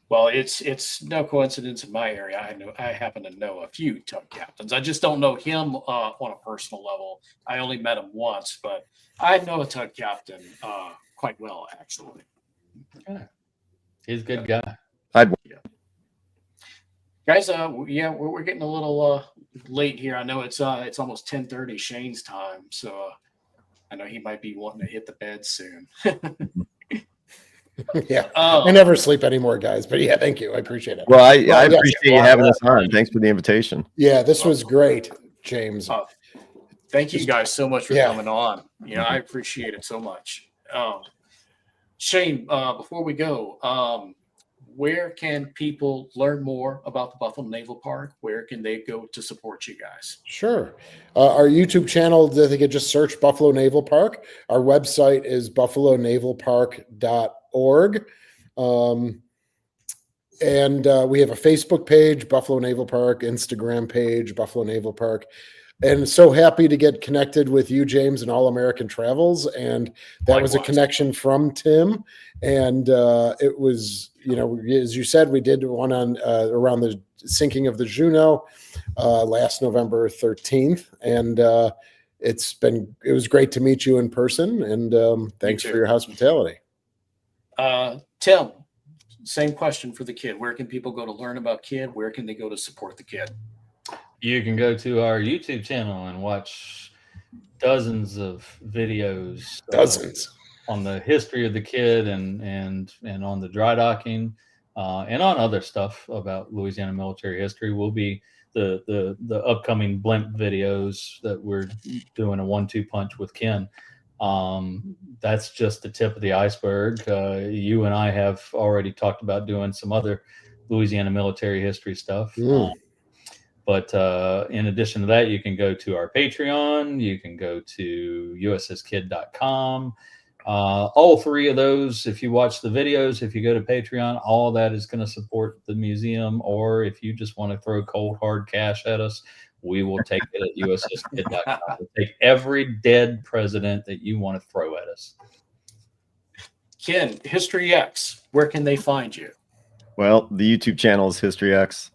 Well, it's no coincidence in my area. I happen to know a few tug captains. I just don't know him on a personal level. I only met him once, but I know a tug captain quite well, actually. Yeah. He's a good guy. Guys, we're getting a little late here. I know it's almost 10:30 Shane's time, so I know he might be wanting to hit the bed soon. Yeah, I never sleep anymore, guys. But yeah, thank you. I appreciate it. Well, I appreciate you having us on. Thanks for the invitation. Yeah, this was great, James. Thank you guys so much for coming on. You know, I appreciate it so much. Shane, before we go, where can people learn more about the Buffalo Naval Park? Where can they go to support you guys? Sure. Our YouTube channel, they could just search Buffalo Naval Park. Our website is buffalonavalpark.org. And we have a Facebook page, Buffalo Naval Park, Instagram page, Buffalo Naval Park. and so happy to get connected with you, James, and All American Travels. And that was a connection from Tim. And it was, as you said, we did one on around the sinking of the Juno last November 13th. And it was great to meet you in person. And thanks for your hospitality. Tim, same question for the Kidd. Where can people go to learn about Kidd? Where can they go to support the Kidd? You can go to our YouTube channel and watch dozens of videos. On the history of the Kidd and on the dry docking and on other stuff about Louisiana military history. Will be the upcoming blimp videos that we're doing a 1-2 punch with Ken. That's just the tip of the iceberg. You and I have already talked about doing some other Louisiana military history stuff. But in addition to that, you can go to our Patreon. You can go to USSKid.com. All three of those, if you watch the videos, if you go to Patreon, all of that is going to support the museum. Or if you just want to throw cold, hard cash at us, we will take it at USSKid.com. We'll take every dead president that you want to throw at us. Ken, History X, where can they find you? Well, the YouTube channel is History X.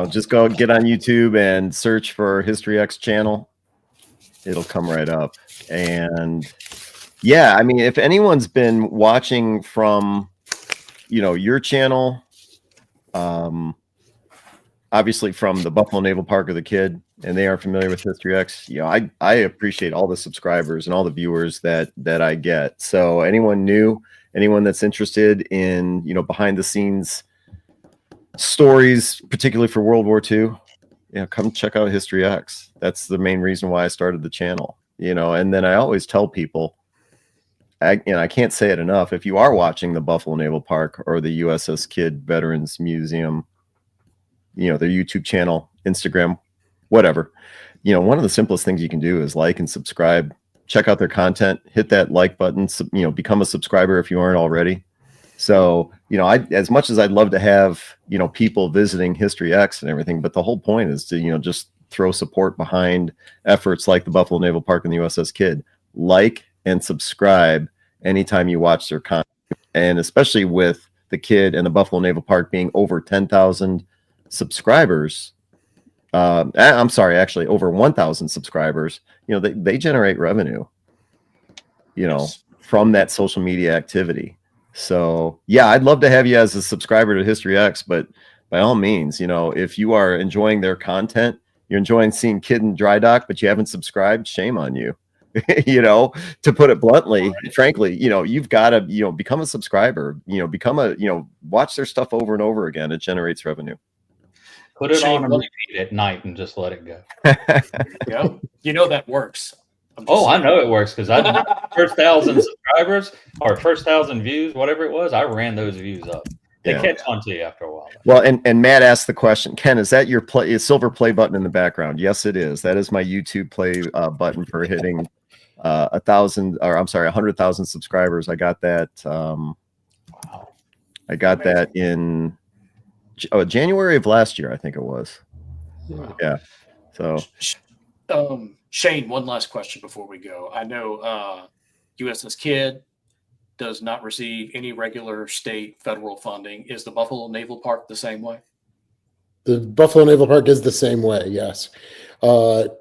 Just go get on YouTube and search for History X channel. It'll come right up. And yeah, I mean, if anyone's been watching from, your channel, obviously from the Buffalo Naval Park or the Kidd, and they are familiar with History X, I appreciate all the subscribers and all the viewers that I get. So anyone new, anyone that's interested in, behind the scenes stories, particularly for World War II, come check out History X. That's the main reason why I started the channel, and then I always tell people, I can't say it enough, if you are watching the Buffalo Naval Park or the USS Kidd Veterans Museum, their YouTube channel, Instagram, whatever, one of the simplest things you can do is like and subscribe, check out their content, hit that like button, become a subscriber if you aren't already. So, as much as I'd love to have, people visiting History X and everything, but the whole point is to, just throw support behind efforts like the Buffalo Naval Park and the USS Kidd. Like and subscribe anytime you watch their content. And especially with the Kidd and the Buffalo Naval Park being over 10,000 subscribers. I'm sorry, actually over 1,000 subscribers, they generate revenue, from that social media activity. So yeah, I'd love to have you as a subscriber to History X, but by all means, if you are enjoying their content, you're enjoying seeing Kidd in dry dock, but you haven't subscribed, shame on you. To put it bluntly, frankly, you've got to, become a subscriber, watch their stuff over and over again. It generates revenue. Put it on and repeat at night and just let it go. Yeah. That works. I know it works because I first 1,000 subscribers or first 1,000 views, whatever it was, I ran those views up. They catch on to you after a while. Well, and Matt asked the question, Ken, is that your silver play button in the background? Yes, it is. That is my YouTube play button for hitting 100,000 subscribers. I got that. Wow. I got that in January of last year, I think it was. Wow. Yeah. So, Shane, one last question before we go. I know USS Kidd does not receive any regular state federal funding. Is the Buffalo Naval Park the same way? The Buffalo Naval Park is the same way, yes.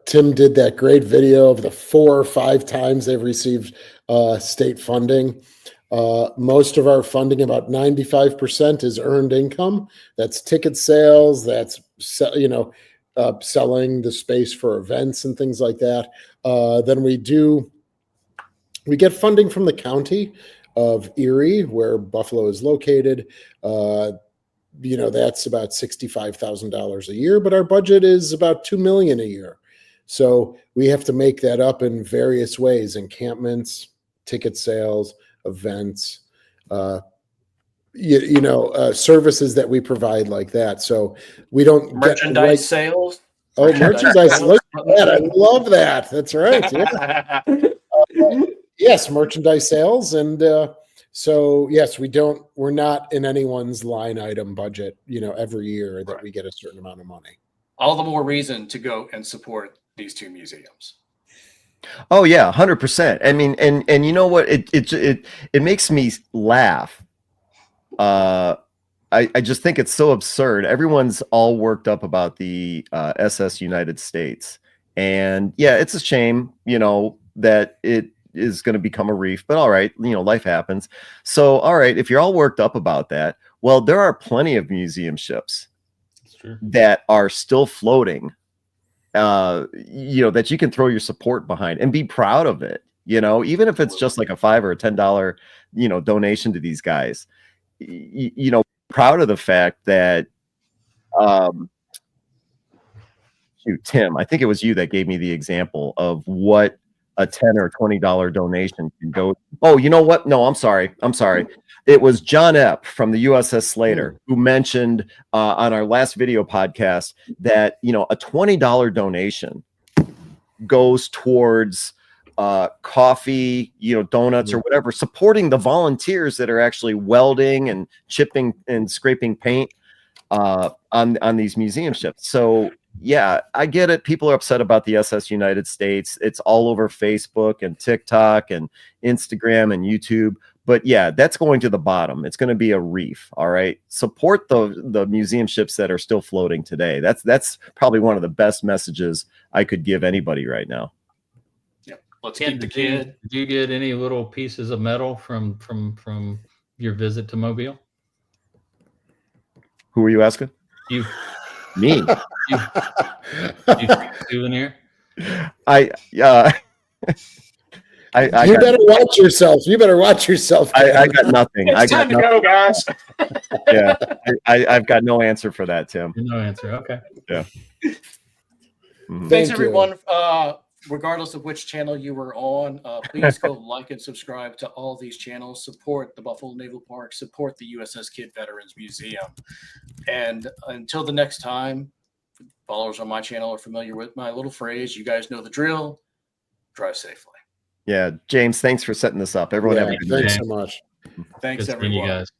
Tim did that great video of the 4 or 5 times they've received state funding. Most of our funding, about 95%, is earned income. That's ticket sales. That's, selling the space for events and things like that. Then we get funding from the county of Erie, where Buffalo is located. That's about $65,000 a year, but our budget is about $2 million a year. So we have to make that up in various ways: encampments, ticket sales, events, services that we provide like that. So we don't merchandise sales. Oh, merchandise! Look at that! I love that. That's right. Yeah. Yes, merchandise sales, and so yes, we're not in anyone's line item budget. Every year that we get a certain amount of money. All the more reason to go and support these two museums. Oh yeah, 100%. I mean, and you know what? It makes me laugh. I just think it's so absurd. Everyone's all worked up about the SS United States, and yeah, it's a shame, that it is going to become a reef. But all right, life happens. So all right, if you're all worked up about that, well, there are plenty of museum ships that are still floating. That you can throw your support behind and be proud of it. Even if it's just like a $5 or a $10, donation to these guys. Proud of the fact that, Tim, I think it was you that gave me the example of what a $10 or $20 donation can go. Oh, you know what? No, I'm sorry. It was John Epp from the USS Slater who mentioned on our last video podcast that, a $20 donation goes towards coffee, donuts or whatever, supporting the volunteers that are actually welding and chipping and scraping paint on these museum ships. So yeah, I get it. People are upset about the SS United States. It's all over Facebook and TikTok and Instagram and YouTube. But yeah, that's going to the bottom. It's going to be a reef. All right. Support the museum ships that are still floating today. That's probably one of the best messages I could give anybody right now. Let's keep the kid. Did you get any little pieces of metal from your visit to Mobile? Who are you asking? You. Me. You souvenir? I you better watch yourself. You better watch yourself. I got nothing. It's time to go, guys. Yeah, I've got no answer for that, Tim. No answer. Okay. Yeah. Thanks, everyone. Regardless of which channel you were on, please go like and subscribe to all these channels. Support the Buffalo Naval Park. Support the USS Kidd Veterans Museum. And until the next time, followers on my channel are familiar with my little phrase. You guys know the drill. Drive safely. Yeah, James, thanks for setting this up. Everyone have a good day. Thanks so much. Thanks, Good everyone. seeing you guys.